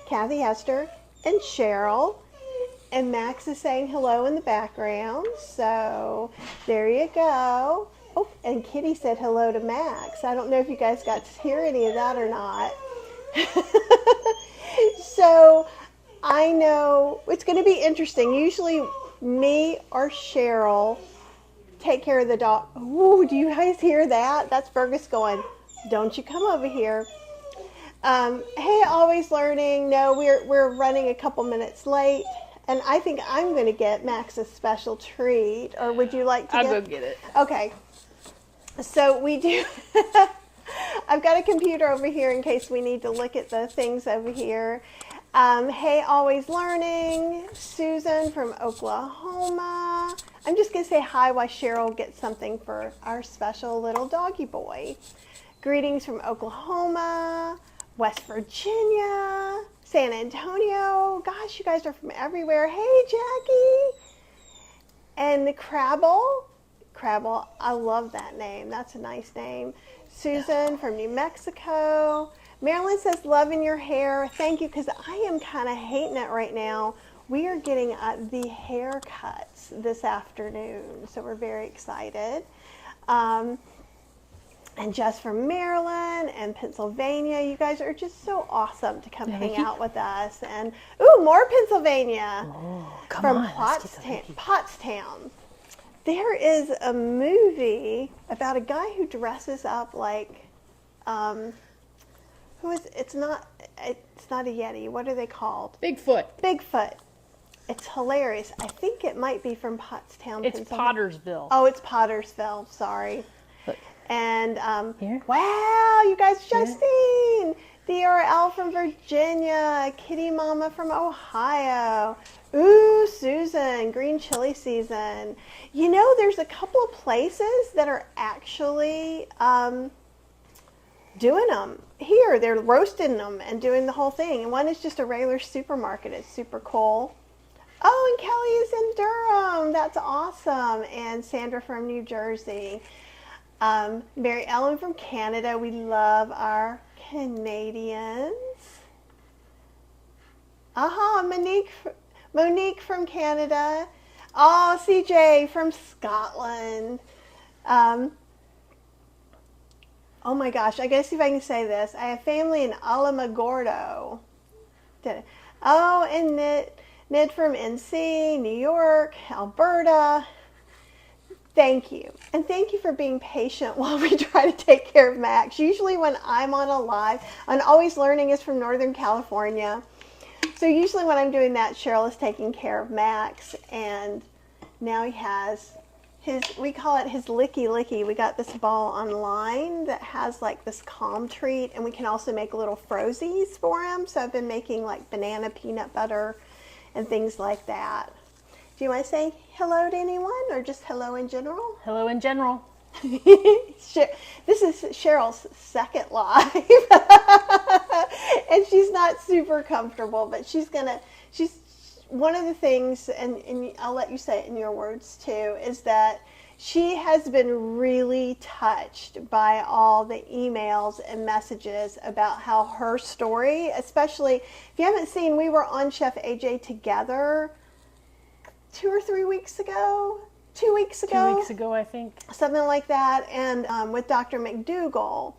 Kathy, Esther, and Cheryl. And Max is saying hello in the background. So there you go. Oh, and Kitty said hello to Max. I don't know if you guys got to hear any of that or not. So I know it's going to be interesting. Usually me or Cheryl take care of the dog. Ooh, do you guys hear that? That's Fergus going, don't you come over here. Hey, Always Learning. No, we're running a couple minutes late. And I think I'm going to get Max a special treat. Or would you like to I'll go get it. Okay. So we do. I've got a computer over here in case we need to look at the things over here. Hey, Always Learning. Susan from Oklahoma. I'm just going to say hi while Cheryl gets something for our special little doggy boy. Greetings from Oklahoma, West Virginia, San Antonio. Gosh, you guys are from everywhere. Hey, Jackie. And the Crabble, I love that name. That's a nice name. Susan from New Mexico. Marilyn says, loving your hair. Thank you, because I am kind of hating it right now. We are getting the haircuts this afternoon, so we're very excited. And Jess from Maryland and Pennsylvania. You guys are just so awesome to come hang out with us. And, ooh, more Pennsylvania from Pottstown. There is a movie about a guy who dresses up like, it's not a Yeti. What are they called? Bigfoot. It's hilarious. I think it might be from Pottstown, It's Pennsylvania. Pottersville. Oh, it's Pottersville. Sorry. Look. And, Here? wow, you guys, Justine, DRL from Virginia, Kitty Mama from Ohio, ooh, Susan, green chili season. You know, there's a couple of places that are actually doing them. Here, they're roasting them and doing the whole thing. And one is just a regular supermarket. It's super cool. Oh, and Kelly is in Durham. That's awesome. And Sandra from New Jersey. Mary Ellen from Canada. We love our Canadians. Monique from Canada. Oh, CJ from Scotland. Oh my gosh, I gotta see if I can say this. I have family in Alamogordo. Oh, and Ned from NC, New York, Alberta. Thank you. And thank you for being patient while we try to take care of Max. Usually when I'm on a live, and Always Learning is from Northern California. So usually when I'm doing that, Cheryl is taking care of Max. And now he has we call it his Licky Licky. We got this ball online that has like this calm treat. And we can also make little frozies for him. So I've been making like banana peanut butter and things like that. Do you want to say hello to anyone or just hello in general? Hello in general. This is Cheryl's second live. And she's not super comfortable, but she's one of the things, and I'll let you say it in your words too, is that she has been really touched by all the emails and messages about how her story, especially, if you haven't seen, we were on Chef AJ together 2 or 3 weeks ago, 2 weeks ago. 2 weeks ago, I think. Something like that, and with Dr. McDougall.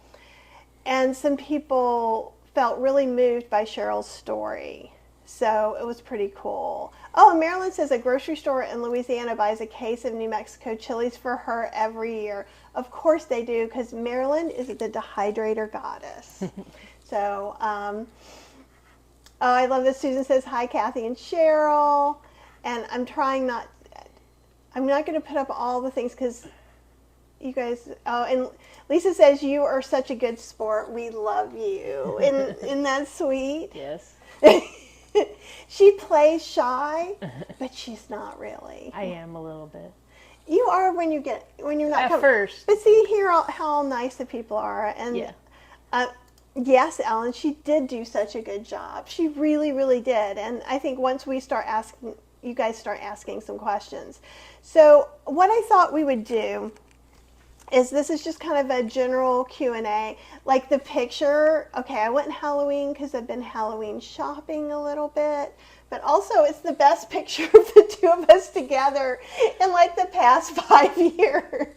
And some people felt really moved by Cheryl's story. So it was pretty cool. Oh, and Marilyn says a grocery store in Louisiana buys a case of New Mexico chilies for her every year. Of course they do, because Marilyn is the dehydrator goddess. So, oh, I love this. Susan says, hi, Kathy and Cheryl. And I'm not going to put up all the things because you guys, oh, and Lisa says, you are such a good sport. We love you. Isn't that sweet? Yes. She plays shy, but she's not really. I am a little bit. You are when you're not at first. But see here how nice the people are. And yeah. Yes, Ellen, she did do such a good job. She really, really did. And I think once we start asking, you guys start asking some questions. So what I thought we would do this is just kind of a general Q&A. Like the picture, okay, I went Halloween because I've been Halloween shopping a little bit, but also it's the best picture of the two of us together in like the past 5 years.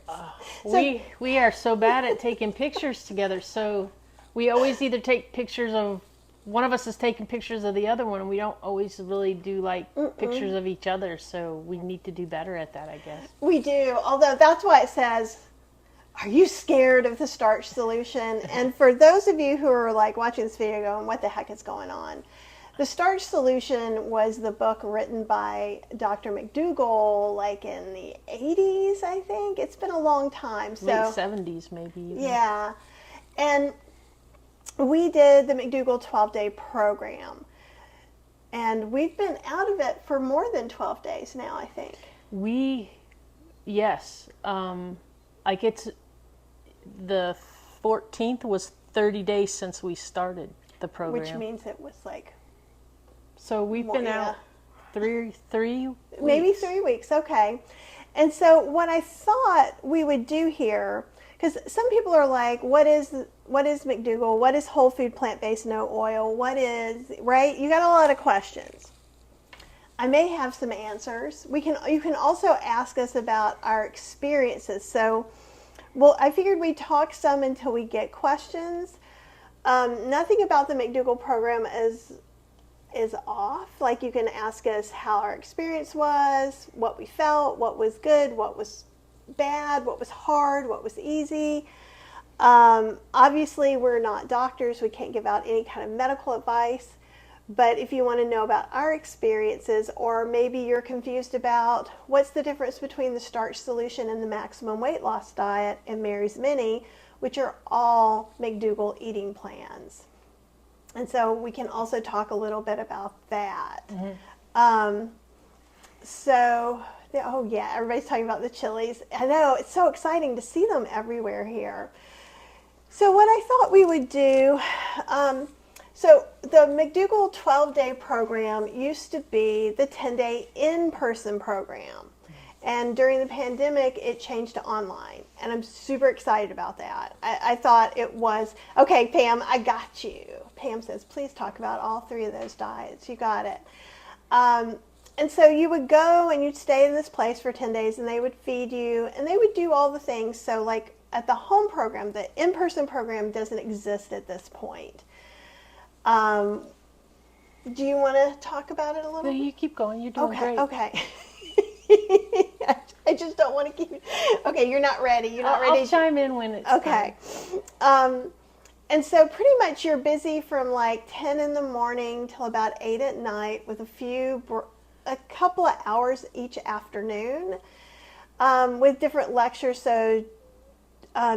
We are so bad at taking pictures together, so we always either take pictures of, one of us is taking pictures of the other one, and we don't always really do like pictures of each other, so we need to do better at that, I guess. We do, although that's why it says, are you scared of the starch solution? And for those of you who are like watching this video going, what the heck is going on? The Starch Solution was the book written by Dr. McDougall like in the 80s, I think. It's been a long time. So, late 70s maybe even. Yeah. And we did the McDougall 12-day program. And we've been out of it for more than 12 days now, I think. Yes. Like it's, the 14th was 30 days since we started the program. Which means it was like... So we've been out 3 weeks. Maybe 3 weeks, okay. And so what I thought we would do here, because some people are like, what is McDougall? What is whole food plant-based no oil? What is, right? You got a lot of questions. I may have some answers. You can also ask us about our experiences. So, well, I figured we'd talk some until we get questions. Nothing about the McDougall program is off. Like, you can ask us how our experience was, what we felt, what was good, what was bad, what was hard, what was easy. Obviously, we're not doctors. We can't give out any kind of medical advice. But if you want to know about our experiences, or maybe you're confused about what's the difference between the Starch Solution and the Maximum Weight Loss Diet and Mary's Mini, which are all McDougall eating plans. And so we can also talk a little bit about that. Mm-hmm. Oh yeah, everybody's talking about the chilies. I know, it's so exciting to see them everywhere here. So what I thought we would do, so the McDougall 12-day program used to be the 10-day in-person program. And during the pandemic, it changed to online. And I'm super excited about that. I thought it was, okay, Pam, I got you. Pam says, please talk about all 3 of those diets. You got it. And so you would go and you'd stay in this place for 10 days and they would feed you and they would do all the things. So like at the home program, the in-person program doesn't exist at this point. Do you want to talk about it a little? No, you keep going. You're doing great. Okay. I just don't want to keep. Okay, you're not ready. You're not ready. I'll chime in when it's okay. And so pretty much you're busy from like 10 in the morning till about 8 at night with a couple of hours each afternoon with different lectures. So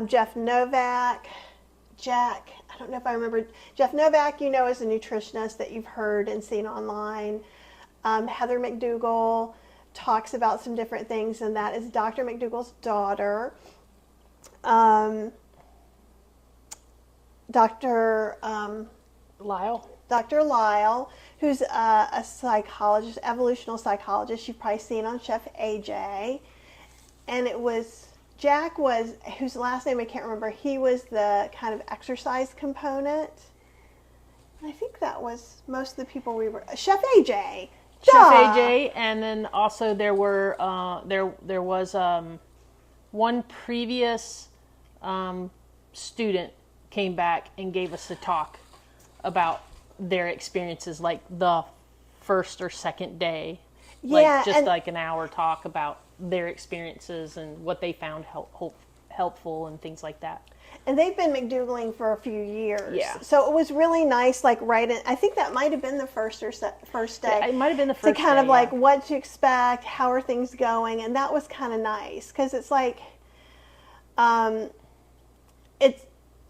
Jeff Novak, Jack, I don't know if I remember, Jeff Novak, you know, is a nutritionist that you've heard and seen online. Heather McDougall talks about some different things, and that is Dr. McDougall's daughter. Dr. Lyle, who's a psychologist, evolutionary psychologist. You've probably seen on Chef AJ. And it was, Jack was, whose last name I can't remember, he was the kind of exercise component. And I think that was most of the people we were, Chef AJ. Chef AJ, and then also there were there was one previous student came back and gave us a talk about their experiences, like the first or second day, like just like an hour talk about their experiences and what they found helpful and things like that. And they've been McDougalling for a few years. Yeah. So it was really nice, like I think that might have been the first day. Yeah, it might have been the first to kind day, of like what to expect, how are things going, and that was kind of nice because it's like,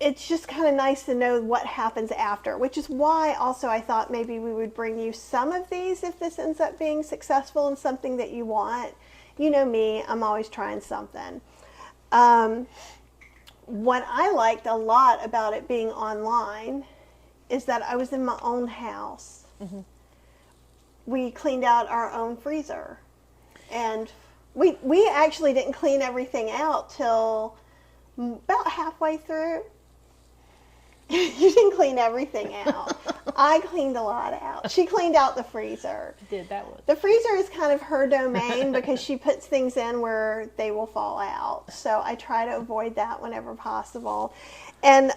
it's just kind of nice to know what happens after, which is why also I thought maybe we would bring you some of these if this ends up being successful and something that you want. You know me, I'm always trying something. What I liked a lot about it being online is that I was in my own house. Mm-hmm. We cleaned out our own freezer. And we actually didn't clean everything out till about halfway through. You didn't clean everything out. I cleaned a lot out. She cleaned out the freezer. The freezer is kind of her domain because she puts things in where they will fall out. So I try to avoid that whenever possible. And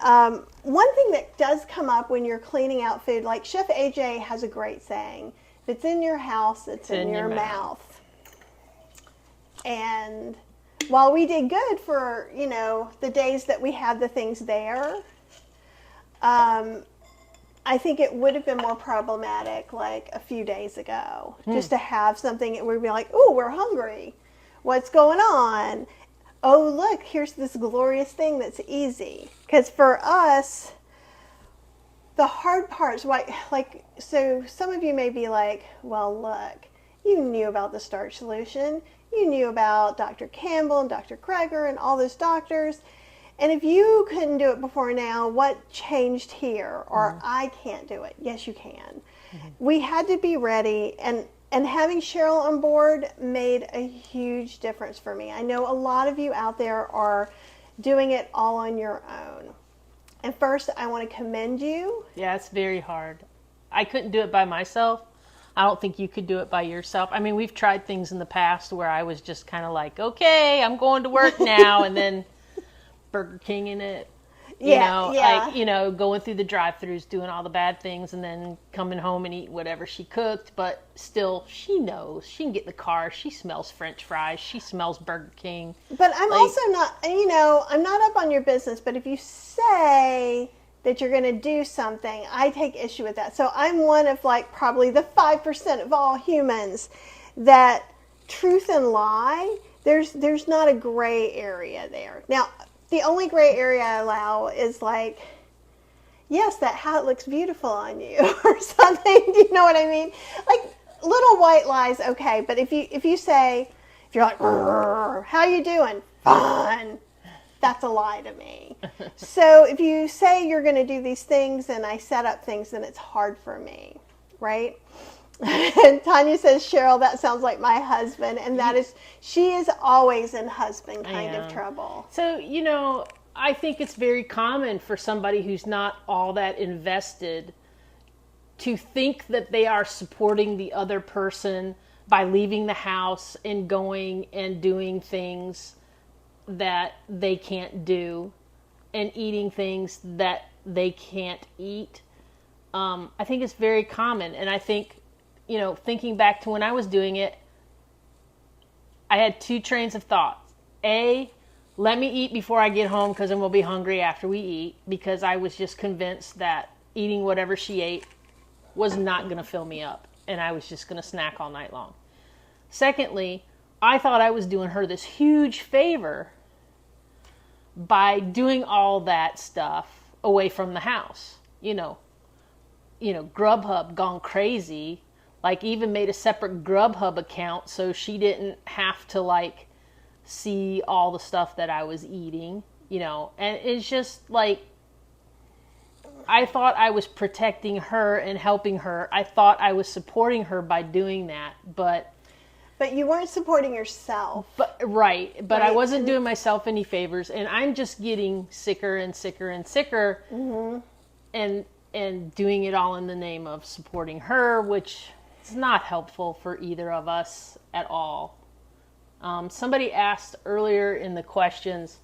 one thing that does come up when you're cleaning out food, like Chef AJ has a great saying, if it's in your house, it's in your mouth. And while we did good for, the days that we had the things there, I think it would have been more problematic like a few days ago, just to have something where we'd be like, oh, we're hungry. What's going on? Oh, look, here's this glorious thing that's easy. Because for us, the hard parts, so some of you may be like, well, look, you knew about the starch solution. You knew about Dr. Campbell and Dr. Kreger and all those doctors. And if you couldn't do it before now, what changed here? Or I can't do it. Yes, you can. We had to be ready. And having Cheryl on board made a huge difference for me. I know a lot of you out there are doing it all on your own. And first, I want to commend you. Yeah, it's very hard. I couldn't do it by myself. I don't think you could do it by yourself. I mean, we've tried things in the past where I was just kind of like, okay, I'm going to work now. And then Burger King in it, going through the drive-thrus, doing all the bad things, and then coming home and eating whatever she cooked. But still, she knows. She can get in the car. She smells French fries. She smells Burger King. But I'm also not, I'm not up on your business, but if you say that you're going to do something, I take issue with that. So I'm one of probably the 5% of all humans that truth and lie, there's not a gray area there. Now, the only gray area I allow is yes, that hat looks beautiful on you or something. Do you know what I mean? Little white lies, okay. But if you're like, how you doing? Fine. That's a lie to me. So if you say you're going to do these things and I set up things, then it's hard for me, right? And Tanya says, Cheryl, that sounds like my husband. And she is always in husband kind of trouble. So, I think it's very common for somebody who's not all that invested to think that they are supporting the other person by leaving the house and going and doing things that they can't do and eating things that they can't eat. I think it's very common. And I think, thinking back to when I was doing it, I had two trains of thought. A, let me eat before I get home because then we'll be hungry after we eat, because I was just convinced that eating whatever she ate was not going to fill me up and I was just going to snack all night long. Secondly, I thought I was doing her this huge favor by doing all that stuff away from the house. Grubhub gone crazy, even made a separate Grubhub account so she didn't have to see all the stuff that I was eating, and it's just I thought I was protecting her and helping her. I thought I was supporting her by doing that, but you weren't supporting yourself. Right. I wasn't doing myself any favors, and I'm just getting sicker and sicker and sicker, and doing it all in the name of supporting her, which is not helpful for either of us at all. Somebody asked earlier in the questions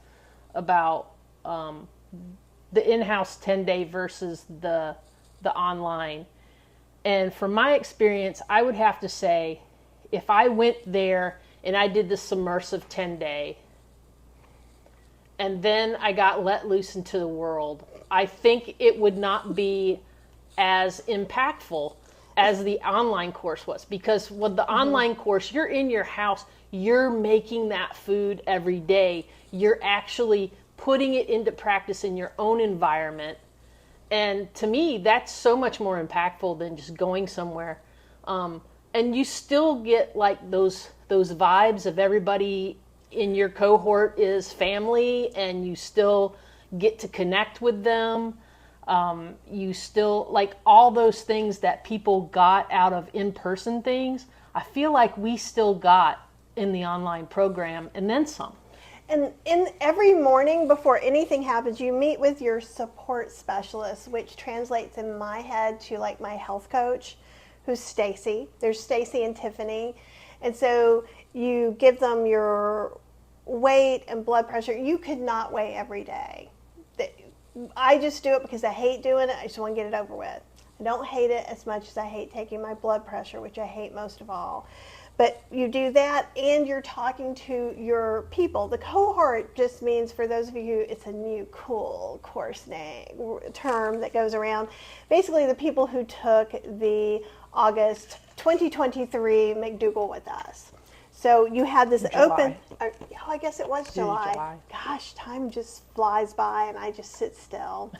about the in-house 10-day versus the online. And from my experience, I would have to say, if I went there and I did the submersive 10-day, and then I got let loose into the world, I think it would not be as impactful as the online course was. Because with the online course, you're in your house, you're making that food every day. You're actually putting it into practice in your own environment. And to me, that's so much more impactful than just going somewhere. And you still get those vibes of everybody in your cohort is family, and you still get to connect with them. You still, all those things that people got out of in-person things, I feel like we still got in the online program, and then some. And in every morning before anything happens, you meet with your support specialist, which translates in my head to like my health coach, who's Stacy. There's Stacy and Tiffany. And so you give them your weight and blood pressure. You could not weigh every day. I just do it because I hate doing it. I just want to get it over with. I don't hate it as much as I hate taking my blood pressure, which I hate most of all. But you do that, and you're talking to your people. The cohort just means, for those of you who, it's a new cool course name term that goes around. Basically, the people who took the August 2023 McDougall with us. So you had this open. I guess it was July. Gosh, time just flies by, and I just sit still,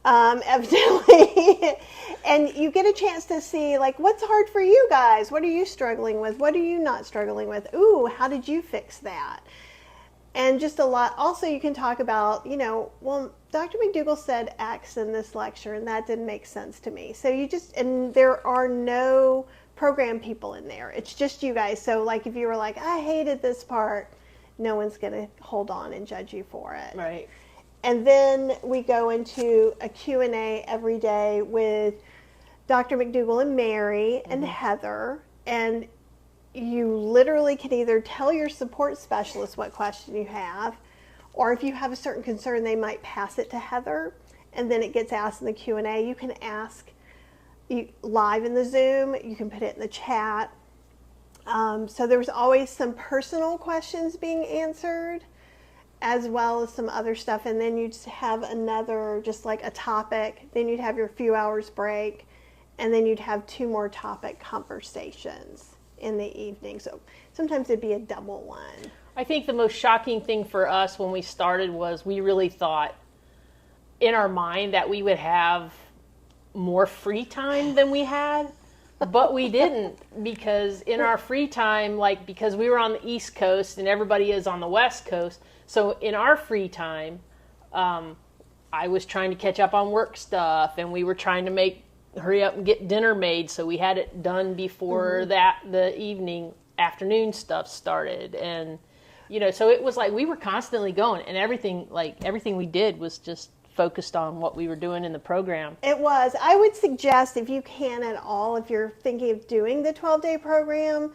evidently. And you get a chance to see, like, what's hard for you guys? What are you struggling with? What are you not struggling with? Ooh, how did you fix that? And just a lot. Also, you can talk about, well, Dr. McDougall said X in this lecture, and that didn't make sense to me. So and there are no program people in there. It's just you guys. So, like, if you were like, I hated this part, no one's going to hold on and judge you for it. Right. And then we go into a Q&A every day with Dr. McDougall and Mary and Heather. And you literally can either tell your support specialist what question you have, or if you have a certain concern, they might pass it to Heather, and then it gets asked in the Q&A. You can ask live in the Zoom. You can put it in the chat. So there was always some personal questions being answered, as well as some other stuff. And then you'd have another, just like a topic. Then you'd have your few hours break, and then you'd have 2 more topic conversations in the evening. So sometimes it'd be a double one. I think the most shocking thing for us when we started was we really thought in our mind that we would have more free time than we had, but we didn't, because in our free time, because we were on the East Coast and everybody is on the West Coast, so in our free time, I was trying to catch up on work stuff, and we were trying to hurry up and get dinner made so we had it done before the afternoon stuff started. And so it was like we were constantly going, and everything we did was just focused on what we were doing in the program. It was. I would suggest, if you can at all, if you're thinking of doing the 12-day program,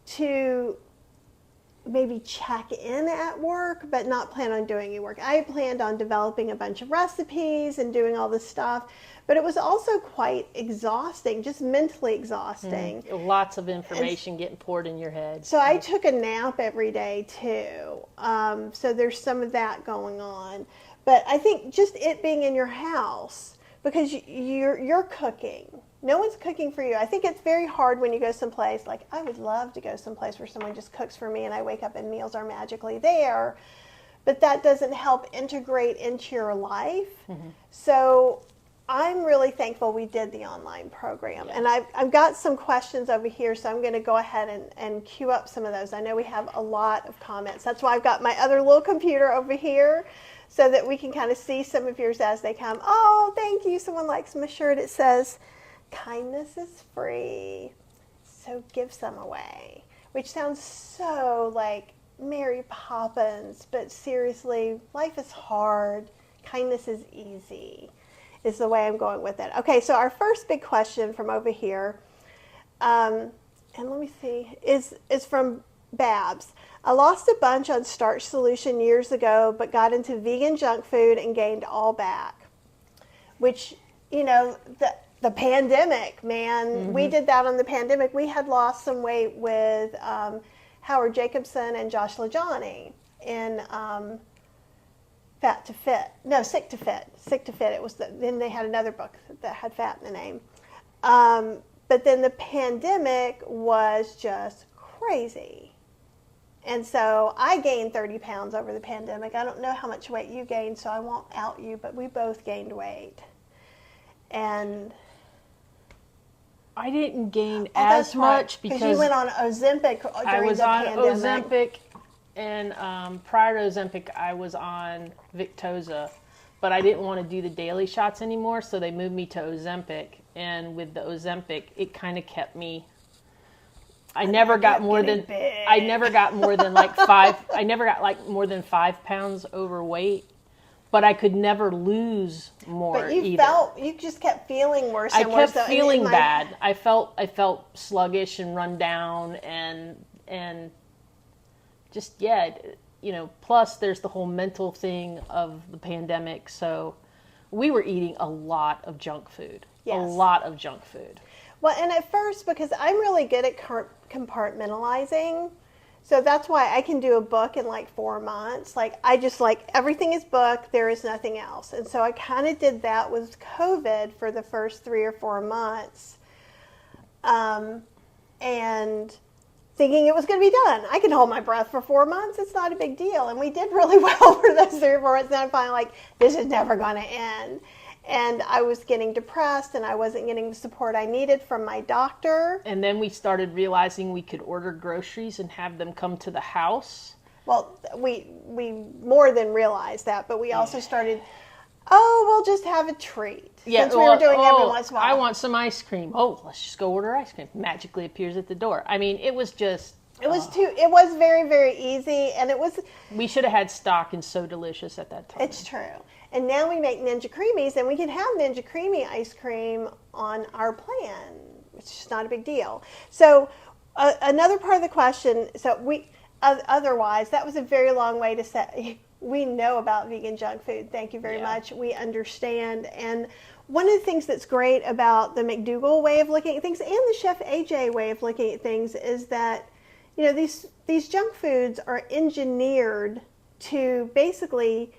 to maybe check in at work, but not plan on doing any work. I planned on developing a bunch of recipes and doing all this stuff, but it was also quite exhausting, just mentally exhausting. Lots of information getting poured in your head. So I took a nap every day too. So there's some of that going on. But I think just it being in your house, because you're cooking. No one's cooking for you. I think it's very hard when you go someplace, like I would love to go someplace where someone just cooks for me and I wake up and meals are magically there. But that doesn't help integrate into your life. So I'm really thankful we did the online program. And I've got some questions over here, so I'm going to go ahead and queue up some of those. I know we have a lot of comments. That's why I've got my other little computer over here, so that we can kind of see some of yours as they come. Oh, thank you. Someone likes my shirt. It says, kindness is free, so give some away, which sounds so like Mary Poppins, but seriously, life is hard. Kindness is easy, is the way I'm going with it. Okay, so our first big question from over here, and let me see, is from Babs. I lost a bunch on Starch Solution years ago, but got into vegan junk food and gained all back. Which, the pandemic, man, we did that on the pandemic. We had lost some weight with Howard Jacobson and Josh LaJohny in Sick to Fit. Sick to Fit. It was then they had another book that had fat in the name. But then the pandemic was just crazy. And so I gained 30 pounds over the pandemic. I don't know how much weight you gained, so I won't out you, but we both gained weight. And I didn't gain as much because you went on Ozempic during the pandemic. I was on Ozempic, and prior to Ozempic, I was on Victoza, but I didn't want to do the daily shots anymore, so they moved me to Ozempic. And with the Ozempic, it kind of kept me I never got more than big. I never got more than like 5. I never got like more than 5 pounds overweight, but I could never lose more. But you either. you just kept feeling worse I and worse. kept So feeling bad. I felt sluggish and run down and just plus there's the whole mental thing of the pandemic. So we were eating a lot of junk food. Yes. A lot of junk food. Well, and at first, because I'm really good at compartmentalizing, so that's why I can do a book in like 4 months. Like, I just everything is booked, there is nothing else. And so I kind of did that with COVID for the first 3 or 4 months. And thinking it was going to be done. I can hold my breath for 4 months. It's not a big deal. And we did really well for those 3 or 4 months. And I'm finally this is never going to end. And I was getting depressed, and I wasn't getting the support I needed from my doctor. And then we started realizing we could order groceries and have them come to the house. Well, we more than realized that, but we also started, we'll just have a treat. Yeah, since we were doing every once in a while. I want some ice cream. Oh, let's just go order ice cream. Magically appears at the door. I mean, it was just... It was very, very easy, and it was... We should have had stock and So Delicious at that time. It's true. And now we make Ninja Creamies, and we can have Ninja Creamy ice cream on our plan, which is not a big deal. So another part of the question, otherwise, that was a very long way to say, we know about vegan junk food. Thank you very much. We understand. And one of the things that's great about the McDougall way of looking at things and the Chef AJ way of looking at things is that, these junk foods are engineered to basically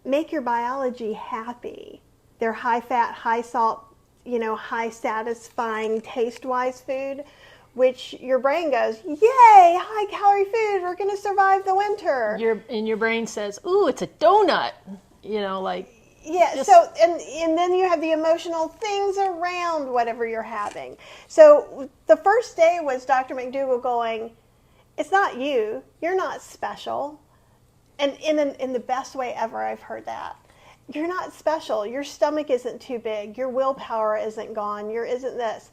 make your biology happy. They're high fat, high salt, high satisfying taste-wise food, which your brain goes, yay, high calorie food, we're going to survive the winter. Your brain says, ooh, it's a donut. Yeah, so, and then you have the emotional things around whatever you're having. So the first day was Dr. McDougall going, it's not you, you're not special. And in the best way ever, I've heard that. You're not special. Your stomach isn't too big. Your willpower isn't gone. Isn't this.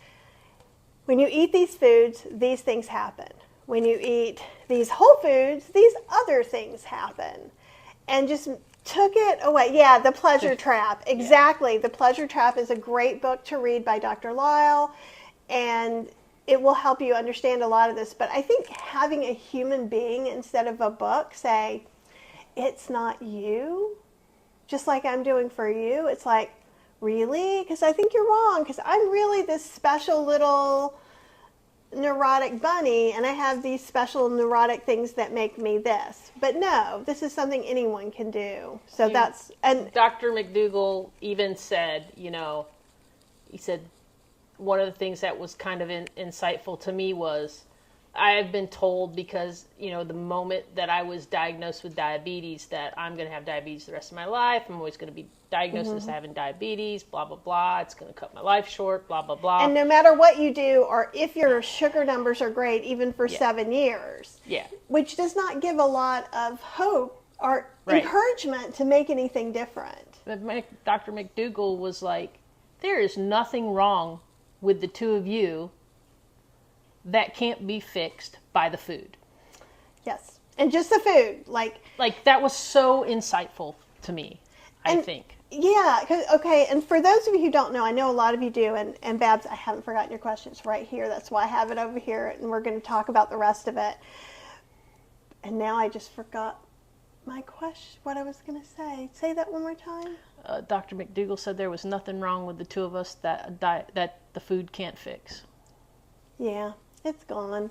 When you eat these foods, these things happen. When you eat these whole foods, these other things happen. And just took it away. Yeah, The Pleasure Trap. Exactly. Yeah. The Pleasure Trap is a great book to read by Dr. Lyle. And it will help you understand a lot of this. But I think having a human being instead of a book say, it's not you, just like I'm doing for you. It's like, really? Because I think you're wrong, because I'm really this special little neurotic bunny, and I have these special neurotic things that make me this. But no, this is something anyone can do. So and Dr. McDougall even said, he said one of the things that was kind of insightful to me was, I have been told because, the moment that I was diagnosed with diabetes, that I'm going to have diabetes the rest of my life. I'm always going to be diagnosed as having diabetes, blah, blah, blah. It's going to cut my life short, blah, blah, blah. And no matter what you do, or if your sugar numbers are great, even for 7 years, which does not give a lot of hope or encouragement to make anything different. But Dr. McDougall was like, there is nothing wrong with the two of you that can't be fixed by the food. Yes. And just the food. Like that was so insightful to me, I think. Yeah. And for those of you who don't know, I know a lot of you do, and Babs, I haven't forgotten your question. It's right here. That's why I have it over here, and we're going to talk about the rest of it. And now I just forgot my question, what I was going to say. Say that one more time. Dr. McDougall said there was nothing wrong with the two of us that the food can't fix. Yeah. It's gone.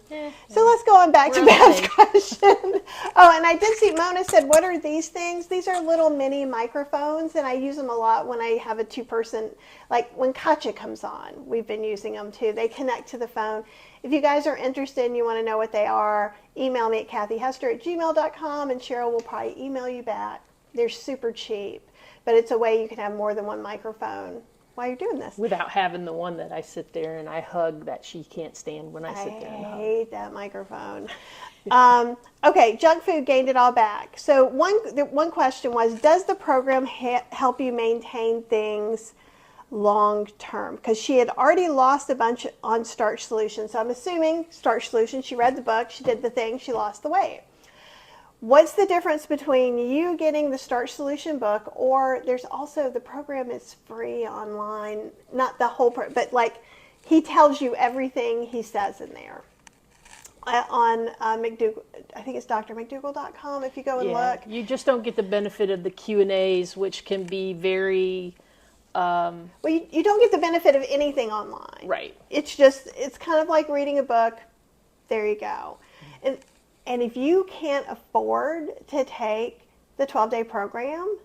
So let's go on back to Bab's question. Oh, and I did see Mona said, what are these things? These are little mini microphones, and I use them a lot when I have a 2-person, like when Katja comes on. We've been using them too. They connect to the phone. If you guys are interested and you want to know what they are, email me at kathyhester@gmail.com, and Cheryl will probably email you back. They're super cheap, but it's a way you can have more than one microphone while you're doing this. Without having the one that I sit there and I hug that she can't stand when I sit there and hug. I hate that microphone. Okay, junk food gained it all back. So one question was, does the program help you maintain things long term, because she had already lost a bunch on Starch Solution. So I'm assuming Starch Solution, she read the book, she did the thing, she lost the weight. What's the difference between you getting the Starch Solution book, or there's also, the program is free online, not the whole but like he tells you everything he says in there. On McDougall, I think it's drmcdougall.com if you go and look. You just don't get the benefit of the Q&As, which can be very... well, you don't get the benefit of anything online. Right. It's just, it's kind of like reading a book. There you go. And if you can't afford to take the 12-day program,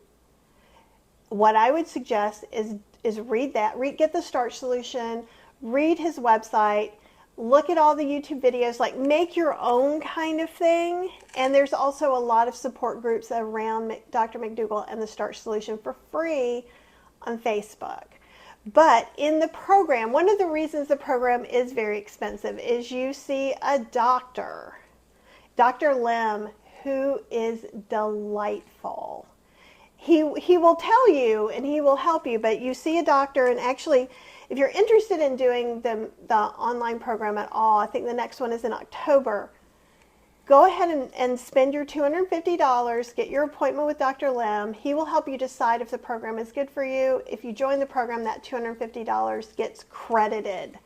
what I would suggest is read that. Get the Starch Solution, read his website, look at all the YouTube videos, like make your own kind of thing. And there's also a lot of support groups around Dr. McDougall and the Starch Solution for free on Facebook. But in the program, one of the reasons the program is very expensive is you see a doctor, Dr. Lim, who is delightful. He will tell you and he will help you, but you see a doctor, and actually, if you're interested in doing the online program at all, I think the next one is in October. Go ahead and spend your $250, get your appointment with Dr. Lim. He will help you decide if the program is good for you. If you join the program, that $250 gets credited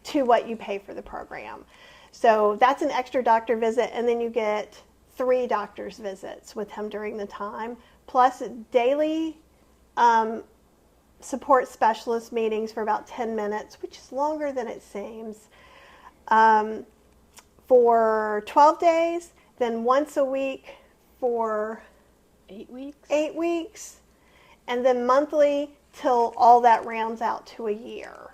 to what you pay for the program. So that's an extra doctor visit, and then you get 3 doctor's visits with him during the time, plus daily support specialist meetings for about 10 minutes, which is longer than it seems, for 12 days, then once a week for 8 weeks. 8 weeks, and then monthly till all that rounds out to a year.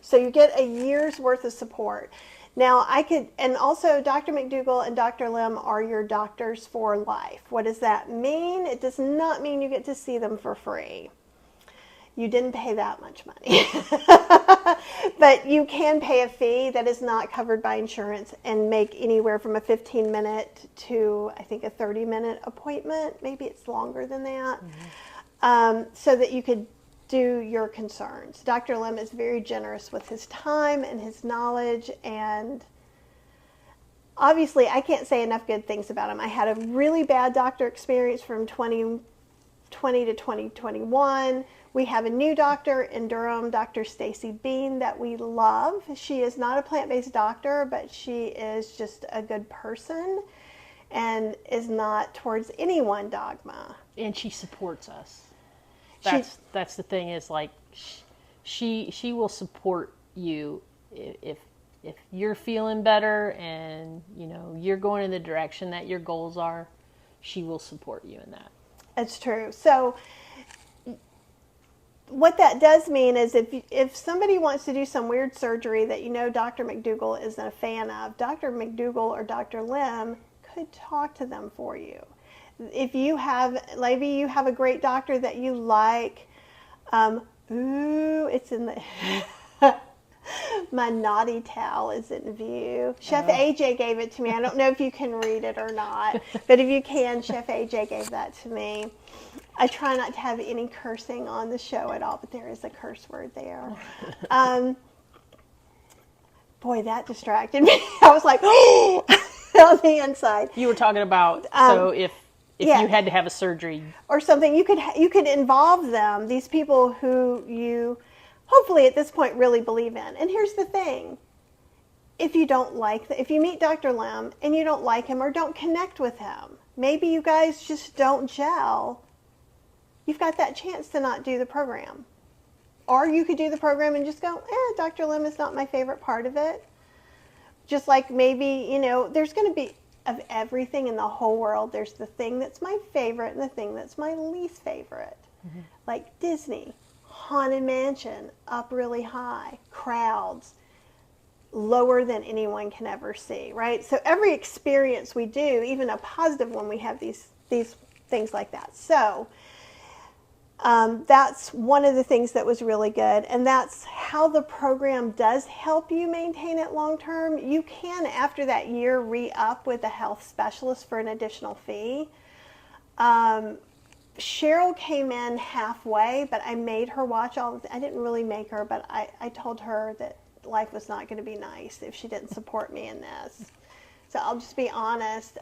So you get a year's worth of support. Now and also Dr. McDougall and Dr. Lim are your doctors for life. What does that mean? It does not mean you get to see them for free. You didn't pay that much money. But you can pay a fee that is not covered by insurance and make anywhere from a 15-minute to, I think, a 30-minute appointment. Maybe it's longer than that. So that you could do your concerns. Dr. Lim is very generous with his time and his knowledge, and obviously I can't say enough good things about him. I had a really bad doctor experience from 2020 to 2021. We have a new doctor in Durham, Dr. Stacy Bean, that we love. She is not a plant-based doctor, but she is just a good person and is not towards any one dogma. And she supports us. That's the thing, is like she will support you if you're feeling better and you're going in the direction that your goals are. She will support you in that. It's true. So what that does mean is if somebody wants to do some weird surgery that Dr. McDougall isn't a fan of, Dr. McDougall or Dr. Lim could talk to them for you. If you have, maybe you have a great doctor that you like, it's in the, my naughty towel is in view. Chef AJ gave it to me. I don't know if you can read it or not, but if you can, Chef AJ gave that to me. I try not to have any cursing on the show at all, but there is a curse word there. Boy, that distracted me. I was like, oh, on the inside. You were talking about, so if you had to have a surgery or something, you could involve them, these people who you hopefully at this point really believe in. And here's the thing. If you meet Dr. Lim and you don't like him or don't connect with him, maybe you guys just don't gel, you've got that chance to not do the program. Or you could do the program and just go, Dr. Lim is not my favorite part of it. Just like maybe, there's going to be, of everything in the whole world, there's the thing that's my favorite and the thing that's my least favorite. Mm-hmm. Like Disney, Haunted Mansion, up really high, crowds, lower than anyone can ever see, right? So every experience we do, even a positive one, we have these things like that. So that's one of the things that was really good, and that's how the program does help you maintain it long term. You can, after that year, re-up with a health specialist for an additional fee. Cheryl came in halfway, but I made her watch all I didn't really make her, but I told her that life was not going to be nice if she didn't support me in this. So I'll just be honest.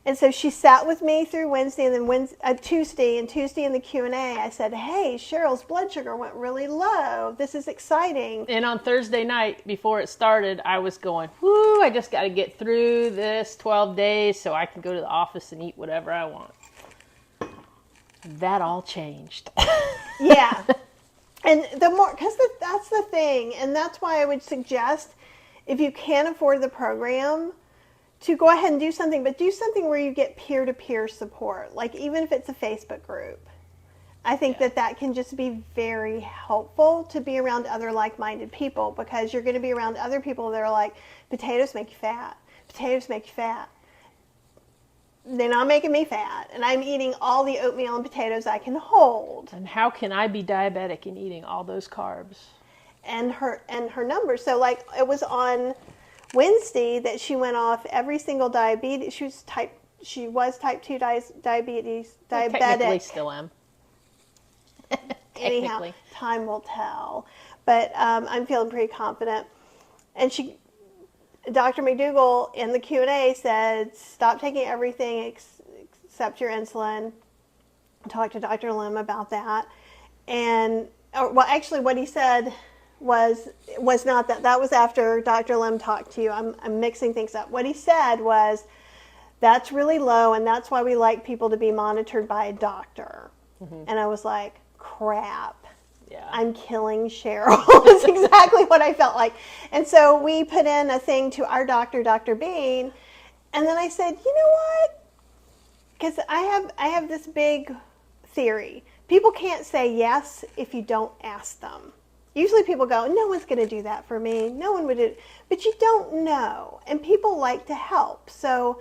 And so she sat with me through Wednesday, and then Tuesday in the Q&A, I said, hey, Cheryl's blood sugar went really low. This is exciting. And on Thursday night, before it started, I was going, whoo, I just got to get through this 12 days so I can go to the office and eat whatever I want. That all changed. Yeah. And because that's the thing, and that's why I would suggest, if you can't afford the program, to go ahead and do something, but do something where you get peer-to-peer support, like even if it's a Facebook group. I think that can just be very helpful to be around other like-minded people, because you're going to be around other people that are like, potatoes make you fat. Potatoes make you fat. They're not making me fat, and I'm eating all the oatmeal and potatoes I can hold. And how can I be diabetic in eating all those carbs? And her numbers. So like it was on Wednesday that she went off every single diabetes. She was type 2 diabetes, diabetic. I technically still am. Anyhow, time will tell. But I'm feeling pretty confident. And Dr. McDougall in the Q&A said, stop taking everything except your insulin. Talk to Dr. Lim about that. And, well, actually what he said was not that. That was after Dr. Lim talked to you. I'm mixing things up. What he said was, that's really low, and that's why we like people to be monitored by a doctor. Mm-hmm. And I was like, crap. Yeah. I'm killing Cheryl. That's exactly what I felt like. And so we put in a thing to our doctor, Dr. Bean, and then I said, you know what? Because I have this big theory. People can't say yes if you don't ask them. Usually people go, no one's going to do that for me. No one would do it. But you don't know. And people like to help. So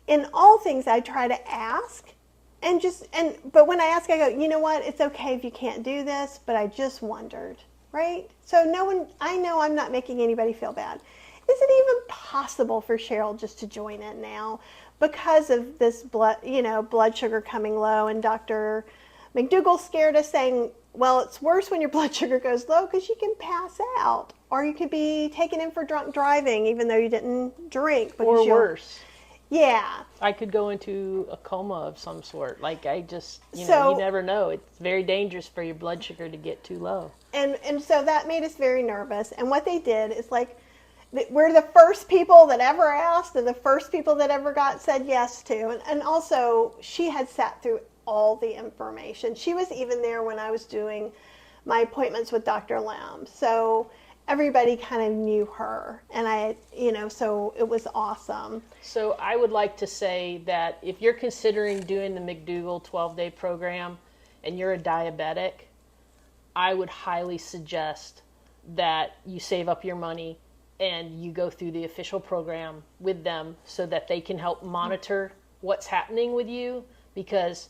in all things, I try to ask. But when I ask, I go, you know what? It's okay if you can't do this, but I just wondered, right? So I know I'm not making anybody feel bad. Is it even possible for Cheryl just to join in now because of this blood sugar coming low? And Dr. McDougall scared us, saying, well, it's worse when your blood sugar goes low because you can pass out, or you could be taken in for drunk driving even though you didn't drink. Or worse. Yeah. I could go into a coma of some sort. Like, I just, you never know. It's very dangerous for your blood sugar to get too low. And so that made us very nervous. And what they did is, like, we're the first people that ever asked and the first people that ever said yes to. And also, she had sat through all the information. She was even there when I was doing my appointments with Dr. Lam. So everybody kind of knew her, and so it was awesome. So I would like to say that if you're considering doing the McDougall 12-day program and you're a diabetic, I would highly suggest that you save up your money and you go through the official program with them so that they can help monitor what's happening with you, because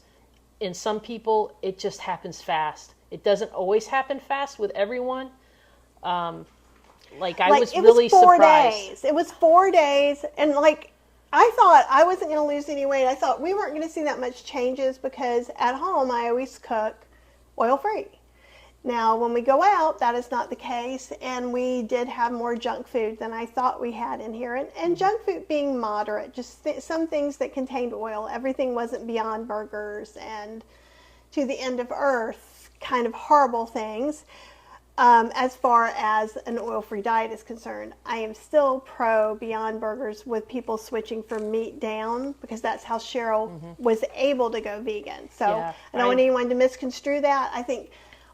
in some people, it just happens fast. It doesn't always happen fast with everyone. I was really surprised. It was 4 days, and I thought I wasn't going to lose any weight. I thought we weren't going to see that much changes because at home I always cook oil-free. Now, when we go out, that is not the case, and we did have more junk food than I thought we had in here. And junk food being moderate, just some things that contained oil. Everything wasn't Beyond Burgers and to the end of earth kind of horrible things. As far as an oil-free diet is concerned, I am still pro Beyond Burgers with people switching from meat down, because that's how Cheryl was able to go vegan. So I don't want anyone to misconstrue that. I think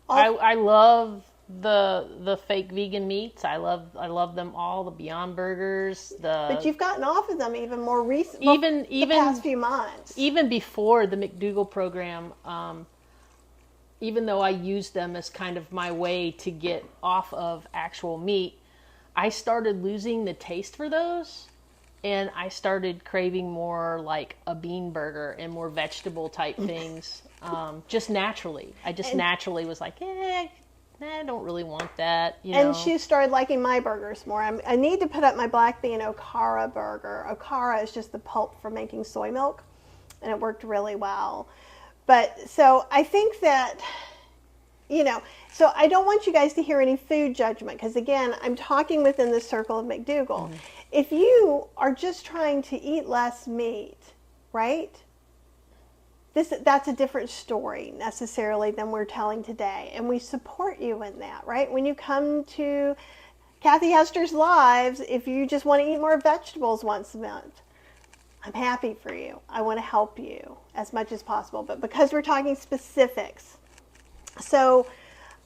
I love the fake vegan meats. I love them all. The Beyond Burgers. But you've gotten off of them even more recently. The past few months. Even before the McDougall program. Even though I used them as kind of my way to get off of actual meat, I started losing the taste for those, and I started craving more like a bean burger and more vegetable type things, just naturally. I just naturally was like, I don't really want that. And she started liking my burgers more. I need to put up my black bean Okara burger. Okara is just the pulp for making soy milk, and it worked really well. But so I think that, so I don't want you guys to hear any food judgment, because again, I'm talking within the circle of McDougall. Mm-hmm. If you are just trying to eat less meat, right? That's a different story necessarily than we're telling today. And we support you in that, right? When you come to Kathy Hester's Lives, if you just want to eat more vegetables once a month, I'm happy for you. I want to help you as much as possible. But because we're talking specifics, so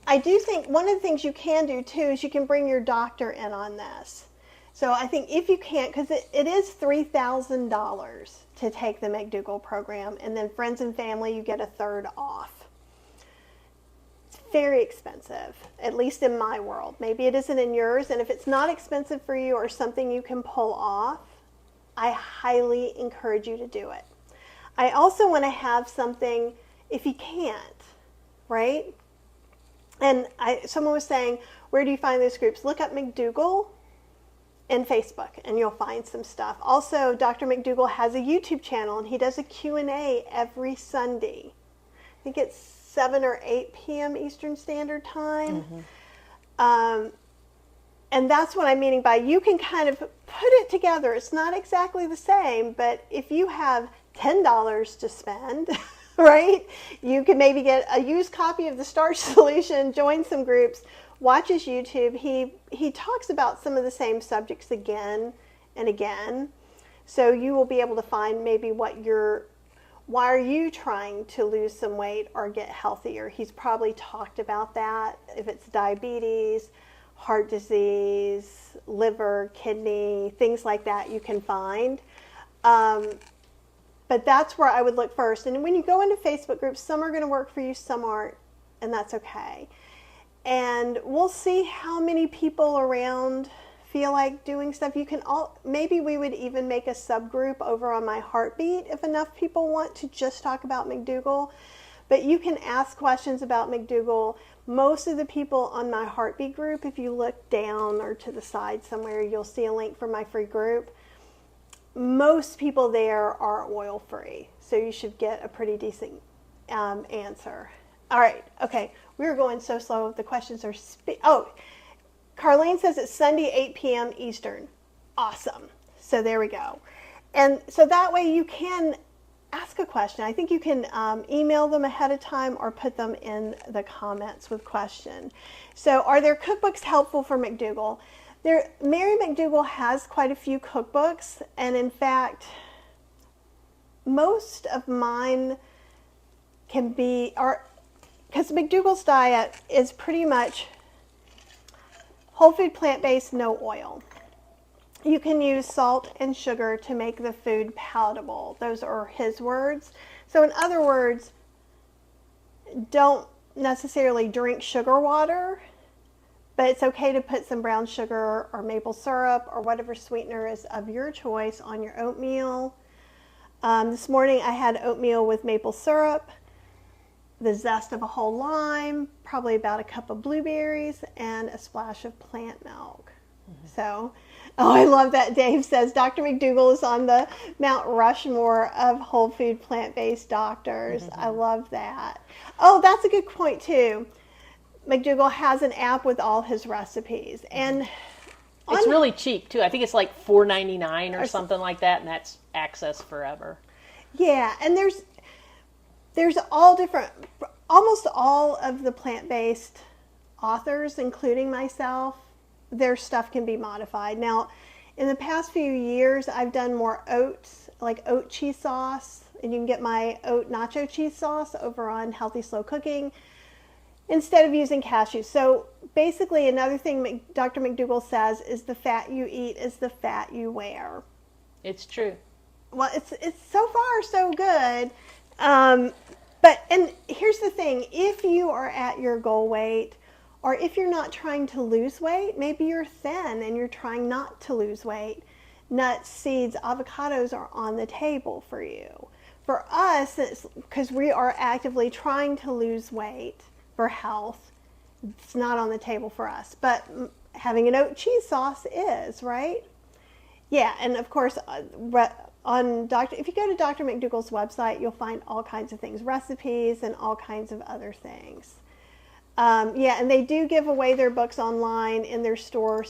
I do think one of the things you can do too is you can bring your doctor in on this. So I think if you can't, because it is $3,000 to take the McDougall program, and then friends and family, you get a third off. It's very expensive, at least in my world. Maybe it isn't in yours, and if it's not expensive for you or something you can pull off, I highly encourage you to do it. I also want to have something if you can't, right? And someone was saying, where do you find those groups? Look up McDougall in Facebook, and you'll find some stuff. Also, Dr. McDougall has a YouTube channel, and he does a Q&A every Sunday. I think it's 7 or 8 p.m. Eastern Standard Time. Mm-hmm. And that's what I'm meaning by you can kind of put it together. It's not exactly the same, but if you have $10 to spend, right, you can maybe get a used copy of the Starch solution, join some groups, watch his YouTube. He talks about some of the same subjects again and again. So you will be able to find maybe why are you trying to lose some weight or get healthier? He's probably talked about that. If it's diabetes, heart disease, liver, kidney, things like that you can find. But that's where I would look first. And when you go into Facebook groups, some are going to work for you, some aren't, and that's okay. And we'll see how many people around feel like doing stuff. Maybe we would even make a subgroup over on My Heartbeat if enough people want to just talk about McDougall. But you can ask questions about McDougall. Most of the people on My Heartbeat group, if you look down or to the side somewhere, you'll see a link for my free group. Most people there are oil-free, so you should get a pretty decent answer. All right, okay, we're going so slow. The questions are Carlene says it's Sunday, 8 p.m. Eastern. Awesome. So there we go. And so that way you can ask a question. I think you can email them ahead of time or put them in the comments with question. So are there cookbooks helpful for McDougall? Mary McDougall has quite a few cookbooks, and in fact, most of mine can be, because McDougall's diet is pretty much whole food, plant-based, no oil. You can use salt and sugar to make the food palatable. Those are his words. So in other words, don't necessarily drink sugar water, but it's okay to put some brown sugar or maple syrup or whatever sweetener is of your choice on your oatmeal. This morning I had oatmeal with maple syrup, the zest of a whole lime, probably about a cup of blueberries, and a splash of plant milk. Mm-hmm. So, I love that. Dave says Dr. McDougall is on the Mount Rushmore of whole food plant-based doctors. Mm-hmm. I love that. Oh, that's a good point too. McDougall has an app with all his recipes, and it's really cheap too. I think it's like $4.99 or something like that, and that's access forever. Yeah, and there's all different, almost all of the plant-based authors, including myself, their stuff can be modified. Now, in the past few years, I've done more oats, like oat cheese sauce, and you can get my oat nacho cheese sauce over on Healthy Slow Cooking instead of using cashews. So basically, another thing Dr. McDougall says is the fat you eat is the fat you wear. It's true. Well, it's so far so good. And here's the thing, if you are at your goal weight, or if you're not trying to lose weight, maybe you're thin and you're trying not to lose weight, nuts, seeds, avocados are on the table for you. For us, because we are actively trying to lose weight for health, it's not on the table for us. But having an oat cheese sauce is, right? Yeah, and of course, if you go to Dr. McDougall's website, you'll find all kinds of things, recipes and all kinds of other things. And they do give away their books online in their store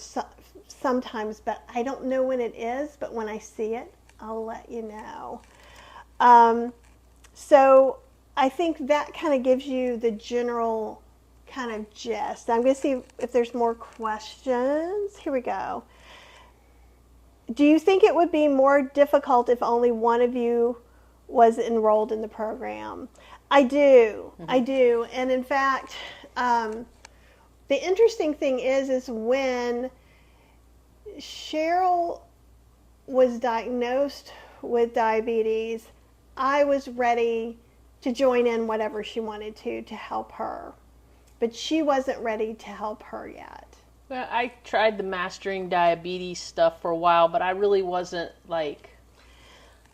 sometimes, but I don't know when it is, but when I see it, I'll let you know. So I think that kind of gives you the general kind of gist. I'm going to see if there's more questions. Here we go. Do you think it would be more difficult if only one of you was enrolled in the program? I do. Mm-hmm. I do. And in fact, the interesting thing is when Cheryl was diagnosed with diabetes, I was ready to join in whatever she wanted to help her. But she wasn't ready to help her yet. Well, I tried the Mastering Diabetes stuff for a while, but I really wasn't I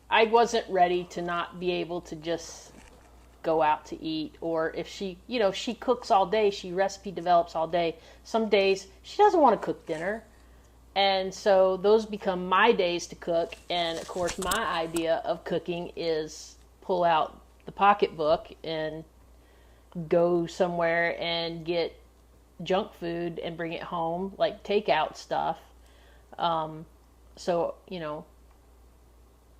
wasn't ready to not be able to just go out to eat. Or if she cooks all day, she recipe develops all day. Some days she doesn't want to cook dinner. And so those become my days to cook. And of course, my idea of cooking is pull out the pocketbook and go somewhere and get junk food and bring it home, like takeout stuff. So,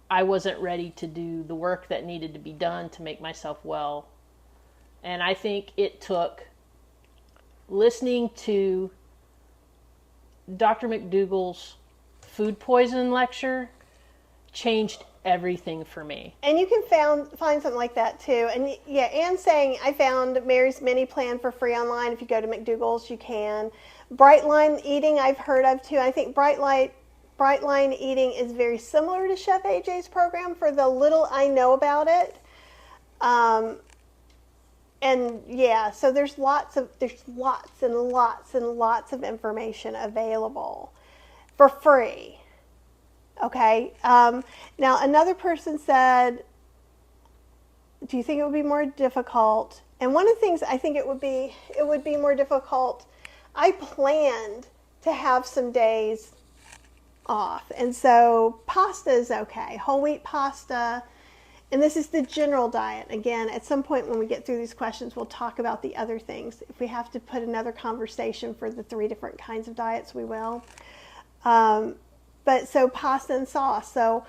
I wasn't ready to do the work that needed to be done to make myself well. And I think it took listening to Dr. McDougall's food poison lecture changed everything for me. And you can find something like that too. And yeah, Anne's saying I found Mary's mini plan for free online. If you go to McDougall's, you can. Bright Line Eating I've heard of too. I think Bright Line Eating is very similar to Chef AJ's program for the little I know about it. And yeah, so there's lots and lots and lots of information available for free. Okay. Now another person said, do you think it would be more difficult? And one of the things I think it would be more difficult. I planned to have some days off. And so pasta is okay. Whole wheat pasta. And this is the general diet. Again, at some point when we get through these questions, we'll talk about the other things. If we have to put another conversation for the 3 different kinds of diets, we will. But so pasta and sauce. So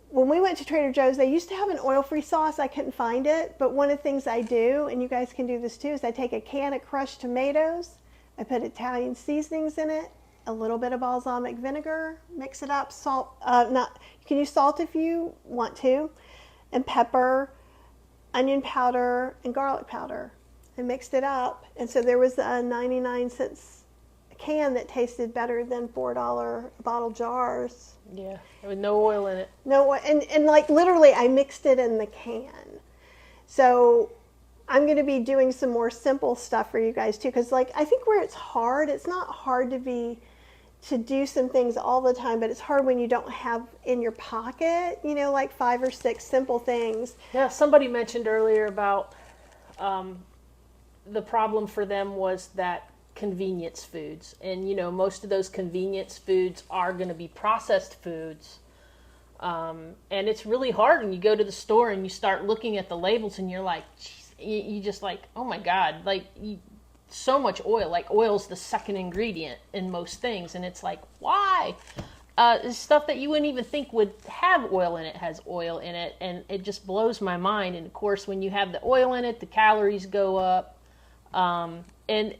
when we went to Trader Joe's, they used to have an oil-free sauce. I couldn't find it. But one of the things I do, and you guys can do this too, is I take a can of crushed tomatoes. I put Italian seasonings in it, a little bit of balsamic vinegar, mix it up, salt. You can use salt if you want to, and pepper, onion powder, and garlic powder. I mixed it up. And so there was a 99-cent can that tasted better than $4 bottle jars. Yeah, with no oil in it. No, and like literally I mixed it in the can. So I'm going to be doing some more simple stuff for you guys too, because like I think where it's hard, it's not hard to do some things all the time, but it's hard when you don't have in your pocket, like 5 or 6 simple things. Yeah, somebody mentioned earlier about the problem for them was that convenience foods, and most of those convenience foods are going to be processed foods, and it's really hard when you go to the store and you start looking at the labels and you're like, geez, you just like, oh my god, like so much oil. Like oil's the second ingredient in most things, and it's like, why? Stuff that you wouldn't even think would have oil in it has oil in it, and it just blows my mind. And of course, when you have the oil in it, the calories go up, and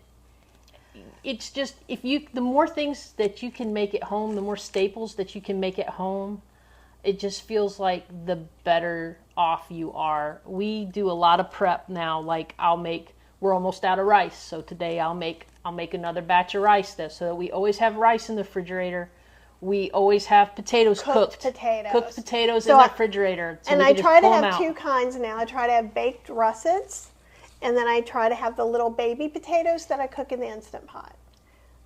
it's just, the more things that you can make at home, the more staples that you can make at home, it just feels like the better off you are. We do a lot of prep now. Like we're almost out of rice, so today I'll make another batch of rice so that we always have rice in the refrigerator. We always have potatoes cooked potatoes in the refrigerator. So and I try to have 2 kinds now. I try to have baked russets, and then I try to have the little baby potatoes that I cook in the Instant Pot.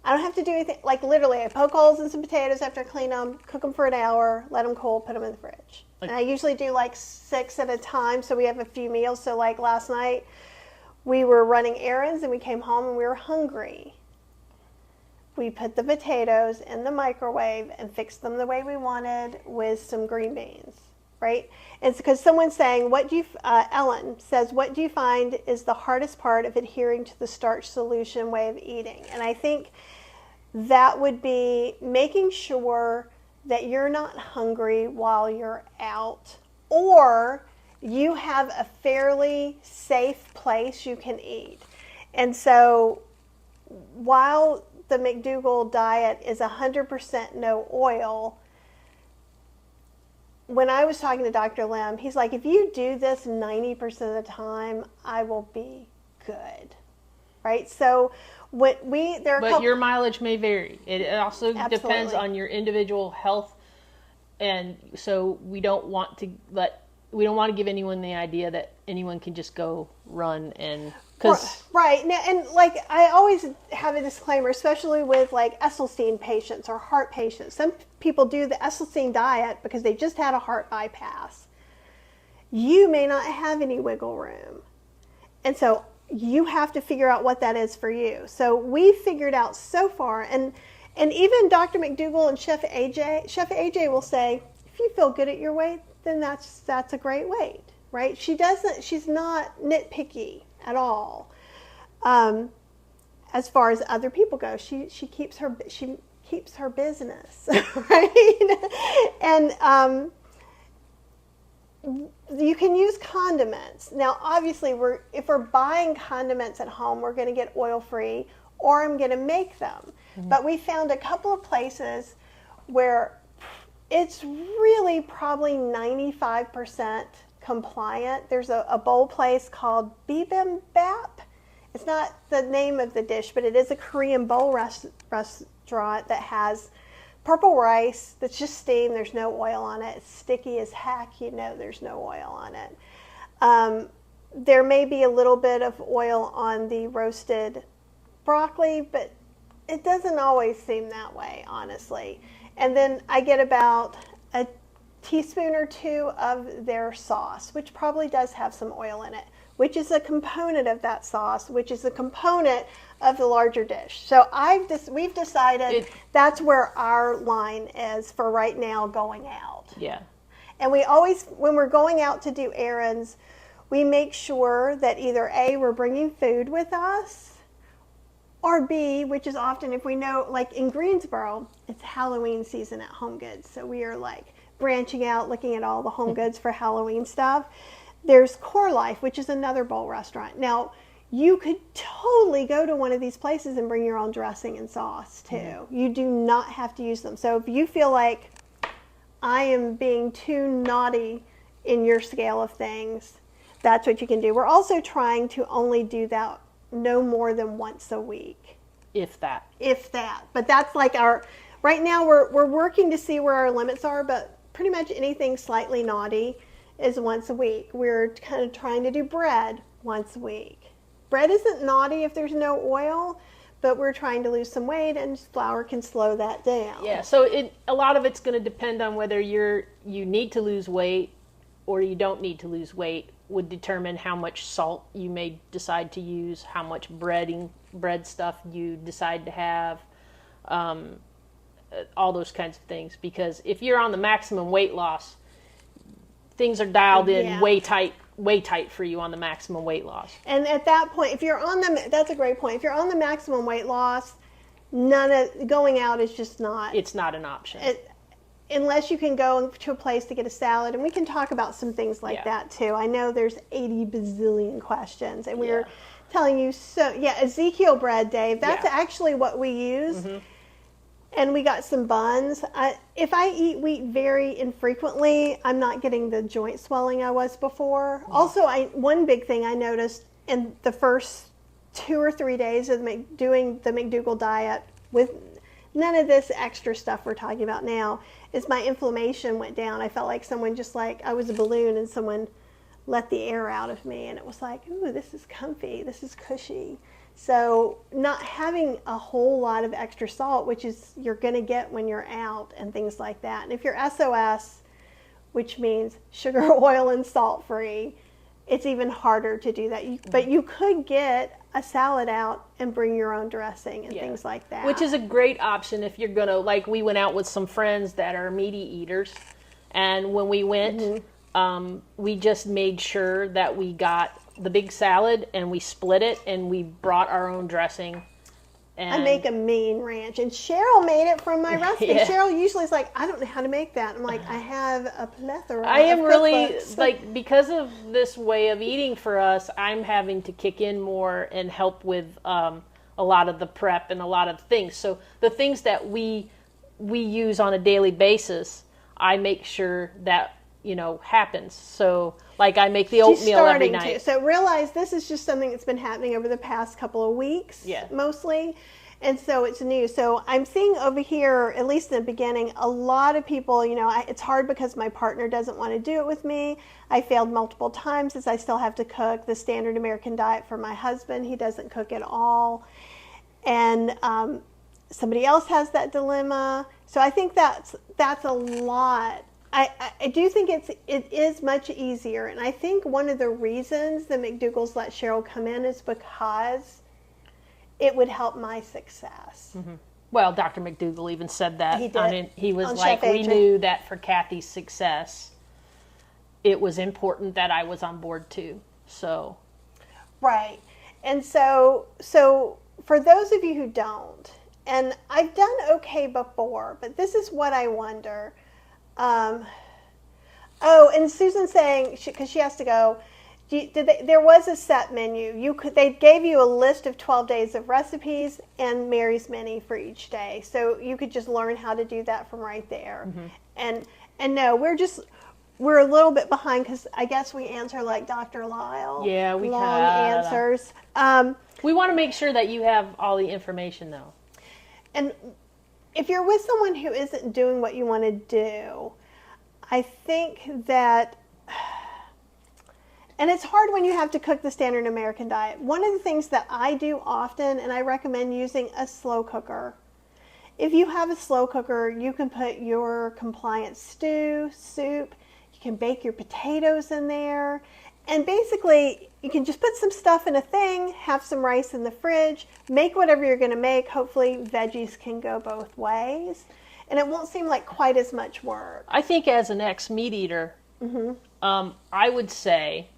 I don't have to do anything. Like literally, I poke holes in some potatoes after I clean them, cook them for an hour, let them cool, put them in the fridge. And I usually do like 6 at a time, so we have a few meals. So like last night, we were running errands and we came home and we were hungry. we put the potatoes in the microwave and fixed them the way we wanted with some green beans, right? It's because someone's saying, Ellen says, what do you find is the hardest part of adhering to the starch solution way of eating? And I think that would be making sure that you're not hungry while you're out, or you have a fairly safe place you can eat. And so while the McDougall diet is 100% no oil, when I was talking to Dr. Lim, he's like, if you do this 90% of the time, I will be good, right? So but your mileage may vary. It also Absolutely. Depends on your individual health, and so we don't want to give anyone the idea that anyone can just go run and right now, and like I always have a disclaimer, especially with like Esselstyn patients or heart patients. Some people do the Esselstyn diet because they just had a heart bypass. You may not have any wiggle room, and so you have to figure out what that is for you. So we figured out so far, and even Dr. McDougall and Chef AJ will say, if you feel good at your weight, then that's a great weight, right? She's not nitpicky at all. As far as other people go, she keeps her business, right? And you can use condiments. Now, obviously, if we're buying condiments at home, we're going to get oil-free, or I'm going to make them. Mm-hmm. But we found a couple of places where it's really probably 95% compliant. There's a bowl place called Bibimbap. It's not the name of the dish, but it is a Korean bowl restaurant that has purple rice that's just steamed. There's no oil on it. It's sticky as heck. There's no oil on it. There may be a little bit of oil on the roasted broccoli, but it doesn't always seem that way, honestly. And then I get about a teaspoon or two of their sauce, which probably does have some oil in it, which is a component of that sauce, which is a component of the larger dish. So we've decided that's where our line is for right now going out. Yeah. And we always, when we're going out to do errands, we make sure that either A, we're bringing food with us, or B, which is often if we know, like in Greensboro, it's Halloween season at Home Goods. So we are like branching out, looking at all the Home Goods for Halloween stuff. There's Core Life, which is another bowl restaurant. Now, you could totally go to one of these places and bring your own dressing and sauce too. Mm-hmm. You do not have to use them. So if you feel like I am being too naughty in your scale of things, that's what you can do. We're also trying to only do that no more than once a week. If that. But that's like right now we're working to see where our limits are, but pretty much anything slightly naughty is once a week. We're kind of trying to do bread once a week. Bread isn't naughty if there's no oil, but we're trying to lose some weight, and flour can slow that down. Yeah, so a lot of it's going to depend on whether you need to lose weight or you don't need to lose weight. Would determine how much salt you may decide to use, how much bread stuff you decide to have, all those kinds of things. Because if you're on the maximum weight loss, things are dialed in way tight for you on the maximum weight loss. And at that point, that's a great point. If you're on the maximum weight loss, going out is just not. It's not an option. Unless you can go to a place to get a salad, and we can talk about some things like that too. I know there's 80 bazillion questions, and we were telling you Ezekiel bread, Dave. That's actually what we use. Mm-hmm. And we got some buns. If I eat wheat very infrequently, I'm not getting the joint swelling I was before. Mm-hmm. Also, one big thing I noticed in the first 2 or 3 days of doing the McDougall diet with none of this extra stuff we're talking about now, is my inflammation went down. I felt like someone I was a balloon and someone let the air out of me, and it was like, ooh, this is comfy, this is cushy. So not having a whole lot of extra salt, which is you're going to get when you're out and things like that. And if you're SOS, which means sugar, oil, and salt free, it's even harder to do that. But you could get a salad out and bring your own dressing and things like that. Which is a great option if you're going to, like, we went out with some friends that are meaty eaters. And when we went, we just made sure that we got the big salad and we split it and we brought our own dressing. And I make a mean ranch, and Cheryl made it from my recipe. Yeah. Cheryl usually is like, I don't know how to make that. I'm like, I have a plethora. I am of really, cookbooks. like, because of this way of eating for us, I'm having to kick in more and help with a lot of the prep and a lot of things. So the things that we use on a daily basis, I make sure that, happens. So, like, I make the oatmeal every night. So realize this is just something that's been happening over the past couple of weeks, mostly. And so it's new. So I'm seeing over here, at least in the beginning, a lot of people, it's hard because my partner doesn't want to do it with me. I failed multiple times as I still have to cook the standard American diet for my husband. He doesn't cook at all. And somebody else has that dilemma. So I think that's a lot. I do think it is much easier, and I think one of the reasons the McDougalls let Cheryl come in is because it would help my success. Mm-hmm. Well, Dr. McDougall even said that. He did. He was On like, Chef we Agent. knew that for Kathy's success, it was important that I was on board too. So, right, and so for those of you who don't, and I've done okay before, but this is what I wonder. And Susan's saying, because she has to go, there was a set menu. They gave you a list of 12 days of recipes and Mary's Mini for each day. So you could just learn how to do that from right there. Mm-hmm. And no, we're a little bit behind because I guess we answer like Dr. Lyle. Yeah, we long answers. We want to make sure that you have all the information though. And if you're with someone who isn't doing what you want to do, I think that, and it's hard when you have to cook the standard American diet. One of the things that I do often, and I recommend using a slow cooker. If you have a slow cooker, you can put your compliant stew, soup, you can bake your potatoes in there, and basically you can just put some stuff in a thing, have some rice in the fridge, make whatever you're going to make. Hopefully veggies can go both ways, and it won't seem like quite as much work. I think as an ex-meat eater, I would say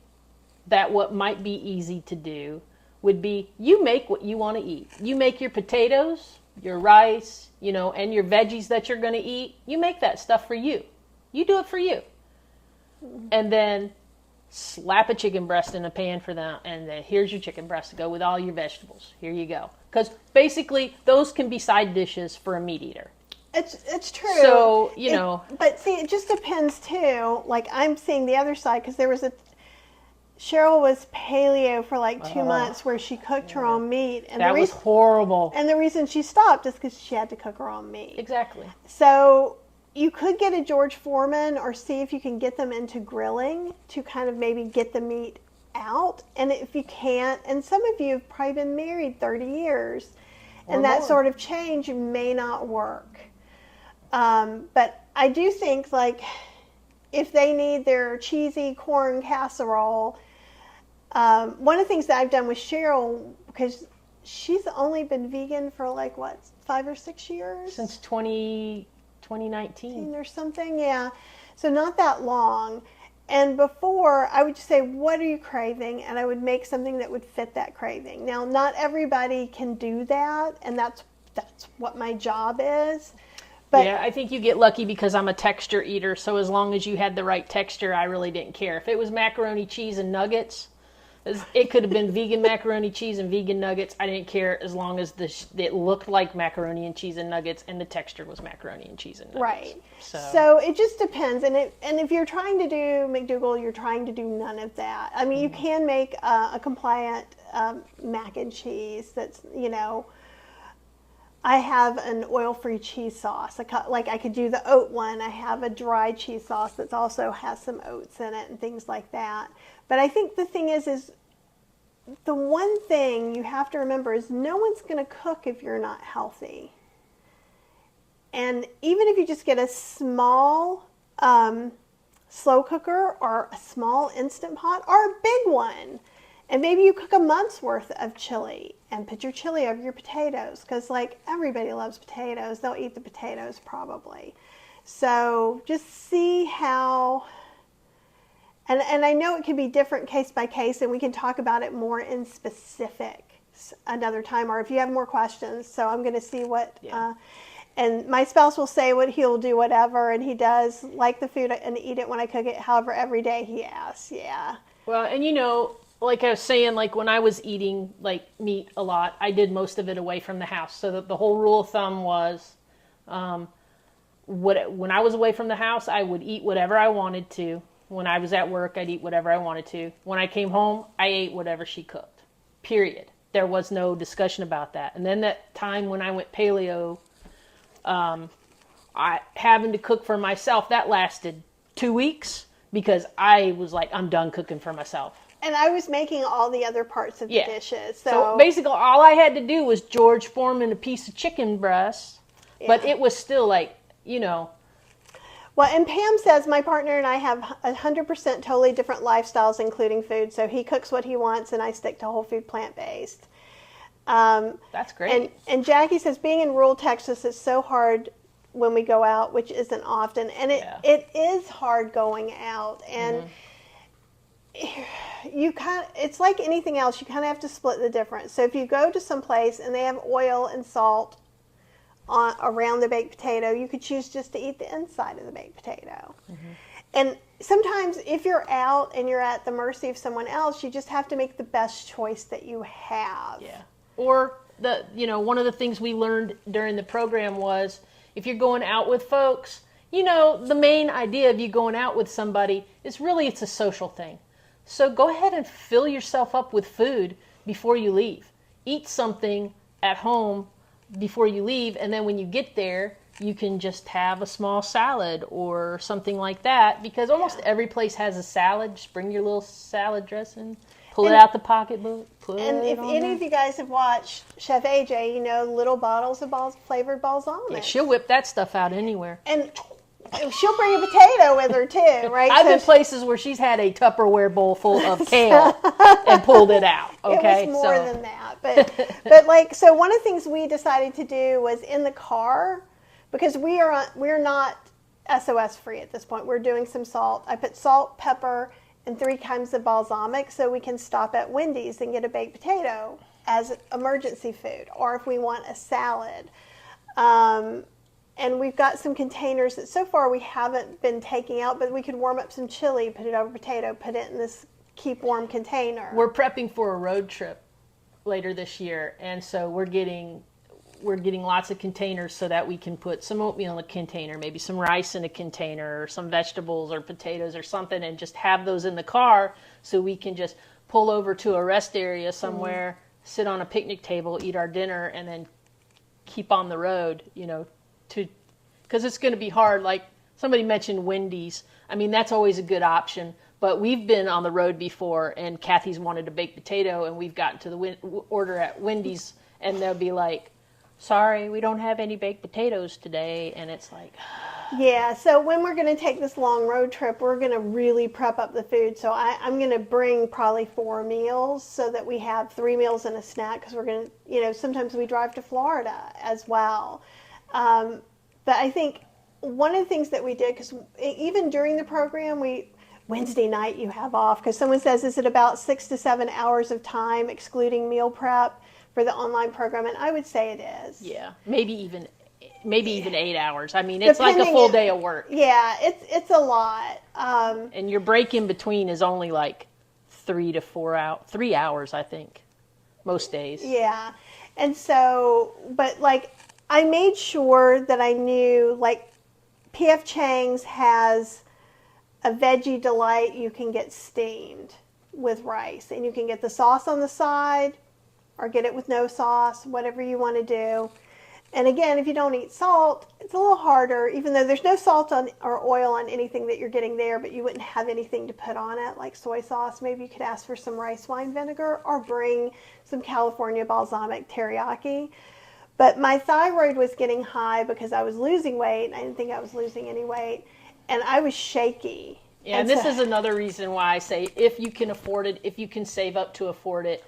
that what might be easy to do would be you make what you want to eat. You make your potatoes, your rice, and your veggies that you're going to eat. You make that stuff for you. You do it for you. And then slap a chicken breast in a pan for that, and then here's your chicken breast to go with all your vegetables. Here you go. Because basically, those can be side dishes for a meat eater. It's true. So, But see, it just depends too. Like I'm seeing the other side because Cheryl was paleo for like 2 months where she cooked her own meat. And that was horrible. And the reason she stopped is because she had to cook her own meat. Exactly. So you could get a George Foreman or see if you can get them into grilling to kind of maybe get the meat out. And if you can't, and some of you have probably been married 30 years, and that sort of change may not work. But I do think, like, if they need their cheesy corn casserole, one of the things that I've done with Cheryl, because she's only been vegan for, 5 or 6 years? Since 2019. Or something, yeah. So not that long. And before, I would just say, what are you craving? And I would make something that would fit that craving. Now, not everybody can do that, and that's what my job is. But yeah, I think you get lucky because I'm a texture eater, so as long as you had the right texture, I really didn't care. If it was macaroni, cheese, and nuggets, it could have been vegan macaroni, cheese, and vegan nuggets. I didn't care as long as it looked like macaroni and cheese and nuggets, and the texture was macaroni and cheese and nuggets. Right. So it just depends. And if you're trying to do McDougall, you're trying to do none of that. I mean, you can make a compliant mac and cheese that's, I have an oil-free cheese sauce. I could do the oat one. I have a dry cheese sauce that also has some oats in it and things like that. But I think the thing is the one thing you have to remember is no one's going to cook if you're not healthy. And even if you just get a small slow cooker or a small Instant Pot or a big one, And maybe you cook a month's worth of chili and put your chili over your potatoes, because like everybody loves potatoes. They'll eat the potatoes probably. So just see how, and I know it can be different case by case, and we can talk about it more in specifics another time, or if you have more questions. So I'm going to see what, and my spouse will say what he'll do, whatever, and he does like the food and eat it when I cook it. However, every day he asks, Well, and like I was saying, like when I was eating like meat a lot, I did most of it away from the house. So that the whole rule of thumb was, when I was away from the house, I would eat whatever I wanted to. When I was at work, I'd eat whatever I wanted to. When I came home, I ate whatever she cooked. Period. There was no discussion about that. And then that time when I went paleo, I having to cook for myself, that lasted 2 weeks because I was like, I'm done cooking for myself. And I was making all the other parts of the dishes. So basically all I had to do was George Foreman a piece of chicken breast, but it was still like, Well, and Pam says, my partner and I have 100% totally different lifestyles, including food. So he cooks what he wants, and I stick to whole food, plant-based. That's great. And Jackie says, being in rural Texas is so hard when we go out, which isn't often. And it is hard going out. And it's like anything else. You kind of have to split the difference. So if you go to some place and they have oil and salt around the baked potato, you could choose just to eat the inside of the baked potato. And sometimes if you're out and you're at the mercy of someone else, you just have to make the best choice that you have. Or one of the things we learned during the program was, if you're going out with folks, the main idea of you going out with somebody is really it's a social thing. So go ahead and fill yourself up with food before you leave. Eat something at home before you leave, and then when you get there, you can just have a small salad or something like that, because almost every place has a salad. Just bring your little salad dressing, pull it out the pocketbook, and if any of you guys have watched Chef AJ, little bottles of flavored balsamic. Yeah, she'll whip that stuff out anywhere. And she'll bring a potato with her too, right? I've been places where she's had a Tupperware bowl full of kale and pulled it out. Okay, it was more than that, but so one of the things we decided to do was in the car, because we're not SOS free at this point. We're doing some salt. I put salt, pepper, and 3 kinds of balsamic, so we can stop at Wendy's and get a baked potato as emergency food, or if we want a salad. And we've got some containers that so far we haven't been taking out, but we could warm up some chili, put it over potato, put it in this keep warm container. We're prepping for a road trip later this year, and so we're getting lots of containers so that we can put some oatmeal in a container, maybe some rice in a container, or some vegetables or potatoes or something, and just have those in the car so we can just pull over to a rest area somewhere, sit on a picnic table, eat our dinner, and then keep on the road, because it's going to be hard. Like somebody mentioned Wendy's. I mean, that's always a good option, but we've been on the road before, and Kathy's wanted a baked potato, and we've gotten to the order at Wendy's, and they'll be like, sorry, we don't have any baked potatoes today. And it's like, so when we're going to take this long road trip, we're going to really prep up the food. So I'm going to bring probably 4 meals so that we have 3 meals and a snack, because we're going to, sometimes we drive to Florida as well. But I think one of the things that we did, because even during the program, Wednesday night you have off, because someone says, is it about 6 to 7 hours of time excluding meal prep for the online program? And I would say it is. Yeah, maybe even 8 hours. I mean, it's like a full day of work. Yeah, it's a lot. And your break in between is only like 3 to 4 hours, 3 hours, I think, most days. Yeah, and so, but I made sure that I knew, P.F. Chang's has a Veggie Delight you can get steamed with rice, and you can get the sauce on the side or get it with no sauce, whatever you want to do. And again, if you don't eat salt, it's a little harder, even though there's no salt or oil on anything that you're getting there, but you wouldn't have anything to put on it, like soy sauce. Maybe you could ask for some rice wine vinegar or bring some California balsamic teriyaki. But my thyroid was getting high because I was losing weight, and I didn't think I was losing any weight. And I was shaky Yeah, and this is another reason why I say if you can afford it, if you can save up to afford it,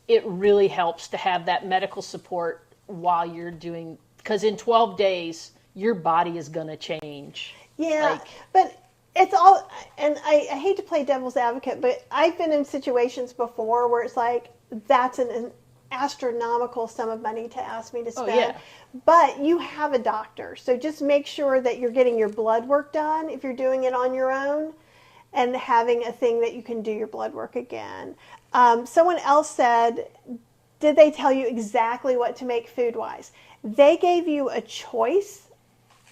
it really helps to have that medical support while you're doing, because in 12 days, your body is going to change. Yeah, but it's all, and I hate to play devil's advocate, but I've been in situations before where it's like, that's an astronomical sum of money to ask me to spend. Oh, yeah. But you have a doctor, so just make sure that you're getting your blood work done if you're doing it on your own, and having a thing that you can do your blood work again. Someone else said, did they tell you exactly what to make food-wise? They gave you a choice.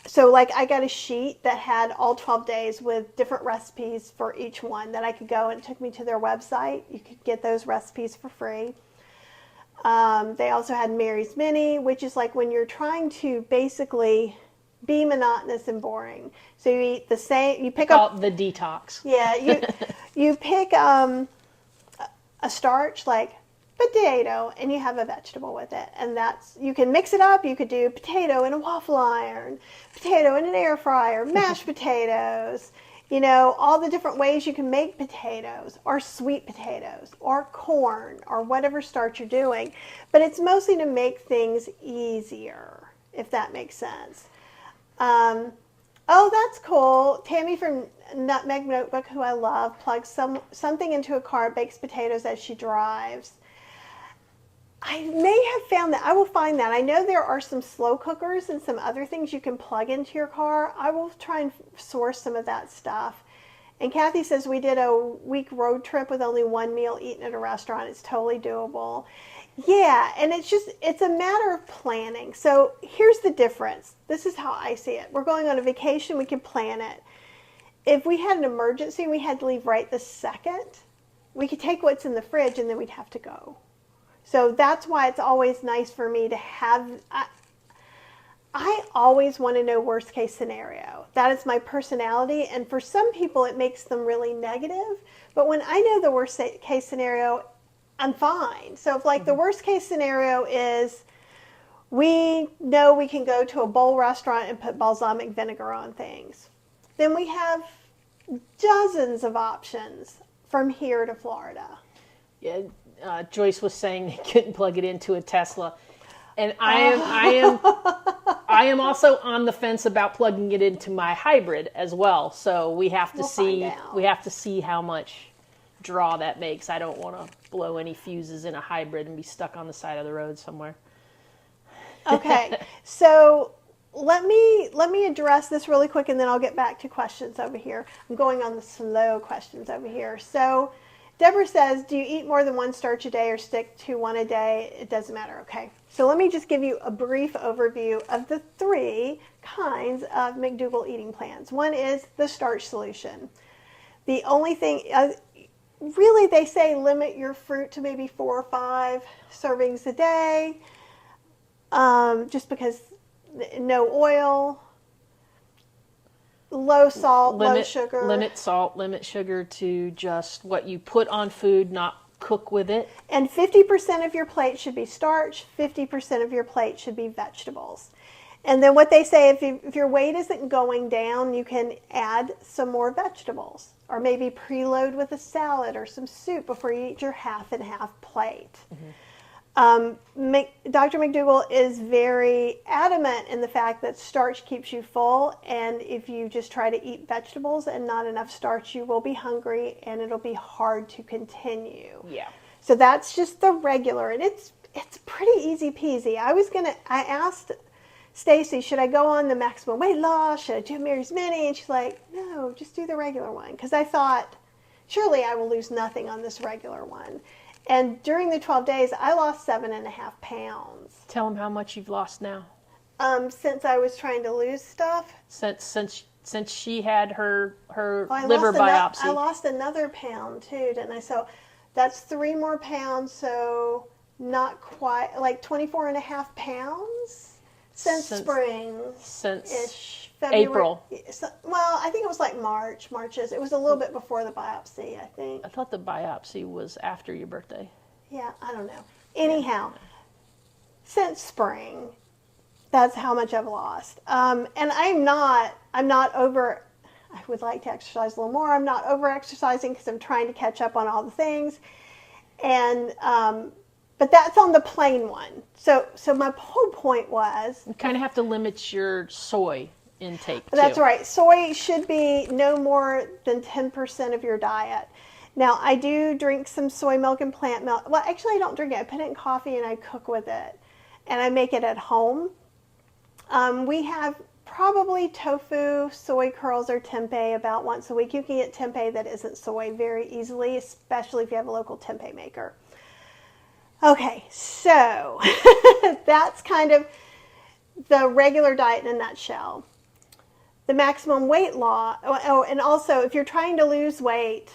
So like I got a sheet that had all 12 days with different recipes for each one that I could go, and it took me to their website. You could get those recipes for free. They also had Mary's Mini, which is like when you're trying to basically be monotonous and boring. So you eat the same, you pick up the detox. Yeah, you pick a starch like potato, and you have a vegetable with it, and you can mix it up. You could do potato in a waffle iron, potato in an air fryer, mashed potatoes, all the different ways you can make potatoes, or sweet potatoes, or corn, or whatever starch you're doing. But it's mostly to make things easier, if that makes sense. Oh, that's cool. Tammy from Nutmeg Notebook, who I love, plugs something into a car, bakes potatoes as she drives. I may have found that. I will find that. I know there are some slow cookers and some other things you can plug into your car. I will try and source some of that stuff. And Kathy says we did a week road trip with only one meal eaten at a restaurant. It's totally doable. Yeah, and it's a matter of planning. So here's the difference. This is how I see it. We're going on a vacation. We can plan it. If we had an emergency and we had to leave right this second, we could take what's in the fridge and then we'd have to go. So that's why it's always nice for me to have, I always want to know worst case scenario. That is my personality, and for some people it makes them really negative, but when I know the worst case scenario, I'm fine. So if like the worst case scenario is we know we can go to a bowl restaurant and put balsamic vinegar on things, then we have dozens of options from here to Florida. Yeah. Joyce was saying they couldn't plug it into a Tesla, and I am also on the fence about plugging it into my hybrid as well. So we have to see how much draw that makes. I don't want to blow any fuses in a hybrid and be stuck on the side of the road somewhere. Okay, so let me address this really quick, and then I'll get back to questions over here. I'm going on the slow questions over here. So Deborah says, do you eat more than one starch a day or stick to one a day? It doesn't matter. Okay. So let me just give you a brief overview of the 3 kinds of McDougall eating plans. One is the starch solution. The only thing, really they say limit your fruit to maybe 4 or 5 servings a day, just because no oil, low salt, low sugar. Limit salt, limit sugar to just what you put on food, not cook with it. And 50% of your plate should be starch, 50% of your plate should be vegetables. And then what they say, if your weight isn't going down, you can add some more vegetables, or maybe preload with a salad or some soup before you eat your half and half plate. Mm-hmm. Dr. McDougall is very adamant in the fact that starch keeps you full, and if you just try to eat vegetables and not enough starch, you will be hungry and it'll be hard to continue. Yeah. So that's just the regular, and it's pretty easy peasy. I asked Stacy, should I go on the maximum weight loss? Should I do Mary's Mini? And she's like, no, just do the regular one, because I thought, surely I will lose nothing on this regular one. And during the 12 days, I lost 7.5 pounds. Tell them how much you've lost now. Since I was trying to lose stuff. Since she had her liver biopsy. I lost another pound too, didn't I? So that's 3 more pounds. So not quite, like 24.5 pounds since spring. Since February. April. Well, I think it was like March. It was a little bit before the biopsy, I think. I thought the biopsy was after your birthday. Yeah, I don't know. Anyhow, since spring, that's how much I've lost. And I'm not I would like to exercise a little more. I'm not over-exercising because I'm trying to catch up on all the things. And but that's on the plain one. So my whole point was... You kind of have to limit your soy intake, too. That's right. Soy should be no more than 10% of your diet. Now, I do drink some soy milk and plant milk. Well, actually, I don't drink it. I put it in coffee and I cook with it. And I make it at home. We have probably tofu, soy curls, or tempeh about once a week. You can get tempeh that isn't soy very easily, especially if you have a local tempeh maker. Okay, so that's kind of the regular diet in a nutshell. The maximum weight loss, oh, and also if you're trying to lose weight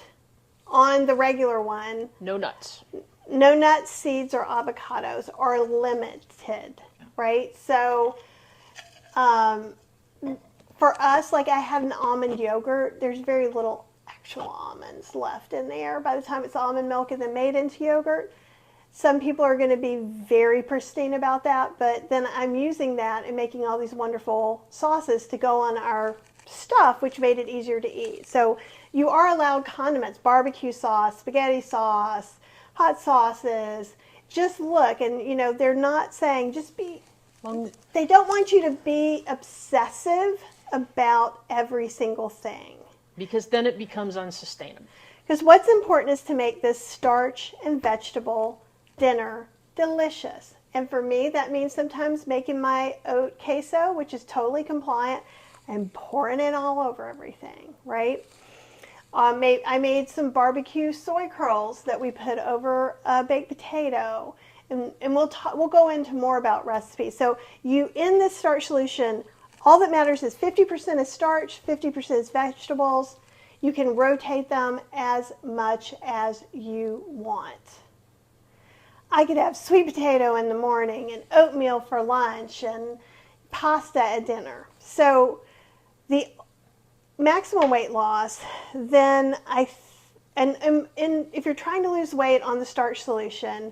on the regular one, no nuts. No nuts, seeds, or avocados are limited, right? So for us, like I had an almond yogurt, there's very little actual almonds left in there by the time it's almond milk and then made into yogurt. Some people are going to be very pristine about that, but then I'm using that and making all these wonderful sauces to go on our stuff, which made it easier to eat. So you are allowed condiments, barbecue sauce, spaghetti sauce, hot sauces. Just look, and you know, they're not saying just be, they don't want you to be obsessive about every single thing. Because then it becomes unsustainable. Because what's important is to make this starch and vegetable dinner delicious. And for me, that means sometimes making my oat queso, which is totally compliant, and pouring it all over everything, right? I made some barbecue soy curls that we put over a baked potato, and we'll go into more about recipes. So in this starch solution, all that matters is 50% is starch, 50% is vegetables. You can rotate them as much as you want. I could have sweet potato in the morning and oatmeal for lunch and pasta at dinner. So the maximum weight loss, then and if you're trying to lose weight on the starch solution,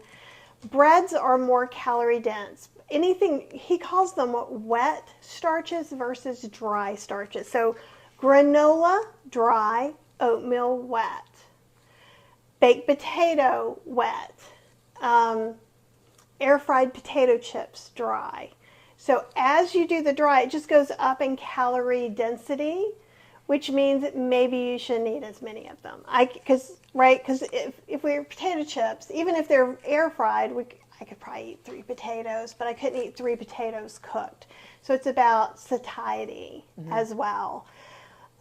breads are more calorie dense. Anything, he calls them wet starches versus dry starches. So granola, dry, oatmeal, wet. Baked potato, wet. Air fried potato chips, dry. So as you do the dry, it just goes up in calorie density, which means that maybe you shouldn't eat as many of them. Because if we're potato chips, even if they're air fried, I could probably eat 3 potatoes, but I couldn't eat 3 potatoes cooked. So it's about satiety as well.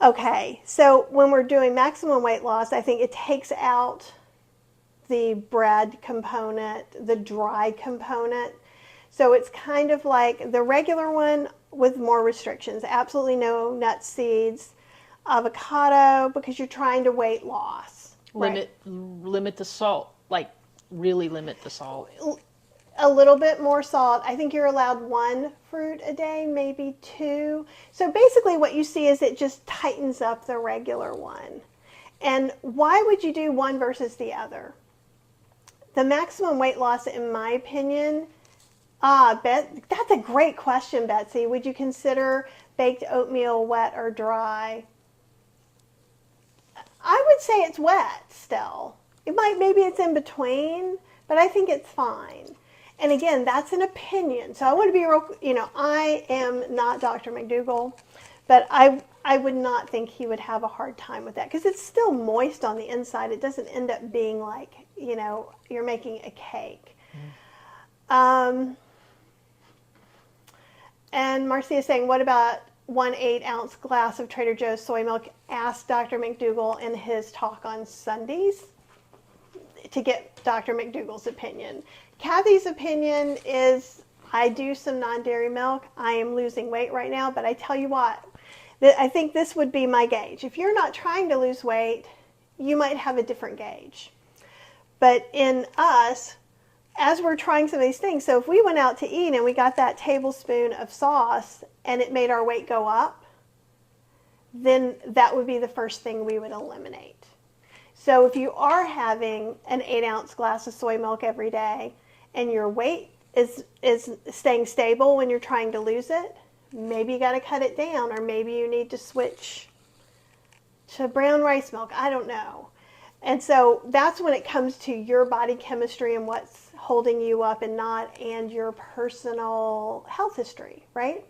Okay, so when we're doing maximum weight loss, I think it takes out the bread component, the dry component. So it's kind of like the regular one with more restrictions. Absolutely no nuts, seeds, avocado, because you're trying to weight loss. Limit the salt, like really limit the salt. A little bit more salt. I think you're allowed 1 fruit a day, maybe 2. So basically what you see is it just tightens up the regular one. And why would you do one versus the other? The maximum weight loss, in my opinion, that's a great question, Betsy. Would you consider baked oatmeal wet or dry? I would say it's wet still. Maybe it's in between, but I think it's fine. And again, that's an opinion. So I want to be real, I am not Dr. McDougall, but I would not think he would have a hard time with that because it's still moist on the inside. It doesn't end up being like, you're making a cake. And Marcia is saying, what about 1 8-ounce glass of Trader Joe's soy milk? Ask Dr. McDougall in his talk on Sundays to get Dr. McDougall's opinion. Kathy's opinion is, I do some non-dairy milk. I am losing weight right now, but I tell you what, I think this would be my gauge. If you're not trying to lose weight, you might have a different gauge. But in us, as we're trying some of these things, so if we went out to eat and we got that tablespoon of sauce and it made our weight go up, then that would be the first thing we would eliminate. So if you are having an 8-ounce glass of soy milk every day and your weight is staying stable when you're trying to lose it, maybe you got to cut it down, or maybe you need to switch to brown rice milk. I don't know. And so that's when it comes to your body chemistry and what's holding you up and not, and your personal health history, right?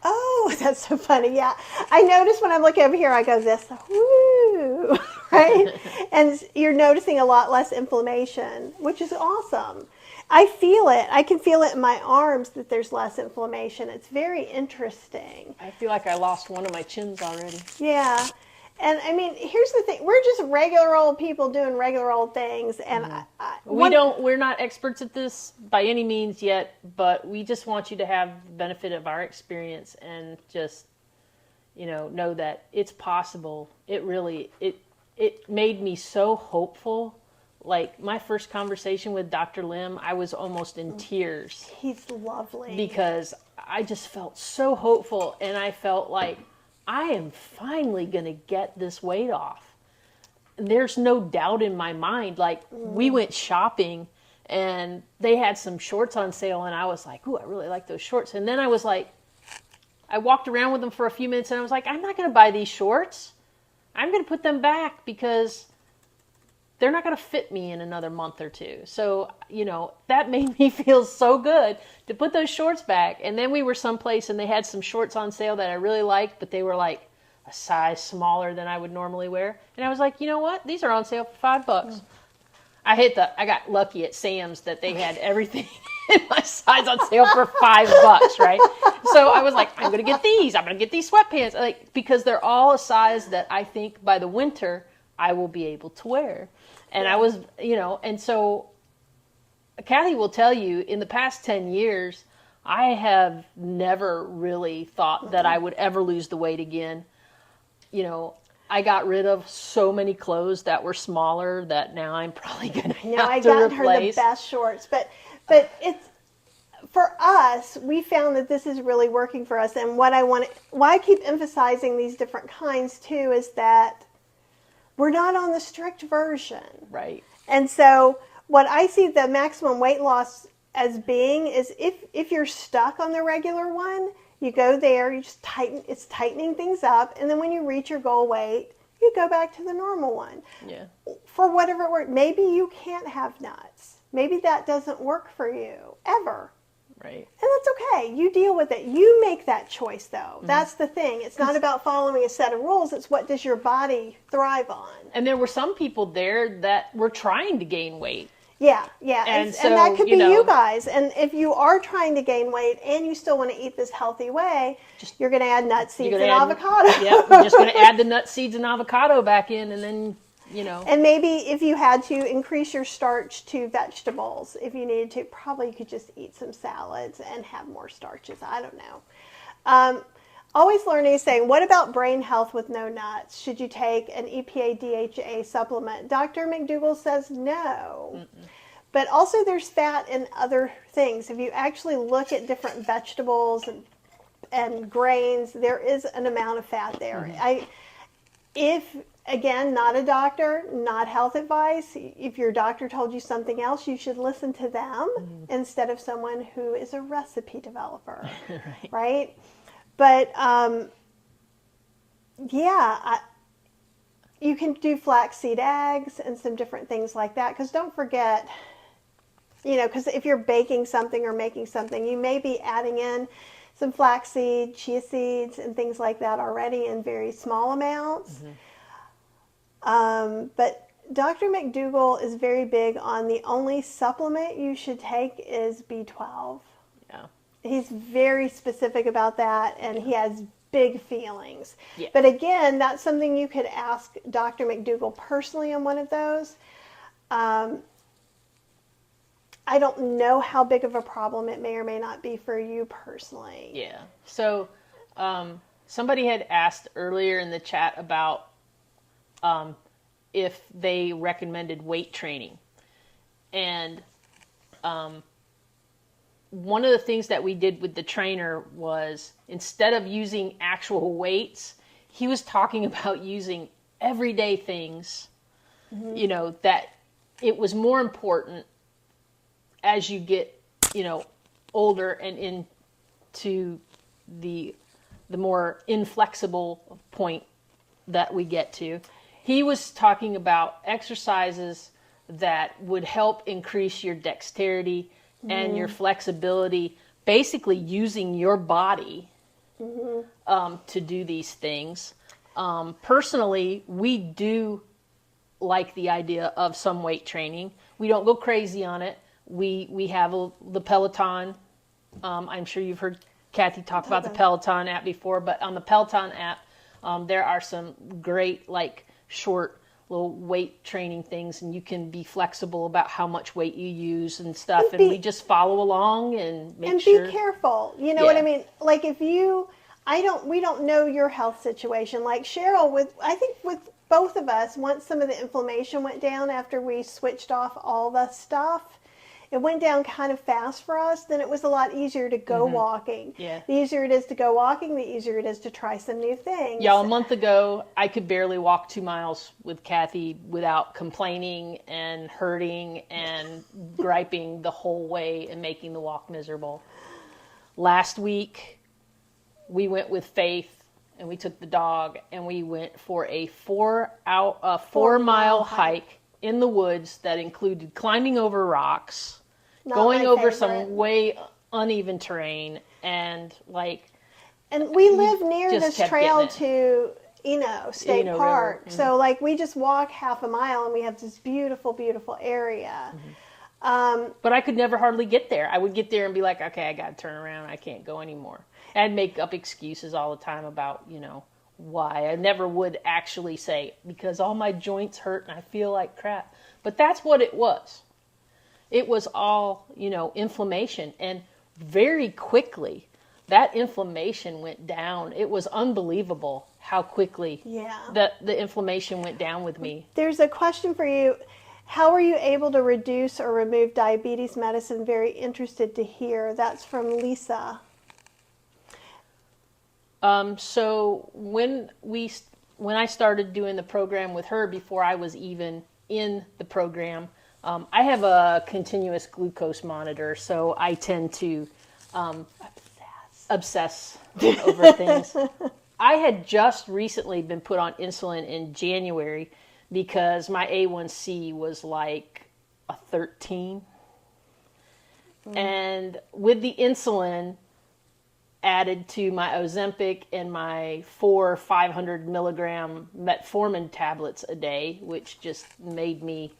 Oh, that's so funny. Yeah. I notice when I'm looking over here, I go this, woo, right? And you're noticing a lot less inflammation, which is awesome. I feel it. I can feel it in my arms that there's less inflammation. It's very interesting. I feel like I lost one of my chins already. Yeah. And I mean, here's the thing. We're just regular old people doing regular old things. And we're not experts at this by any means yet, but we just want you to have the benefit of our experience and just, know that it's possible. It really, it made me so hopeful. Like my first conversation with Dr. Lim, I was almost in tears. He's lovely. Because I just felt so hopeful, and I felt like I am finally going to get this weight off. There's no doubt in my mind. Like we went shopping and they had some shorts on sale, and I was like, ooh, I really like those shorts. And then I was like, I walked around with them for a few minutes and I was like, I'm not going to buy these shorts. I'm going to put them back because they're not going to fit me in another month or two. So, that made me feel so good to put those shorts back. And then we were someplace and they had some shorts on sale that I really liked, but they were like a size smaller than I would normally wear. And I was like, you know what? These are on sale for $5. I got lucky at Sam's that they had everything in my size on sale for $5, right? So I was like, I'm going to get these. I'm going to get these sweatpants, because they're all a size that I think by the winter I will be able to wear. And I was, and so Kathy will tell you, in the past 10 years, I have never really thought that I would ever lose the weight again. I got rid of so many clothes that were smaller that now I'm probably going to have to replace. I got her the best shorts, but it's, for us, we found that this is really working for us. And why I keep emphasizing these different kinds too is that we're not on the strict version. Right. And so what I see the maximum weight loss as being is if you're stuck on the regular one, you go there, you just it's tightening things up. And then when you reach your goal weight, you go back to the normal one. Yeah. For whatever it works. Maybe you can't have nuts. Maybe that doesn't work for you ever. Right. And that's okay. You deal with it. You make that choice, though. Mm-hmm. That's the thing. It's not about following a set of rules. It's what does your body thrive on. And there were some people there that were trying to gain weight. Yeah. And that could be you guys. And if you are trying to gain weight and you still want to eat this healthy way, you're going to add nut seeds and avocado. Yeah, you're just going to add the nut seeds and avocado back in, and then... And maybe if you had to increase your starch to vegetables, if you needed to, probably you could just eat some salads and have more starches. I don't know. Always Learning is saying, what about brain health with no nuts? Should you take an EPA DHA supplement? Dr. McDougall says no. Mm-mm. But also there's fat in other things. If you actually look at different vegetables and grains, there is an amount of fat there. Mm-hmm. Again, not a doctor, not health advice. If your doctor told you something else, you should listen to them instead of someone who is a recipe developer, right? But, you can do flaxseed eggs and some different things like that. Because don't forget, because if you're baking something or making something, you may be adding in some flaxseed, chia seeds, and things like that already in very small amounts. Mm-hmm. But Dr. McDougall is very big on the only supplement you should take is B12. Yeah. He's very specific about that, and he has big feelings. Yeah. But again, that's something you could ask Dr. McDougall personally on one of those. I don't know how big of a problem it may or may not be for you personally. Yeah. So somebody had asked earlier in the chat about if they recommended weight training. And one of the things that we did with the trainer was, instead of using actual weights, he was talking about using everyday things, that it was more important as you get, older and into to the more inflexible point that we get to. He was talking about exercises that would help increase your dexterity and your flexibility, basically using your body to do these things. Personally, we do like the idea of some weight training. We don't go crazy on it. We have the Peloton. I'm sure you've heard Kathy talk about the Peloton app before, but on the Peloton app, there are some great, like, short little weight training things, and you can be flexible about how much weight you use and stuff. And we just follow along and make sure. And be careful. You know what I mean? Like, if we don't know your health situation. Like Cheryl, I think with both of us, once some of the inflammation went down after we switched off all the stuff, it went down kind of fast for us. Then it was a lot easier to go walking. Yeah. The easier it is to go walking, the easier it is to try some new things. Yeah, a month ago, I could barely walk 2 miles with Kathy without complaining and hurting and griping the whole way and making the walk miserable. Last week, we went with Faith and we took the dog and we went for a 4-mile hike in the woods that included climbing over rocks, going over some way uneven terrain, and we live near this trail to State Park. So we just walk half a mile and we have this beautiful, beautiful area. But I could never hardly get there. I would get there and be like, okay, I got to turn around. I can't go anymore. I'd make up excuses all the time about, why. I never would actually say, because all my joints hurt and I feel like crap. But that's what it was. It was all, inflammation. And very quickly, that inflammation went down. It was unbelievable how quickly the inflammation went down with me. There's a question for you. How are you able to reduce or remove diabetes medicine? Very interested to hear. That's from Lisa. So when I started doing the program with her, before I was even in the program, I have a continuous glucose monitor, so I tend to obsess over things. I had just recently been put on insulin in January because my A1C was like a 13. And with the insulin added to my Ozempic and my 500 milligram metformin tablets a day, which just made me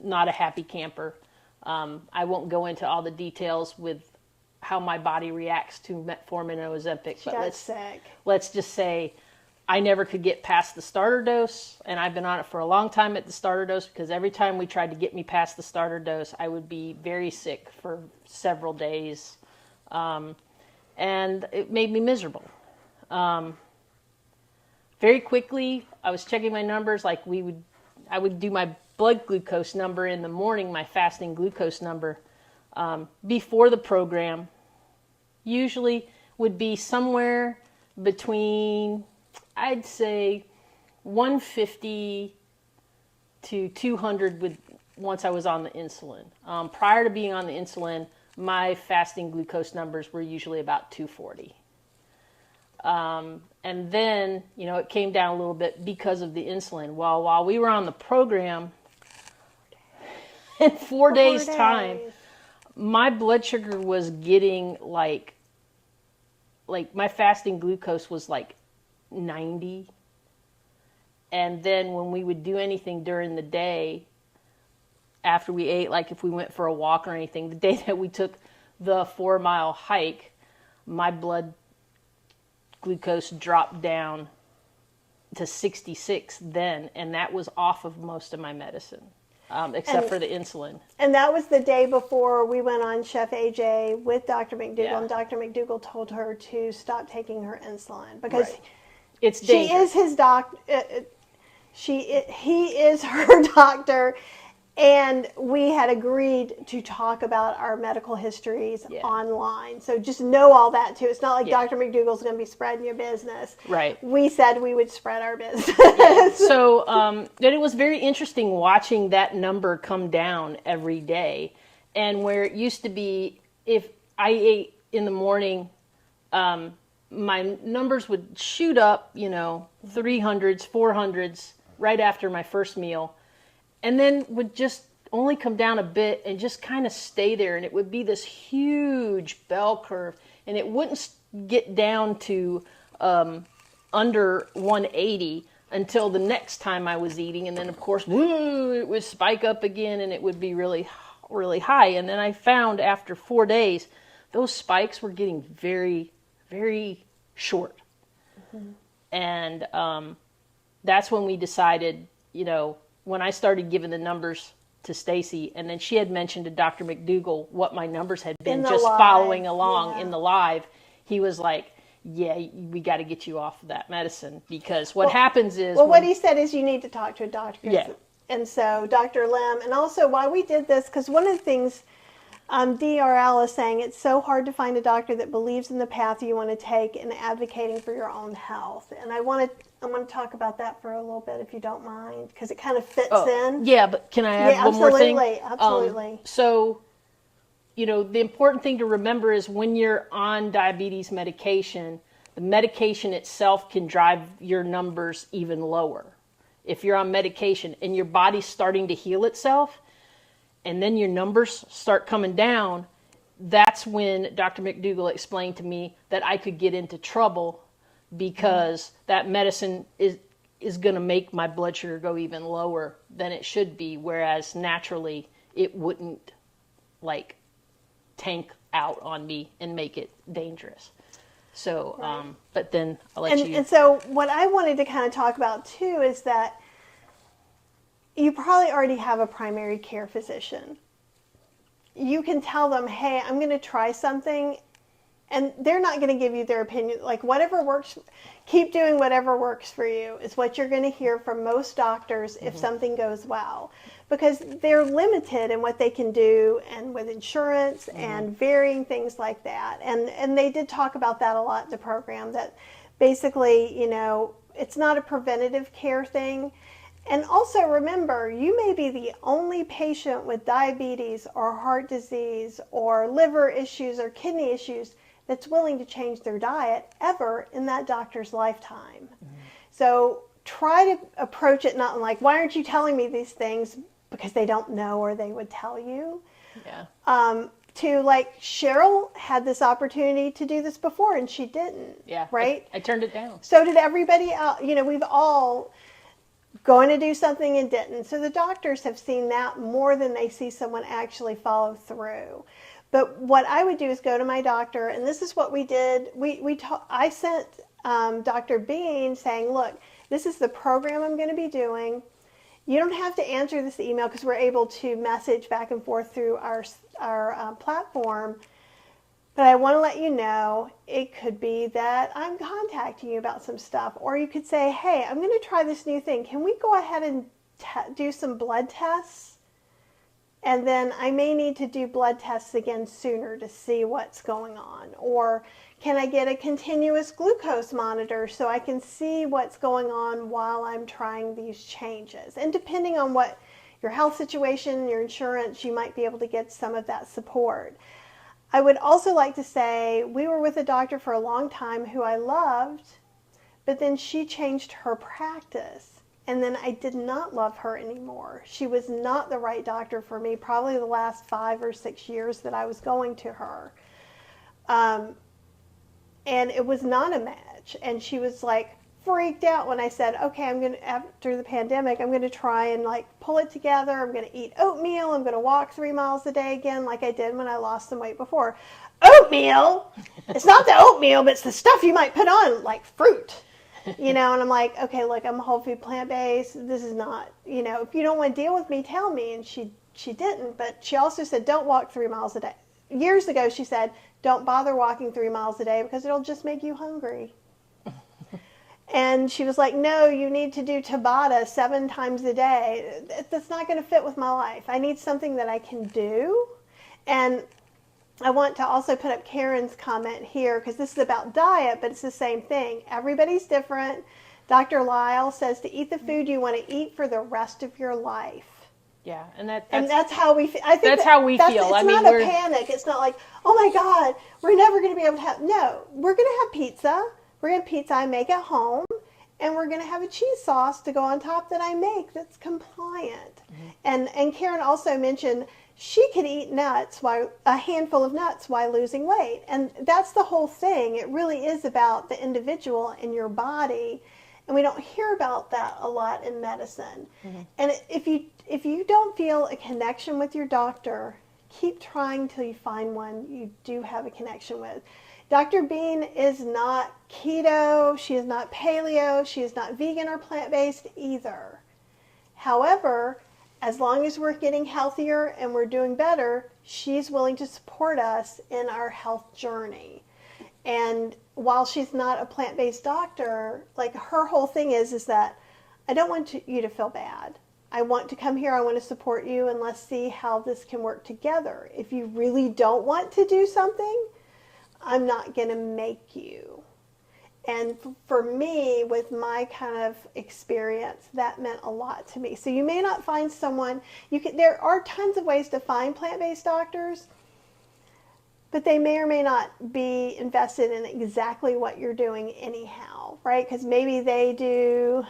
not a happy camper. I won't go into all the details with how my body reacts to metformin and Ozempic, but let's just say I never could get past the starter dose, and I've been on it for a long time at the starter dose, because every time we tried to get me past the starter dose, I would be very sick for several days. And it made me miserable. Very quickly, I was checking my numbers. I would do my blood glucose number in the morning, my fasting glucose number, before the program. Usually would be somewhere between, I'd say, 150 to 200 once I was on the insulin. Prior to being on the insulin, my fasting glucose numbers were usually about 240. And then, it came down a little bit because of the insulin. Well, while we were on the program, in 4 days' time, my blood sugar was getting like my fasting glucose was like 90. And then when we would do anything during the day, after we ate, like if we went for a walk or anything, the day that we took the 4-mile hike, my blood glucose dropped down to 66 then, and that was off of most of my medicine, except for the insulin. And that was the day before we went on Chef AJ with Dr. McDougall, and Dr. McDougall told her to stop taking her insulin because it's dangerous. She is his doctor. He is her doctor. And we had agreed to talk about our medical histories online. So just know all that, too. It's not like Dr. McDougall's going to be spreading your business. Right. We said we would spread our business. So then it was very interesting watching that number come down every day. And where it used to be, if I ate in the morning my numbers would shoot up, 300s, 400s right after my first meal, and then would just only come down a bit and just kind of stay there. And it would be this huge bell curve, and it wouldn't get down to under 180 until the next time I was eating. And then, of course, it would spike up again, and it would be really, really high. And then I found after 4 days, those spikes were getting very, very short. Mm-hmm. And that's when we decided, when I started giving the numbers to Stacy, and then she had mentioned to Dr. McDougall what my numbers had been just live. Following along in the live. He was like, yeah, we got to get you off of that medicine, because what happens is... Well, what he said is you need to talk to a doctor. Yeah. And so Dr. Lim, and also why we did this, because one of the things DRL is saying, it's so hard to find a doctor that believes in the path you want to take and advocating for your own health. And I want to talk about that for a little bit, if you don't mind, because it kind of fits in. Yeah, but can I add one more thing? Absolutely. So, the important thing to remember is when you're on diabetes medication, the medication itself can drive your numbers even lower. If you're on medication and your body's starting to heal itself, and then your numbers start coming down, that's when Dr. McDougall explained to me that I could get into trouble, because that medicine is going to make my blood sugar go even lower than it should be, whereas naturally it wouldn't tank out on me and make it dangerous. So, right. But then I'll let you... And so what I wanted to kind of talk about too is that you probably already have a primary care physician. You can tell them, hey, I'm going to try something, and they're not going to give you their opinion. Whatever works, keep doing whatever works for you is what you're going to hear from most doctors if something goes well, because they're limited in what they can do, and with insurance and varying things like that. And they did talk about that a lot in the program, that basically, it's not a preventative care thing. And also remember, you may be the only patient with diabetes or heart disease or liver issues or kidney issues that's willing to change their diet ever in that doctor's lifetime. Mm-hmm. So try to approach it not like, why aren't you telling me these things? Because they don't know, or they would tell you. Yeah. To Cheryl had this opportunity to do this before and she didn't. Yeah. Right? I turned it down. So did everybody else. We've all going to do something and didn't. So the doctors have seen that more than they see someone actually follow through. But what I would do is go to my doctor, and this is what we did. I sent Dr. Bean saying, look, this is the program I'm going to be doing. You don't have to answer this email, because we're able to message back and forth through our platform. But I want to let you know, it could be that I'm contacting you about some stuff. Or you could say, hey, I'm going to try this new thing. Can we go ahead and do some blood tests? And then I may need to do blood tests again sooner to see what's going on. Or can I get a continuous glucose monitor so I can see what's going on while I'm trying these changes? And depending on what your health situation, your insurance, you might be able to get some of that support. I would also like to say we were with a doctor for a long time who I loved, but then she changed her practice, and then I did not love her anymore. She was not the right doctor for me, probably the last 5 or 6 years that I was going to her. And it was not a match, and she was freaked out when I said, okay, after the pandemic, I'm going to try and pull it together. I'm going to eat oatmeal. I'm going to walk 3 miles a day again like I did when I lost some weight before. Oatmeal? It's not the oatmeal, but it's the stuff you might put on, like fruit. And I'm like, okay, look, I'm whole food plant-based. This is not, if you don't want to deal with me, tell me. And she didn't, but she also said, don't walk 3 miles a day. Years ago, she said, don't bother walking 3 miles a day because it'll just make you hungry. And she was like, no, you need to do Tabata 7 times a day. That's not going to fit with my life. I need something that I can do. And I want to also put up Karen's comment here, because this is about diet, but it's the same thing. Everybody's different. Dr. Lyle says to eat the food you want to eat for the rest of your life. Yeah, and that's how we feel. I think that's how we feel. It's not a panic. It's not like, oh my God, we're never going to be able to have. No, we're going to have pizza. We're going to have pizza I make at home, and we're going to have a cheese sauce to go on top that I make that's compliant. And Karen also mentioned she could eat nuts, a handful of nuts, while losing weight, and that's the whole thing. It really is about the individual and your body. And we don't hear about that a lot in medicine. And if you don't feel a connection with your doctor, keep trying till you find one you do have a connection with. Dr. Bean is not keto, she is not paleo, she is not vegan or plant-based either. However, as long as we're getting healthier and we're doing better, she's willing to support us in our health journey. And while she's not a plant-based doctor, like her whole thing is that I don't want you to feel bad. I want to come here, I want to support you, and let's see how this can work together. If you really don't want to do something, I'm not going to make you. And for me, with my kind of experience, that meant a lot to me. So you may not find someone, there are tons of ways to find plant-based doctors, but they may or may not be invested in exactly what you're doing anyhow, right? Because maybe they do,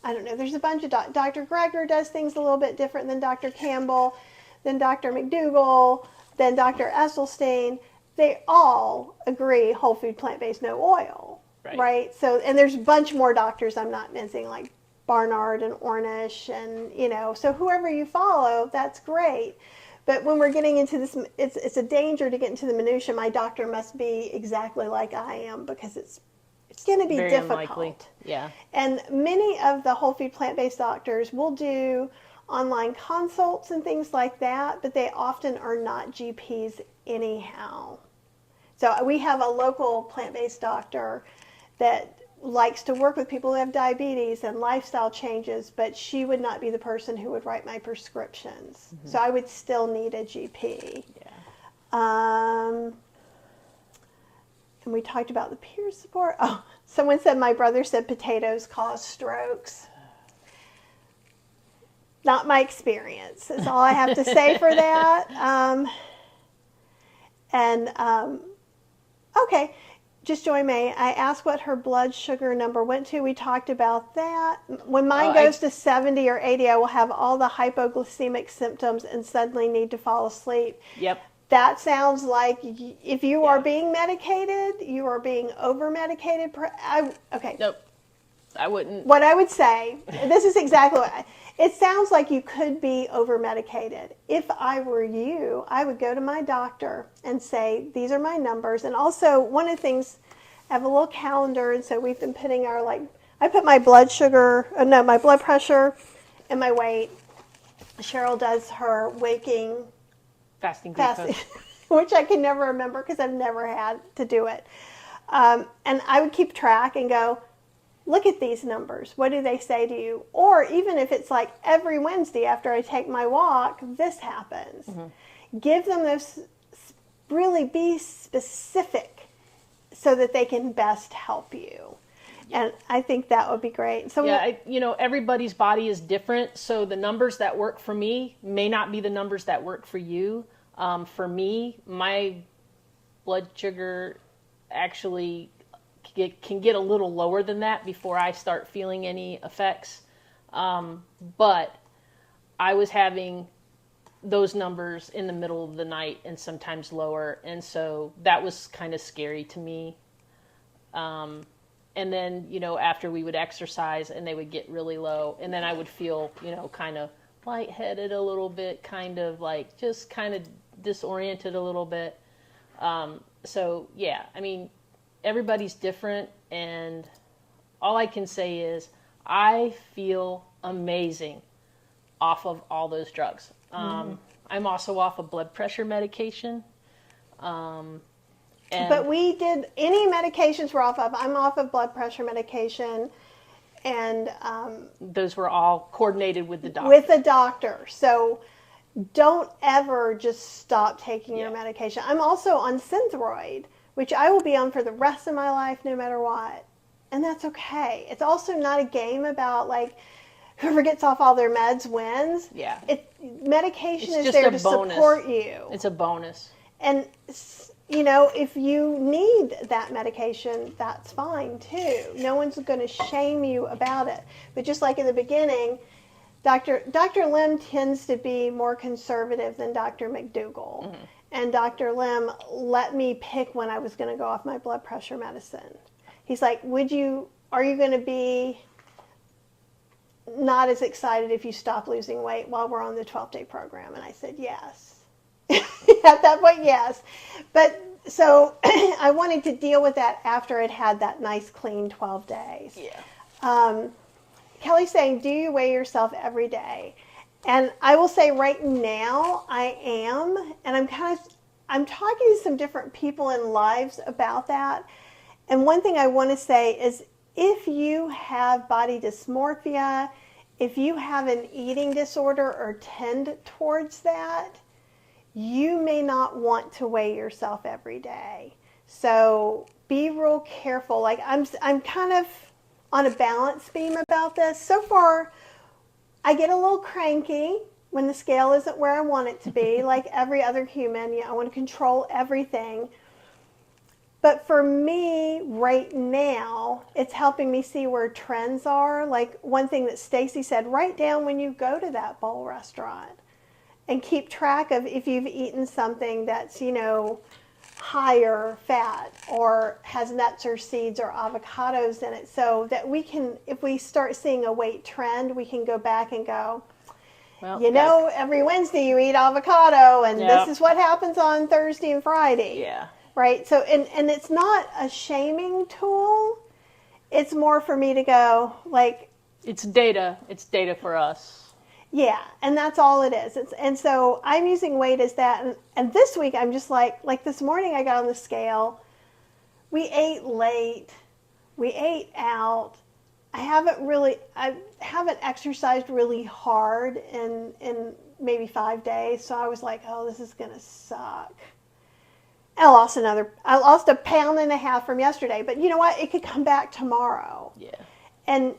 I don't know, there's a bunch of Dr. Greger does things a little bit different than Dr. Campbell, than Dr. McDougall, than Dr. Esselstyn. They all agree whole food, plant-based, no oil, right? So, and there's a bunch more doctors I'm not missing, like Barnard and Ornish, and, so whoever you follow, that's great. But when we're getting into this, it's a danger to get into the minutia. My doctor must be exactly like I am, because it's going to be very difficult. Unlikely. Yeah. And many of the whole food plant-based doctors will do online consults and things like that, but they often are not GPs anyhow. So we have a local plant-based doctor that likes to work with people who have diabetes and lifestyle changes, but she would not be the person who would write my prescriptions. So I would still need a GP. And we talked about the peer support. Oh, someone said my brother said potatoes cause strokes. Not my experience is all I have to say for that. Okay. Just Joy May, I asked what her blood sugar number went to. We talked about that. When mine goes to 70 or 80, I will have all the hypoglycemic symptoms and suddenly need to fall asleep. Yep. That sounds like if you are being medicated, you are being over-medicated. Okay. Nope. I wouldn't. What I would say, this is exactly what it sounds like you could be over-medicated. If I were you, I would go to my doctor and say, these are my numbers. And also, one of the things, I have a little calendar, and so we've been putting I put my blood pressure and my weight. Cheryl does her fasting glucose, which I can never remember because I've never had to do it. And I would keep track and go, look at these numbers. What do they say to you? Or even if it's like every Wednesday after I take my walk, this happens. Give them those, really be specific so that they can best help you. And I think that would be great. So everybody's body is different. So the numbers that work for me may not be the numbers that work for you. For me, my blood sugar actually can get a little lower than that before I start feeling any effects. But I was having those numbers in the middle of the night and sometimes lower. And so that was kind of scary to me. And then, after we would exercise and they would get really low, and then I would feel, kind of lightheaded a little bit, kind of like just kind of disoriented a little bit. Everybody's different, and all I can say is I feel amazing off of all those drugs. I'm also off of blood pressure medication. But we did, any medications we're off of, I'm off of blood pressure medication, and those were all coordinated with the doctor. With the doctor. So don't ever just stop taking your medication. I'm also on Synthroid, which I will be on for the rest of my life no matter what. And that's okay. It's also not a game about whoever gets off all their meds wins. Yeah. Medication It's is just there a to bonus. support you. It's a bonus. And, you know, if you need that medication, that's fine too. No one's going to shame you about it. But just like in the beginning, Dr. Lim tends to be more conservative than Dr. McDougall. Mm-hmm. And Dr. Lim let me pick when I was going to go off my blood pressure medicine. He's like, are you going to be not as excited if you stop losing weight while we're on the 12-day program? And I said, yes. At that point, yes. But so I wanted to deal with that after I'd had that nice, clean 12 days. Yeah. Kelly's saying, do you weigh yourself every day? And I will say right now I am, and I'm talking to some different people in lives about that. And one thing I want to say is if you have body dysmorphia, if you have an eating disorder or tend towards that, you may not want to weigh yourself every day. So be real careful. Like I'm kind of on a balance beam about this. So far, I get a little cranky when the scale isn't where I want it to be, like every other human. I want to control everything. But for me, right now, it's helping me see where trends are. Like one thing that Stacy said, write down when you go to that bowl restaurant and keep track of if you've eaten something that's, higher fat or has nuts or seeds or avocados in it, so that we can, if we start seeing a weight trend, we can go back and go, well, every Wednesday you eat avocado and this is what happens on Thursday and Friday. Yeah. Right? So, and it's not a shaming tool. It's more for me to go, like... It's data. It's data for us. Yeah, and that's all it is. And so I'm using weight as that. And this week I'm just like this morning I got on the scale. We ate late. We ate out. I haven't exercised really hard in maybe 5 days. So I was like, oh, this is going to suck. I lost 1.5 pounds from yesterday. But you know what? It could come back tomorrow. Yeah. And,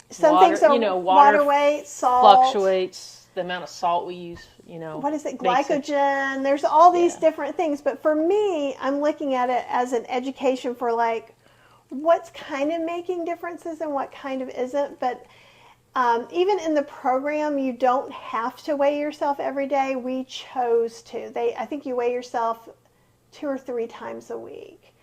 some things are water weight, salt. Fluctuates the amount of salt we use, What is it? Glycogen. There's all these different things. But for me, I'm looking at it as an education for like what's kind of making differences and what kind of isn't. But even in the program, you don't have to weigh yourself every day. We chose to. I think you weigh yourself 2 or 3 times a week.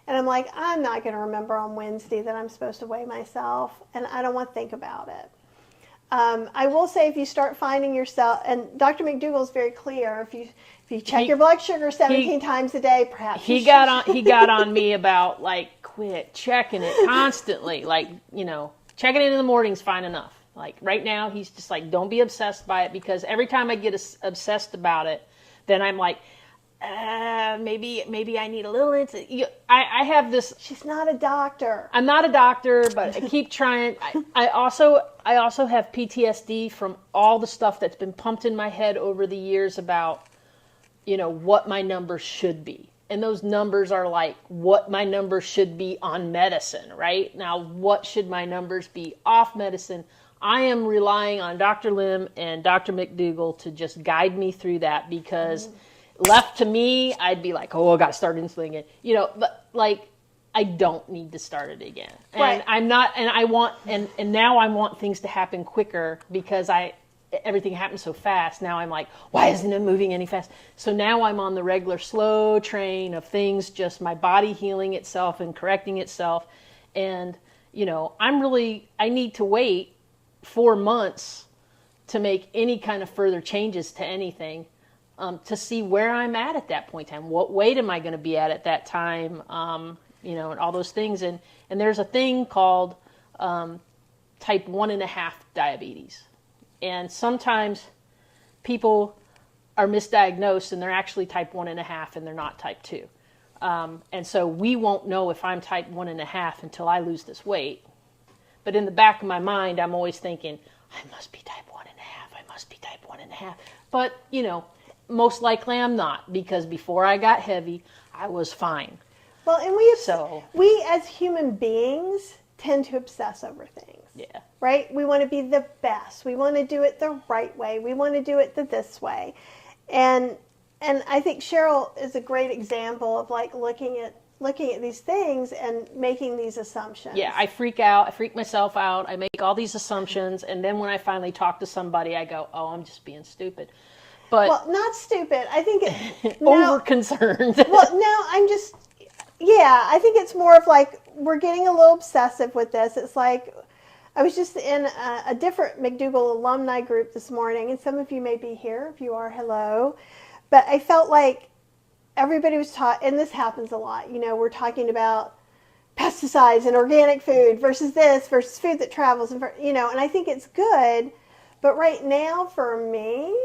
And I'm like, I'm not going to remember on Wednesday that I'm supposed to weigh myself, and I don't want to think about it. I will say if you start finding yourself, and Dr. McDougall is very clear, if you check your blood sugar 17 times a day, perhaps he got on me about like quit checking it constantly, like checking it in the morning's fine enough. Like right now, he's just like, don't be obsessed by it, because every time I get obsessed about it, then I'm like, maybe I need a little. I have this. She's not a doctor. I'm not a doctor, but I keep trying. I also have PTSD from all the stuff that's been pumped in my head over the years about, what my numbers should be. And those numbers are like what my numbers should be on medicine, right? Now, what should my numbers be off medicine? I am relying on Dr. Lim and Dr. McDougall to just guide me through that, because left to me, I'd be like, oh, I got to start insulin again. But like, I don't need to start it again. And right. I'm not, and I want, and now I want things to happen quicker, because everything happens so fast. Now I'm like, why isn't it moving any fast? So now I'm on the regular slow train of things, just my body healing itself and correcting itself. And, I need to wait 4 months to make any kind of further changes to anything. To see where I'm at that point in time. What weight am I going to be at that time? And all those things. And there's a thing called type 1.5 diabetes. And sometimes people are misdiagnosed and they're actually type 1.5 and they're not type 2. And so we won't know if I'm type 1.5 until I lose this weight. But in the back of my mind, I'm always thinking, I must be type 1.5. I must be type 1.5. But, most likely I'm not, because before I got heavy, I was fine. Well, and we as human beings tend to obsess over things. Yeah. Right? We want to be the best. We want to do it the right way. We want to do it this way. And I think Cheryl is a great example of like looking at these things and making these assumptions. Yeah, I freak out. I freak myself out. I make all these assumptions, and then when I finally talk to somebody, I go, "Oh, I'm just being stupid." But well, not stupid. I think over concerned. Well, no, I think it's more of like we're getting a little obsessive with this. It's like I was just in a different McDougall alumni group this morning, and some of you may be here. If you are, hello. But I felt like everybody was taught, and this happens a lot. We're talking about pesticides and organic food versus this versus food that travels, and and I think it's good. But right now, for me,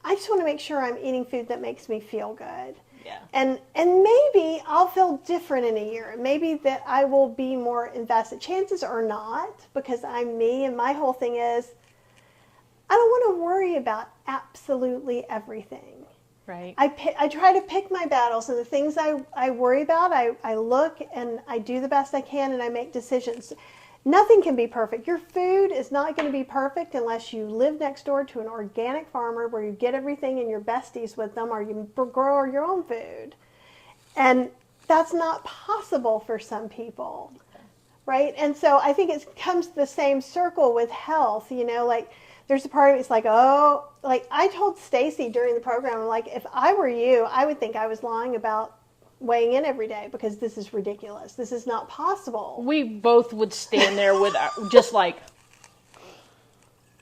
I just want to make sure I'm eating food that makes me feel good. Yeah. And maybe I'll feel different in a year. Maybe that I will be more invested. Chances are not, because I'm me, and my whole thing is I don't want to worry about absolutely everything. Right. I try to pick my battles, and the things I worry about, I look and I do the best I can, and I make decisions. Nothing can be perfect. Your food is not going to be perfect unless you live next door to an organic farmer where you get everything and you're besties with them, or you grow your own food. And that's not possible for some people, right? And so I think it comes to the same circle with health, like there's a part of me that's like, oh, like I told Stacy during the program, like if I were you, I would think I was lying about weighing in every day because this is ridiculous. This is not possible. We both would stand there with just like,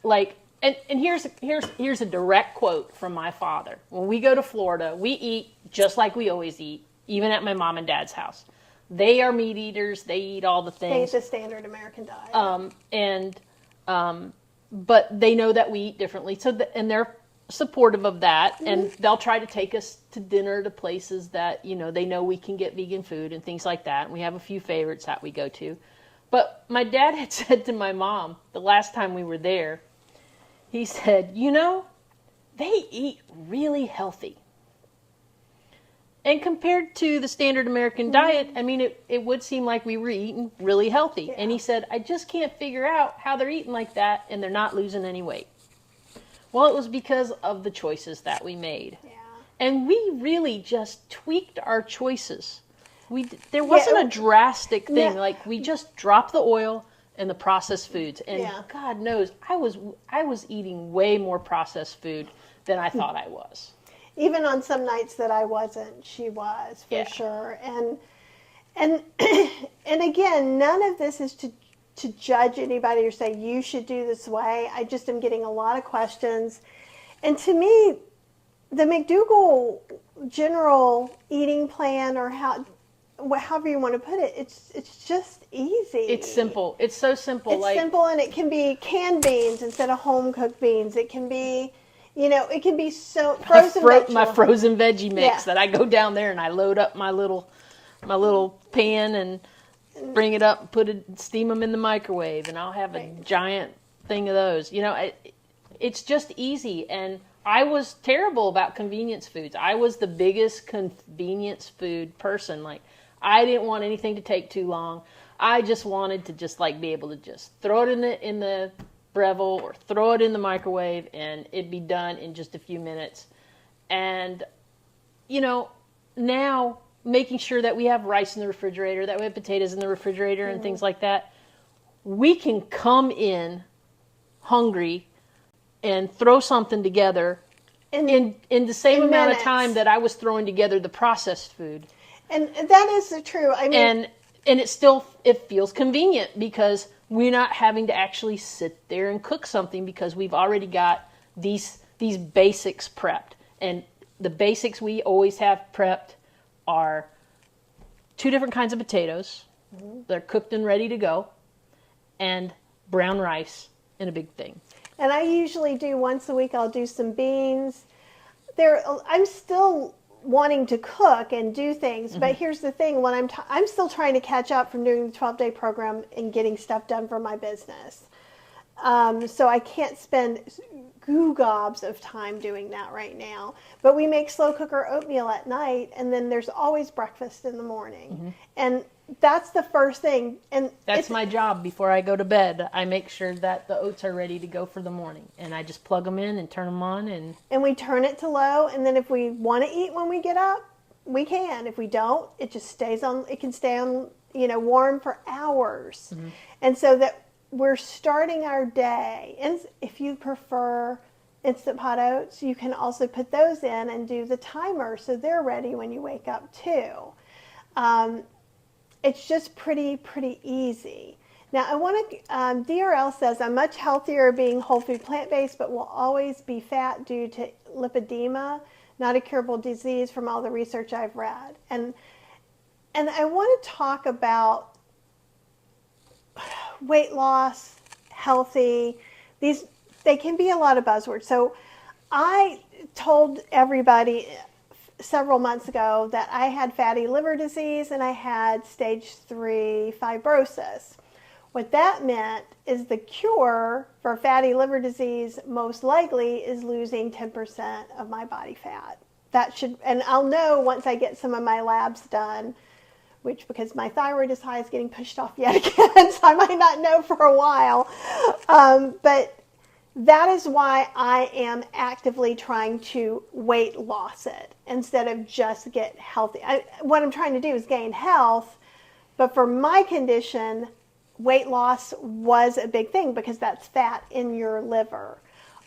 and here's a direct quote from my father. When we go to Florida, we eat just like we always eat, even at my mom and dad's house. They are meat eaters. They eat all the things. They eat the standard American diet. But they know that we eat differently. And they're supportive of that, and they'll try to take us to dinner to places that they know we can get vegan food and things like that. And we have a few favorites that we go to. But my dad had said to my mom the last time we were there, he said, they eat really healthy. And compared to the standard American diet, I mean, it would seem like we were eating really healthy. Yeah. And he said, I just can't figure out how they're eating like that and they're not losing any weight. Well, it was because of the choices that we made. Yeah. And we really just tweaked our choices. There wasn't a drastic thing. Yeah. Like, we just dropped the oil and the processed foods. And God knows, I was eating way more processed food than I thought I was. Even on some nights that I wasn't, she was, for sure. And again, none of this is to judge anybody or say you should do this way. I just am getting a lot of questions. And to me, the McDougall general eating plan, or however you want to put it, it's just easy. It's simple. It's so simple. It's simple, and it can be canned beans instead of home cooked beans. It can be, it can be so frozen my frozen veggie mix that I go down there and I load up my little pan and bring it up, steam them in the microwave, and I'll have a giant thing of those. It's just easy. And I was terrible about convenience foods. I was the biggest convenience food person. Like, I didn't want anything to take too long. I just wanted to be able to just throw it in the Breville or throw it in the microwave and it'd be done in just a few minutes. And, now making sure that we have rice in the refrigerator, that we have potatoes in the refrigerator and things like that, we can come in hungry and throw something together in the same amount of time that I was throwing together the processed food. And that is true. I mean, and it feels convenient because we're not having to actually sit there and cook something because we've already got these basics prepped. And the basics we always have prepped are 2 different kinds of potatoes. They're cooked and ready to go, and brown rice in a big thing. And I usually do once a week. I'll do some beans. I'm still wanting to cook and do things, but here's the thing: when I'm still trying to catch up from doing the 12-day program and getting stuff done for my business. So I can't spend goo gobs of time doing that right now. But we make slow cooker oatmeal at night, and then there's always breakfast in the morning. And that's the first thing. And that's my job before I go to bed. I make sure that the oats are ready to go for the morning, and I just plug them in and turn them on, and we turn it to low. And then if we want to eat when we get up, we can. If we don't, it just stays on. It can stay on, warm for hours. And so that we're starting our day. And if you prefer Instant Pot oats, you can also put those in and do the timer so they're ready when you wake up too. It's just pretty easy. Now I want to, DRL says, I'm much healthier being whole food plant-based, but will always be fat due to lipedema, not a curable disease from all the research I've read. And I want to talk about weight loss, healthy, they can be a lot of buzzwords. So I told everybody several months ago that I had fatty liver disease and I had stage 3 fibrosis. What that meant is the cure for fatty liver disease most likely is losing 10% of my body fat. And I'll know once I get some of my labs done, which, because my thyroid is high, is getting pushed off yet again, so I might not know for a while. But that is why I am actively trying to weight loss it instead of just get healthy. What I'm trying to do is gain health, but for my condition, weight loss was a big thing because that's fat in your liver.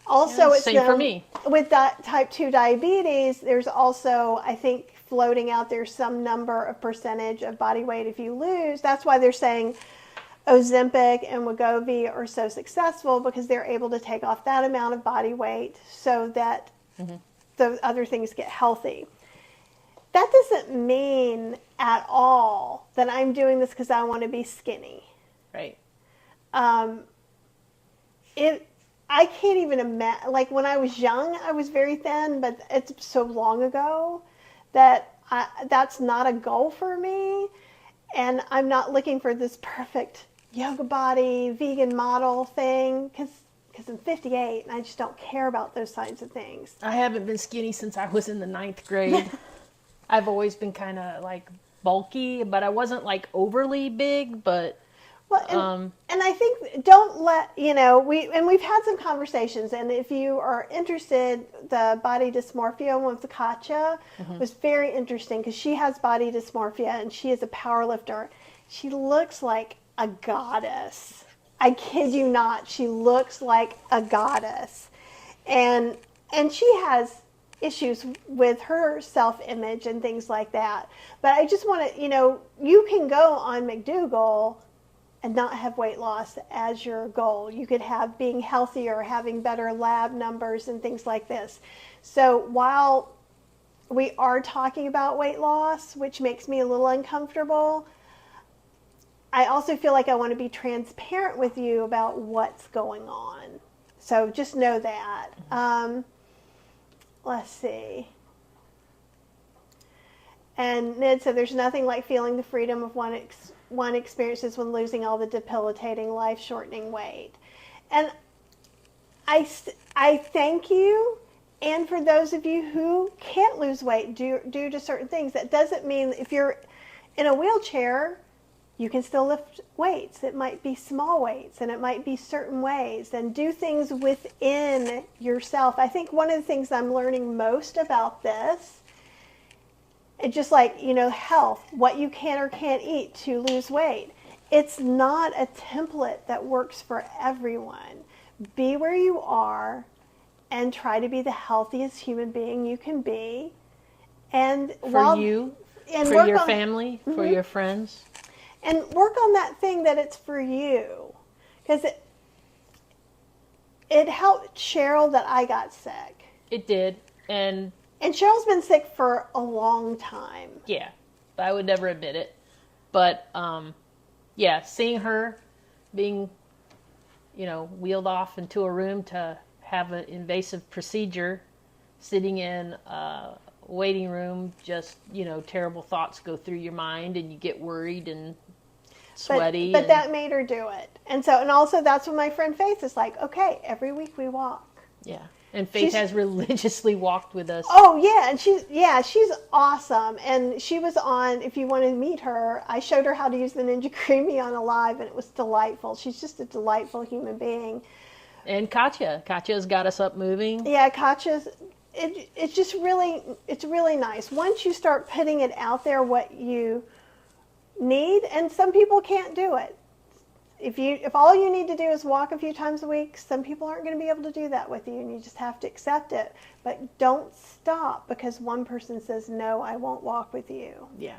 Also, it's same for me. With type 2 diabetes, there's also, I think, floating out there some number of percentage of body weight if you lose. That's why they're saying Ozempic and Wegovy are so successful, because they're able to take off that amount of body weight so that the other things get healthy. That doesn't mean at all that I'm doing this because I want to be skinny. Right. I can't even imagine, like when I was young, I was very thin, but it's so long ago that that's not a goal for me. And I'm not looking for this perfect yoga body, vegan model thing, because I'm 58 and I just don't care about those kinds of things. I haven't been skinny since I was in the 9th grade. I've always been kind of like bulky, but I wasn't like overly big, but... Well, and I think don't let, we've had some conversations, and if you are interested, the body dysmorphia one with Katya was very interesting because she has body dysmorphia and she is a power lifter. She looks like a goddess. I kid you not. She looks like a goddess. And she has issues with her self-image and things like that. But I just want to, you can go on McDougall and not have weight loss as your goal. You could have being healthier, having better lab numbers and things like this. So while we are talking about weight loss, which makes me a little uncomfortable, I also feel like I want to be transparent with you about what's going on. So just know that. Let's see. And Ned said there's nothing like feeling the freedom of one experiences when losing all the debilitating, life-shortening weight. And I thank you. And for those of you who can't lose weight due to certain things, that doesn't mean if you're in a wheelchair, you can still lift weights. It might be small weights, and it might be certain ways, and do things within yourself. I think one of the things I'm learning most about this, it's just like, health, what you can or can't eat to lose weight. It's not a template that works for everyone. Be where you are and try to be the healthiest human being you can be. And for your family, for your friends. And work on that thing that it's for you. Because it helped Cheryl that I got sick. It did. And Cheryl's been sick for a long time. Yeah, but I would never admit it. But, seeing her being, wheeled off into a room to have an invasive procedure, sitting in a waiting room, just, terrible thoughts go through your mind and you get worried and sweaty. But that made her do it. And also that's when my friend Faith is like, okay, every week we walk. Yeah. And Faith has religiously walked with us. Oh yeah, and she's awesome. And she was on. If you want to meet her, I showed her how to use the Ninja Creamy on a live, and it was delightful. She's just a delightful human being. And Katya's got us up moving. Yeah, Katya's. It's just really, it's really nice once you start putting it out there what you need, and some people can't do it. If all you need to do is walk a few times a week, some people aren't going to be able to do that with you, and you just have to accept it. But don't stop because one person says, no, I won't walk with you. Yeah.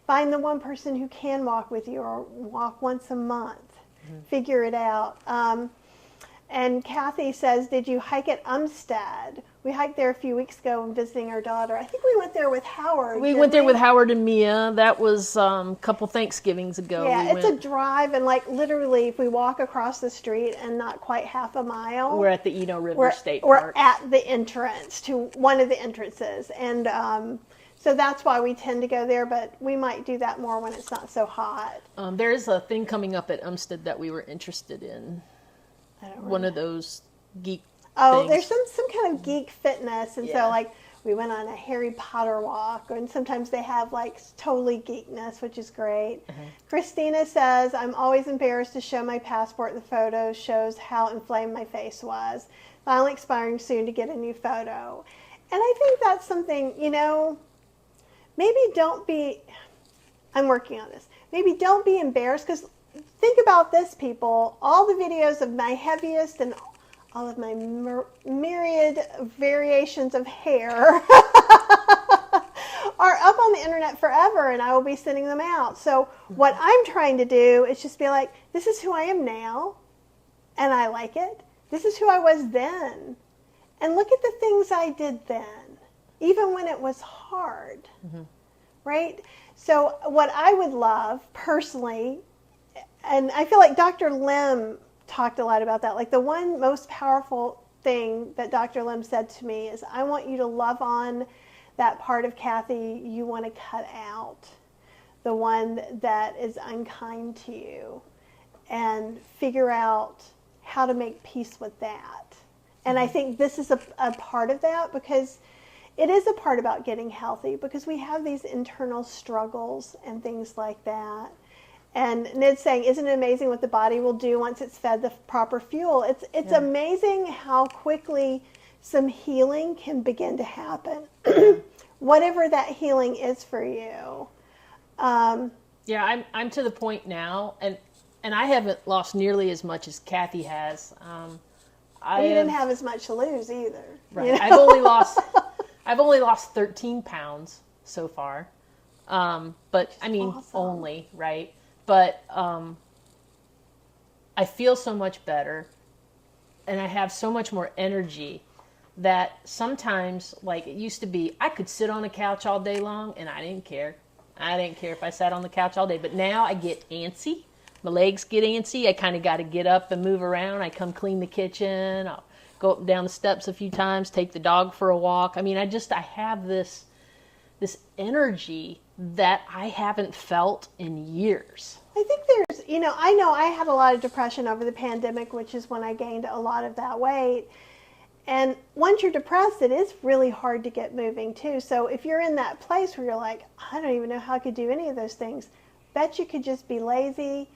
Find the one person who can walk with you, or walk once a month. Mm-hmm. Figure it out. And Kathy says, did you hike at Umstead? We hiked there a few weeks ago and visiting our daughter. I think we went there with Howard. We went there with Howard and Mia. That was a couple Thanksgivings ago. Yeah, it's a drive, and like literally if we walk across the street and not quite half a mile. We're at the Eno River State Park. We're at the entrance to one of the entrances. And so that's why we tend to go there, but we might do that more when it's not so hot. There's a thing coming up at Umstead that we were interested in. One of those geek things. There's some kind of geek fitness, and so like we went on a Harry Potter walk, and sometimes they have like totally geekness, which is great. Christina says, I'm always embarrassed to show my passport. The photo shows how inflamed my face was. Finally expiring soon to get a new photo. And I think that's something, maybe don't be, I'm working on this, maybe don't be embarrassed, because think about this, people. All the videos of my heaviest and all of my myriad variations of hair are up on the internet forever, and I will be sending them out. So what I'm trying to do is just be like, this is who I am now, and I like it. This is who I was then. And look at the things I did then, even when it was hard, right? So what I would love personally, and I feel like Dr. Lim talked a lot about that. Like the one most powerful thing that Dr. Lim said to me is, I want you to love on that part of Kathy you want to cut out, the one that is unkind to you, and figure out how to make peace with that. And I think this is a part of that, because it is a part about getting healthy, because we have these internal struggles and things like that. And Ned's saying, isn't it amazing what the body will do once it's fed the proper fuel? It's amazing how quickly some healing can begin to happen, whatever that healing is for you. Yeah, I'm to the point now, and I haven't lost nearly as much as Kathy has. You didn't have as much to lose either. Right. You know? I've only lost 13 pounds so far. But I mean, awesome. only, right? But I feel so much better, and I have so much more energy that sometimes, like it used to be, I could sit on a couch all day long and I didn't care. I didn't care if I sat on the couch all day. But now I get antsy. My legs get antsy. I kind of got to get up and move around. I come clean the kitchen. I'll go up and down the steps a few times, take the dog for a walk. I mean, I have this energy that I haven't felt in years. I think there's, I know I had a lot of depression over the pandemic, which is when I gained a lot of that weight. And once you're depressed, it is really hard to get moving too. So if you're in that place where you're like, I don't even know how I could do any of those things, bet you could just be lazy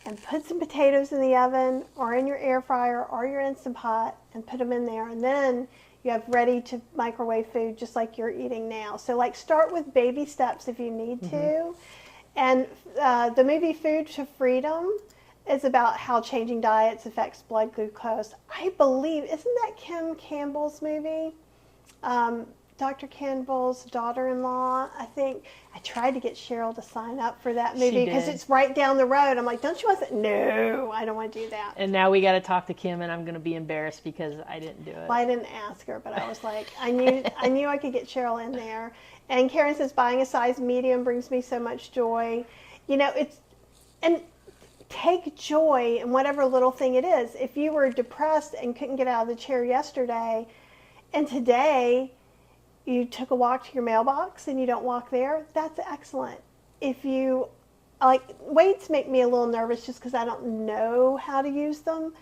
and put some potatoes in the oven or in your air fryer or your Instant Pot and put them in there. And then you have ready to microwave food just like you're eating now. So like start with baby steps if you need to. And the movie Food to Freedom is about how changing diets affects blood glucose. I believe, isn't that Kim Campbell's movie? Dr. Campbell's daughter-in-law, I think. I tried to get Cheryl to sign up for that movie because it's right down the road. I'm like, don't you want to? No, I don't want to do that. And now we got to talk to Kim, and I'm going to be embarrassed because I didn't do it. Well, I didn't ask her, but I was like, I knew I could get Cheryl in there. And Karen says, buying a size medium brings me so much joy. And take joy in whatever little thing it is. If you were depressed and couldn't get out of the chair yesterday, and today you took a walk to your mailbox and you don't walk there, that's excellent. If you, weights make me a little nervous just because I don't know how to use them.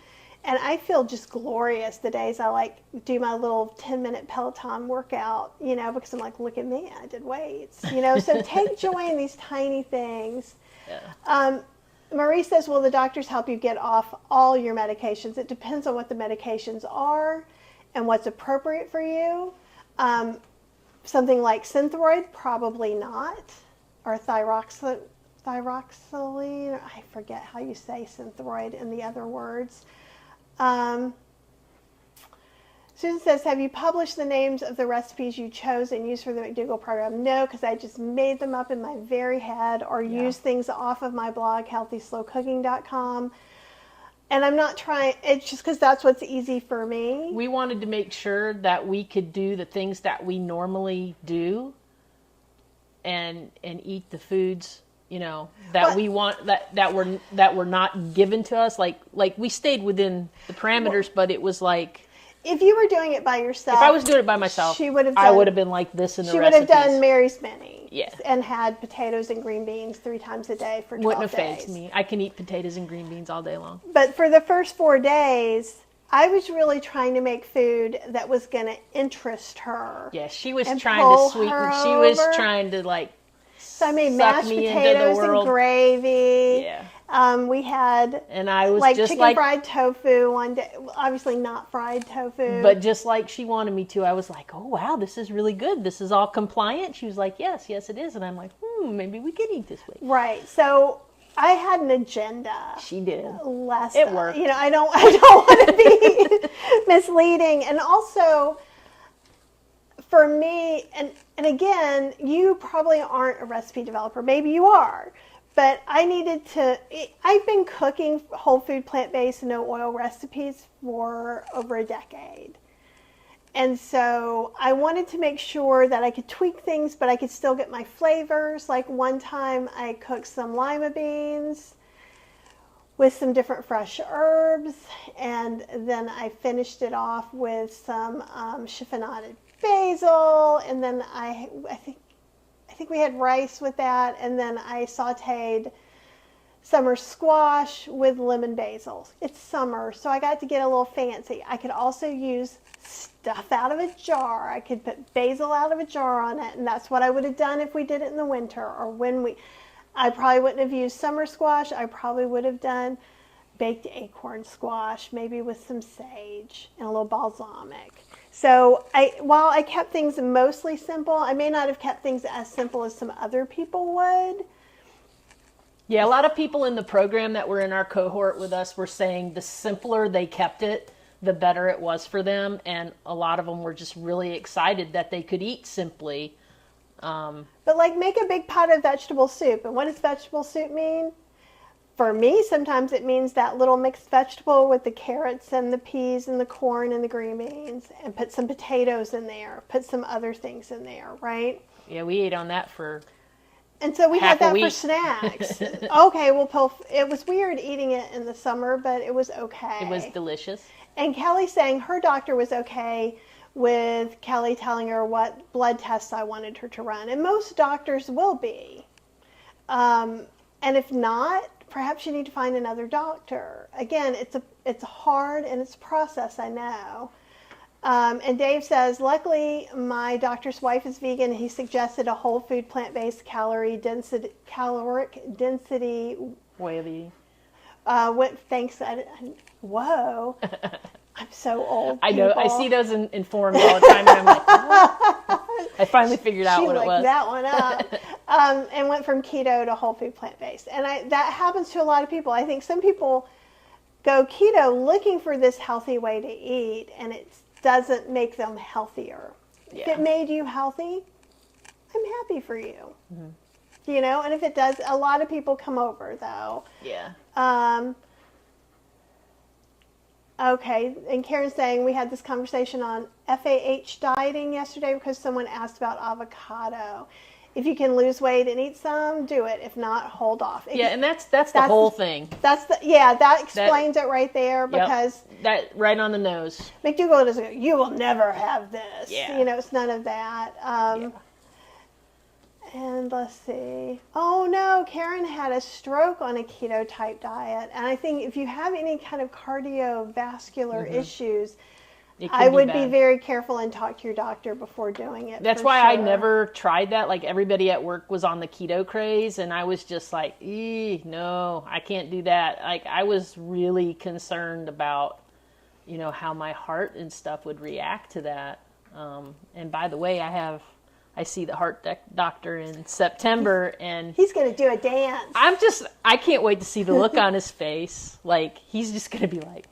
And I feel just glorious the days I do my little 10-minute Peloton workout, because I'm like, look at me, I did weights, So take joy in these tiny things. Yeah. Marie says, will the doctors help you get off all your medications? It depends on what the medications are and what's appropriate for you. Something like Synthroid, probably not. Or thyroxine, I forget how you say Synthroid in the other words. Susan says, have you published the names of the recipes you chose and used for the McDougall program? No, because I just made them up in my very head or used things off of my blog, healthyslowcooking.com. And I'm not trying, it's just because that's what's easy for me. We wanted to make sure that we could do the things that we normally do and eat the foods, that we want, that were not given to us. Like we stayed within the parameters, but it was like, if you were doing it by yourself, if I was doing it by myself, I would have been like this in the recipes. She would have done Mary's Mini. Yeah. And had potatoes and green beans 3 times a day for 12 Wouldn't have days. phased me. I can eat potatoes and green beans all day long. But for the first 4 days, I was really trying to make food that was going to interest her. Yeah, she was trying to sweeten. She was trying to So I made mashed potatoes and gravy. Yeah. We had and I was just chicken fried tofu one day. Obviously not fried tofu. But just like she wanted me to, I was like, oh, wow, this is really good. This is all compliant. She was like, yes, it is. And I'm like, maybe we could eat this way. Right. So I had an agenda. She did. It worked. I don't want to be misleading. And also, for me, and again, you probably aren't a recipe developer. Maybe you are. But I've been cooking whole food, plant-based, no oil recipes for over a decade. And so I wanted to make sure that I could tweak things, but I could still get my flavors. Like one time I cooked some lima beans with some different fresh herbs, and then I finished it off with some chiffonaded basil, and then I think we had rice with that, and then I sauteed summer squash with lemon basil. It's summer, so I got to get a little fancy. I could also use stuff out of a jar. I could put basil out of a jar on it, and that's what I would have done if we did it in the winter, or I probably wouldn't have used summer squash. I probably would have done baked acorn squash, maybe with some sage and a little balsamic. So while I kept things mostly simple, I may not have kept things as simple as some other people would. Yeah, a lot of people in the program that were in our cohort with us were saying the simpler they kept it, the better it was for them. And a lot of them were just really excited that they could eat simply. But make a big pot of vegetable soup. And what does vegetable soup mean? For me, sometimes it means that little mixed vegetable with the carrots and the peas and the corn and the green beans, and put some potatoes in there, put some other things in there, right? Yeah, we ate on that for And so we had that week. for snacks. Okay, well, it was weird eating it in the summer, but it was okay. It was delicious. And Kelly saying her doctor was okay with Kelly telling her what blood tests I wanted her to run. And most doctors will be. And if not, perhaps you need to find another doctor. Again, it's hard and it's a process, I know. And Dave says, luckily my doctor's wife is vegan. He suggested a whole food, plant-based caloric density way of eating. Thanks. Whoa. I'm so old. I know. I see those in forums all the time, and I'm like, oh. I finally figured out what it was. She looked that one up. And went from keto to whole food, plant-based. And that happens to a lot of people. I think some people go keto looking for this healthy way to eat, and it doesn't make them healthier. Yeah. If it made you healthy, I'm happy for you. Mm-hmm. And if it does, a lot of people come over, though. Yeah. Okay, and Karen's saying we had this conversation on FAH dieting yesterday because someone asked about avocado. If you can lose weight and eat some, do it. If not, hold off. And that's the whole thing. That explains it right there, because that right on the nose. McDougall doesn't go, you will never have this. Yeah. It's none of that. And let's see. Oh no, know Karen had a stroke on a keto type diet. And I think if you have any kind of cardiovascular issues, I would be very careful and talk to your doctor before doing it. That's why I never tried that. Like, everybody at work was on the keto craze, and I was just like, no, I can't do that. Like, I was really concerned about, how my heart and stuff would react to that. And by the way, I see the heart doctor in September, and he's going to do a dance. I can't wait to see the look on his face. Like, he's just going to be like,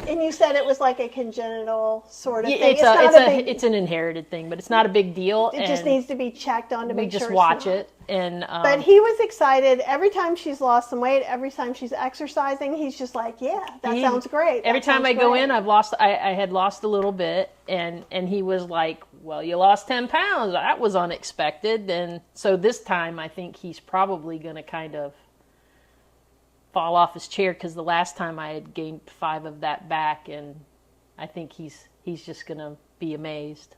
and you said it was like a congenital sort of thing. It's an inherited thing, but it's not a big deal. It just needs to be checked on to make sure. We just watch it, but he was excited every time she's lost some weight. Every time she's exercising, he's just like, "Yeah, that sounds great." Every time I go in, I had lost a little bit, and he was like, "Well, you lost 10 pounds. That was unexpected." And so this time, I think he's probably going to kind of fall off his chair, because the last time I had gained 5 of that back, and I think he's just going to be amazed.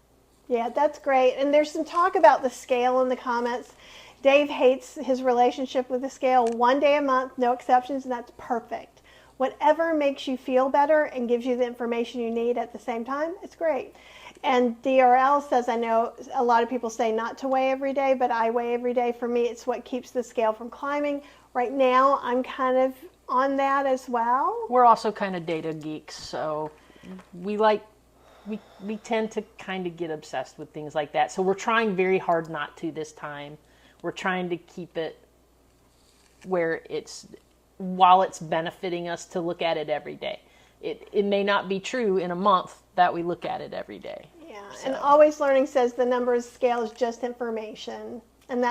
Yeah, that's great. And there's some talk about the scale in the comments. Dave hates his relationship with the scale. 1 day a month, no exceptions, and that's perfect. Whatever makes you feel better and gives you the information you need at the same time, it's great. And DRL says, I know a lot of people say not to weigh every day, but I weigh every day. For me, it's what keeps the scale from climbing. Right now, I'm kind of on that as well. We're also kind of data geeks, so we tend to kind of get obsessed with things like that. So we're trying very hard not to this time. We're trying to keep it where while it's benefiting us to look at it every day. It may not be true in a month that we look at it every day. Yeah, so. And Always Learning says the numbers scale is just information, and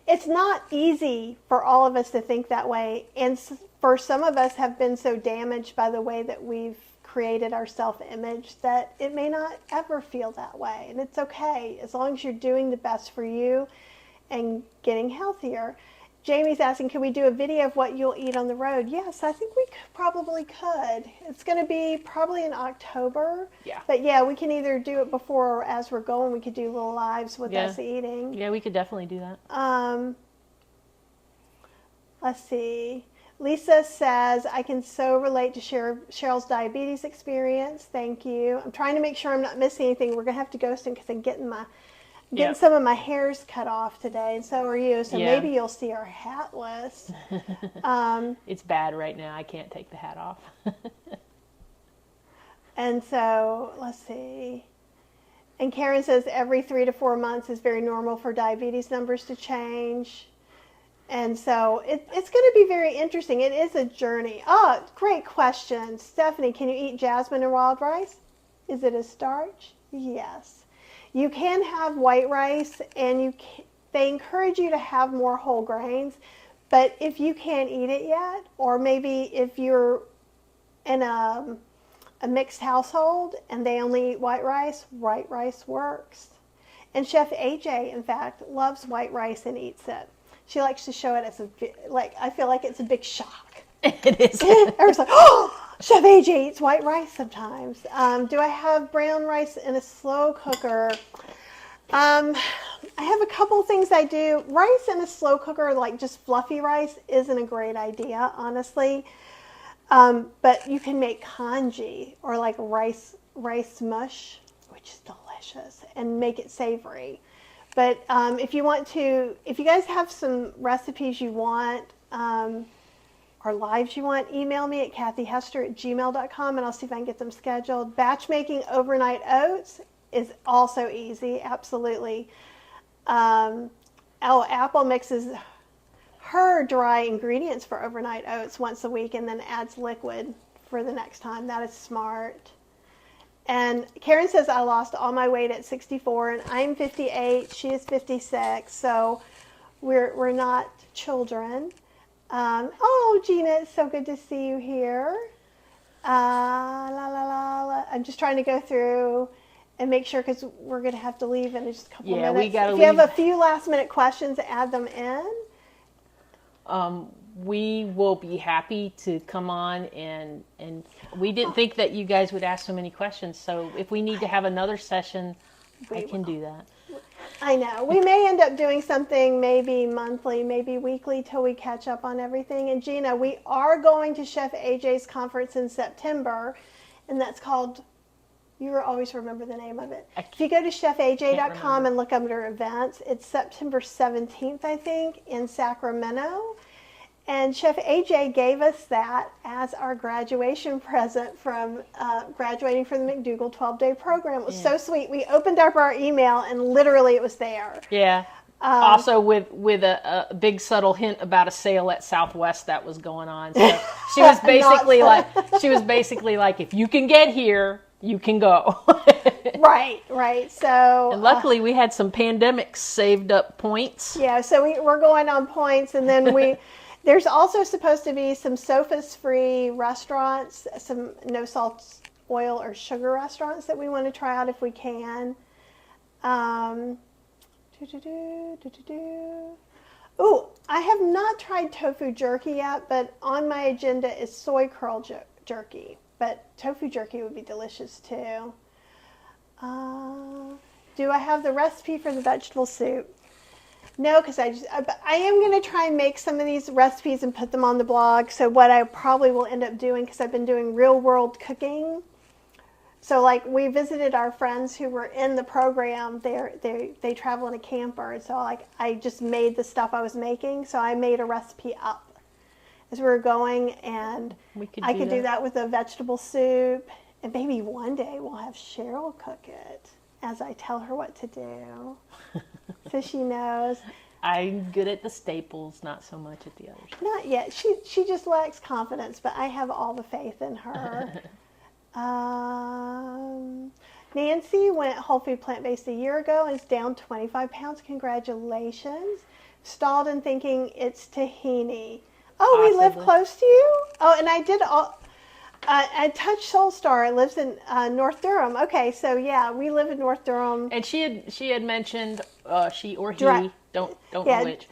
it's not easy for all of us to think that way. And for some of us have been so damaged by the way that we've created our self-image that it may not ever feel that way. And it's okay, as long as you're doing the best for you and getting healthier. Jamie's asking, can we do a video of what you'll eat on the road? Yes, I think we probably could. It's going to be probably in October. Yeah. But yeah, we can either do it before or as we're going. We could do little lives with us eating. Yeah, we could definitely do that. Let's see. Lisa says, I can so relate to Cheryl's diabetes experience. Thank you. I'm trying to make sure I'm not missing anything. We're going to have to go soon because I'm getting some of my hairs cut off today, and so are you. So maybe you'll see our hat list. It's bad right now. I can't take the hat off. And so, let's see. And Karen says every 3 to 4 months is very normal for diabetes numbers to change. And so it's going to be very interesting. It is a journey. Oh, great question. Stephanie, can you eat jasmine and wild rice? Is it a starch? Yes. You can have white rice, and they encourage you to have more whole grains. But if you can't eat it yet, or maybe if you're in a mixed household and they only eat white rice works. And Chef AJ, in fact, loves white rice and eats it. She likes to show it as I feel like it's a big shock. It is. Everyone's like, oh, Chef AJ eats white rice sometimes. Do I have brown rice in a slow cooker? I have a couple things I do. Rice in a slow cooker, like just fluffy rice, isn't a great idea, honestly. But you can make congee or like rice mush, which is delicious, and make it savory. But if you guys have some recipes you want, or lives you want, email me at kathyhester@gmail.com, and I'll see if I can get them scheduled. Batch making overnight oats is also easy, absolutely. Apple mixes her dry ingredients for overnight oats once a week and then adds liquid for the next time. That is smart. And Karen says, I lost all my weight at 64, and I'm 58. She is 56, so we're not children. Oh, Gina, it's so good to see you here. I'm just trying to go through and make sure, because we're going to have to leave in just a couple minutes. We got to leave. If you have a few last-minute questions, add them in. We will be happy to come on, and we didn't think that you guys would ask so many questions. So if we need to have another session, I can do that. I know. We may end up doing something maybe monthly, maybe weekly till we catch up on everything. And Gina, we are going to Chef AJ's conference in September, and that's called, you will always remember the name of it. If you go to chefaj.com and look under events, it's September 17th, I think, in Sacramento. And Chef AJ gave us that as our graduation present from graduating from the McDougall 12-day program. It was so sweet. We opened up our email and literally it was there. Yeah. Also with a big subtle hint about a sale at Southwest that was going on. So she was basically like, if you can get here, you can go. Right. So and luckily we had some pandemic saved up points. Yeah, so we're going on points, and then there's also supposed to be some SOFAs-free restaurants, some no salt, oil, or sugar restaurants that we want to try out if we can. Oh, I have not tried tofu jerky yet, but on my agenda is soy curl jerky. But tofu jerky would be delicious too. Do I have the recipe for the vegetable soup? No, because I am going to try and make some of these recipes and put them on the blog. So what I probably will end up doing, because I've been doing real world cooking. So like we visited our friends who were in the program. They travel in a camper, and so like I just made the stuff I was making. So I made a recipe up as we were going, and I could do that with a vegetable soup. And maybe one day we'll have Cheryl cook it as I tell her what to do. So she knows. I'm good at the staples, not so much at the others. Not yet. She just lacks confidence, but I have all the faith in her. Nancy went whole food plant-based a year ago and is down 25 pounds. Congratulations. Stalled in thinking it's tahini. Oh, possibly. We live close to you? Oh, and I did all... Touch Soul Star lives in North Durham. Okay, so yeah, we live in North Durham. And she had mentioned she or he don't know which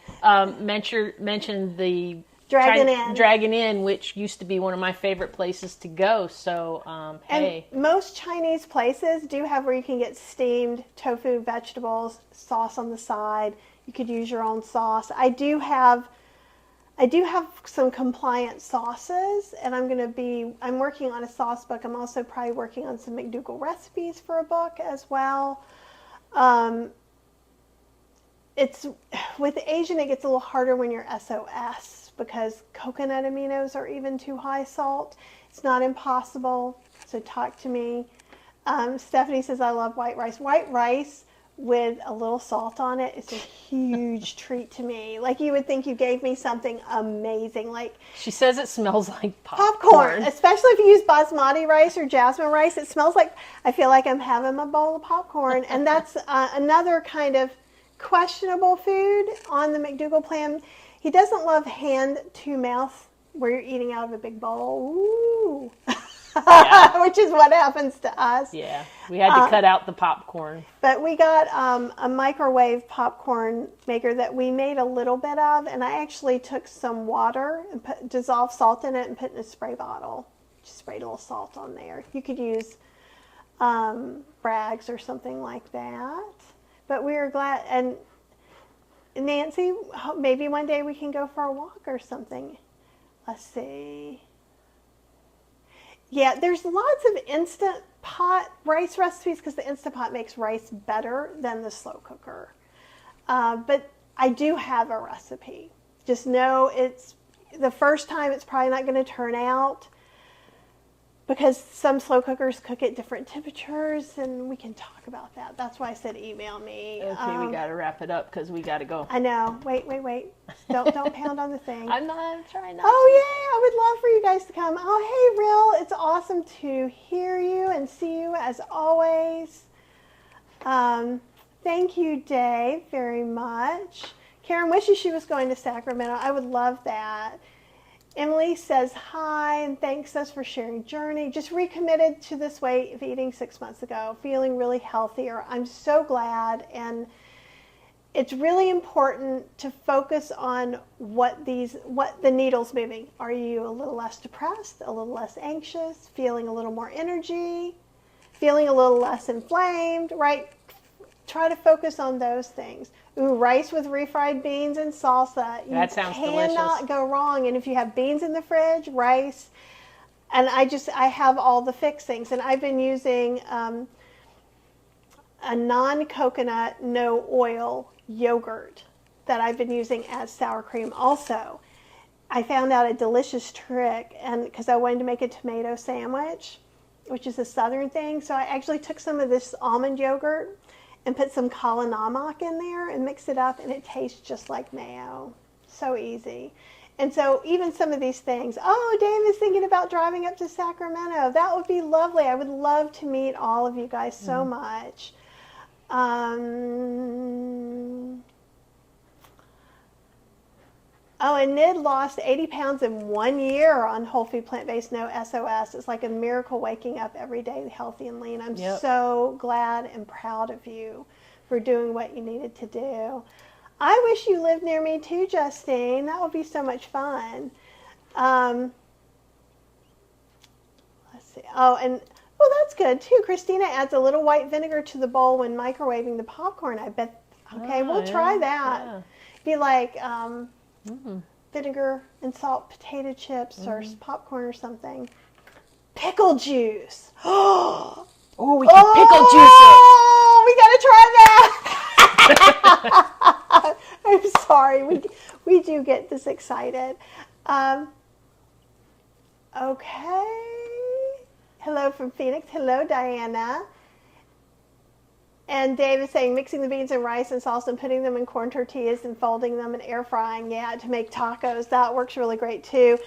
mentioned the Dragon Inn, which used to be one of my favorite places to go. So hey, and most Chinese places do have where you can get steamed tofu, vegetables, sauce on the side. You could use your own sauce. I do have some compliant sauces, and I'm working on a sauce book. I'm also probably working on some McDougall recipes for a book as well. It's with Asian, it gets a little harder when you're SOS because coconut aminos are even too high salt. It's not impossible, so talk to me. Stephanie says, I love white rice. White rice with a little salt on it is a huge treat to me. Like you would think you gave me something amazing. Like she says it smells like popcorn. Especially if you use basmati rice or jasmine rice. It smells like, I feel like I'm having a bowl of popcorn. And that's another kind of questionable food on the McDougall plan. He doesn't love hand to mouth where you're eating out of a big bowl. Ooh. Yeah. Which is what happens to us. Yeah, we had to cut out the popcorn. But we got a microwave popcorn maker that we made a little bit of, and I actually took some water and dissolved salt in it and put it in a spray bottle. Just sprayed a little salt on there. You could use Bragg's or something like that. But we were glad. And Nancy, maybe one day we can go for a walk or something. Let's see. Yeah, there's lots of Instant Pot rice recipes because the Instant Pot makes rice better than the slow cooker. But I do have a recipe. Just know it's the first time it's probably not going to turn out because some slow cookers cook at different temperatures, and we can talk about that. That's why I said email me. Okay, we got to wrap it up because we got to go. I know. Wait. Don't pound on the thing. I'm trying not to. Oh, yeah, I would love for you guys to come. Oh, hey, Real. It's awesome to hear you and see you as always. Thank you, Dave, very much. Karen wishes she was going to Sacramento. I would love that. Emily says hi and thanks us for sharing journey. Just recommitted to this way of eating 6 months ago, feeling really healthier. I'm so glad, and it's really important to focus on what the needle's moving. Are you a little less depressed, a little less anxious, feeling a little more energy, feeling a little less inflamed, right? try to focus on those things. Ooh, rice with refried beans and salsa. That sounds delicious. You cannot go wrong. And if you have beans in the fridge, rice, and I have all the fixings. And I've been using a non-coconut, no oil yogurt that I've been using as sour cream also. I found out a delicious trick, and because I wanted to make a tomato sandwich, which is a southern thing, so I actually took some of this almond yogurt and put some kala namak in there and mix it up, and it tastes just like mayo. So easy. And so even some of these things, oh, Dave is thinking about driving up to Sacramento. That would be lovely. I would love to meet all of you guys so much. Oh, and Nid lost 80 pounds in 1 year on whole food, plant-based, no SOS. It's like a miracle waking up every day healthy and lean. I'm so glad and proud of you for doing what you needed to do. I wish you lived near me too, Justine. That would be so much fun. Let's see. Oh, and that's good too. Christina adds a little white vinegar to the bowl when microwaving the popcorn. I bet. Okay, we'll try that. Yeah. Be like vinegar and salt potato chips or popcorn or something. Pickle juice. Oh, we can pickle juice it. We gotta try that. I'm sorry. We do get this excited. Okay. Hello from Phoenix. Hello, Diana. And Dave is saying mixing the beans and rice and salsa and putting them in corn tortillas and folding them and air frying, to make tacos. That works really great too.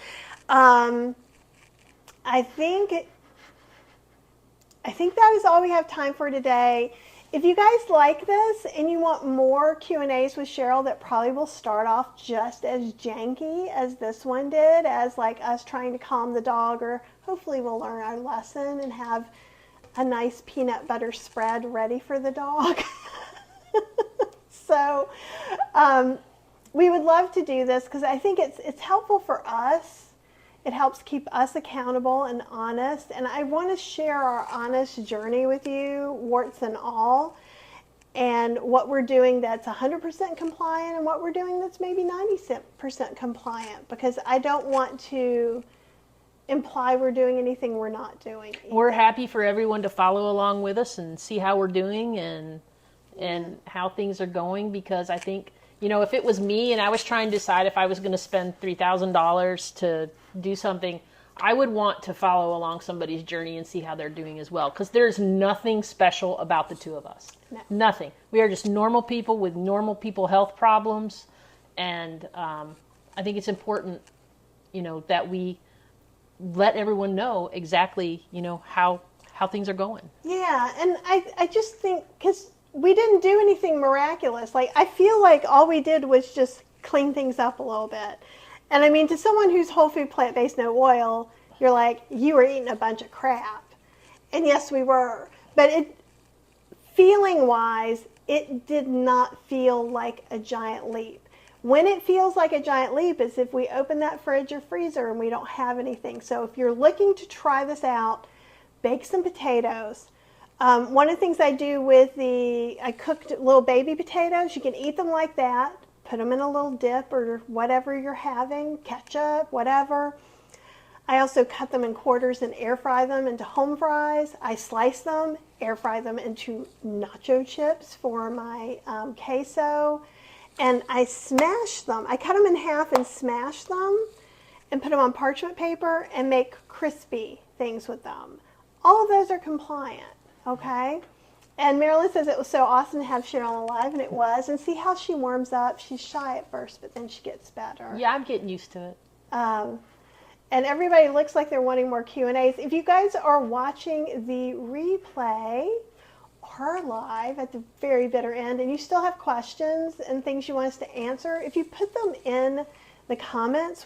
I think that is all we have time for today. If you guys like this and you want more Q&As with Cheryl that probably will start off just as janky as this one did, as like us trying to calm the dog, or hopefully we'll learn our lesson and have a nice peanut butter spread ready for the dog. So we would love to do this because I think it's helpful for us. It helps keep us accountable and honest. And I want to share our honest journey with you, warts and all, and what we're doing that's 100% compliant and what we're doing that's maybe 90% compliant, because I don't want to imply we're doing anything we're not doing either. We're happy for everyone to follow along with us and see how we're doing and how things are going, because I think, if it was me and I was trying to decide if I was going to spend $3,000 to do something, I would want to follow along somebody's journey and see how they're doing as well, because there's nothing special about the two of us. No. Nothing. We are just normal people with normal people health problems, and I think it's important, that we let everyone know exactly, how things are going. Yeah, and I just think, because we didn't do anything miraculous. Like, I feel like all we did was just clean things up a little bit. And I mean, to someone who's whole food, plant-based, no oil, you're like, you were eating a bunch of crap. And yes, we were. But feeling-wise, it did not feel like a giant leap. When it feels like a giant leap is if we open that fridge or freezer and we don't have anything. So if you're looking to try this out, bake some potatoes. One of the things I do I cooked little baby potatoes. You can eat them like that. Put them in a little dip or whatever you're having, ketchup, whatever. I also cut them in quarters and air fry them into home fries. I slice them, air fry them into nacho chips for my queso. And I smash them. I cut them in half and smash them and put them on parchment paper and make crispy things with them. All of those are compliant, okay? And Marilyn says it was so awesome to have Cheryl alive, and it was. And see how she warms up. She's shy at first, but then she gets better. Yeah, I'm getting used to it. And everybody looks like they're wanting more Q&As. If you guys are watching the replay or live at the very bitter end, and you still have questions and things you want us to answer, if you put them in the comments,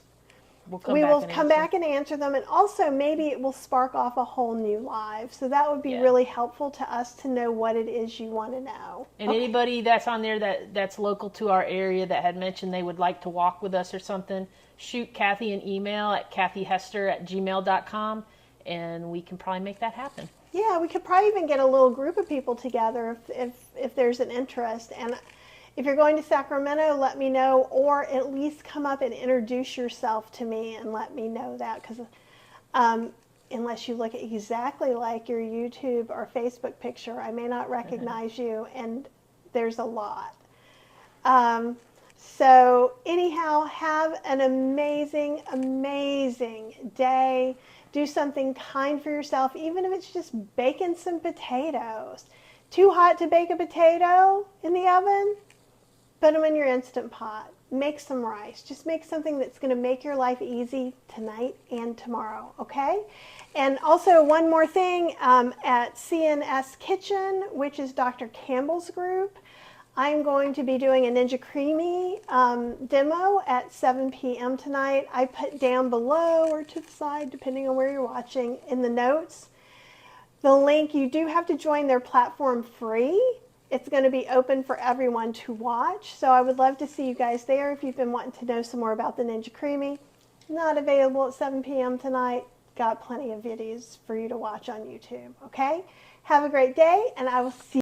we will come back and answer them, and also maybe it will spark off a whole new live. So that would be really helpful to us to know what it is you want to know. And anybody that's on there that's local to our area that had mentioned they would like to walk with us or something, shoot Kathy an email at kathyhester@gmail.com, and we can probably make that happen. Yeah, we could probably even get a little group of people together if there's an interest. And if you're going to Sacramento, let me know, or at least come up and introduce yourself to me and let me know that, because unless you look exactly like your YouTube or Facebook picture, I may not recognize you, and there's a lot. So anyhow, have an amazing, amazing day. Do something kind for yourself, even if it's just baking some potatoes. Too hot to bake a potato in the oven? Put them in your Instant Pot. Make some rice. Just make something that's going to make your life easy tonight and tomorrow, okay? And also one more thing, at CNS Kitchen, which is Dr. Campbell's group, I'm going to be doing a Ninja Creamy demo at 7 p.m. tonight. I put down below or to the side, depending on where you're watching, in the notes, the link. You do have to join their platform free. It's going to be open for everyone to watch. So I would love to see you guys there if you've been wanting to know some more about the Ninja Creamy. Not available at 7 p.m. tonight. Got plenty of videos for you to watch on YouTube, okay? Have a great day, and I will see you.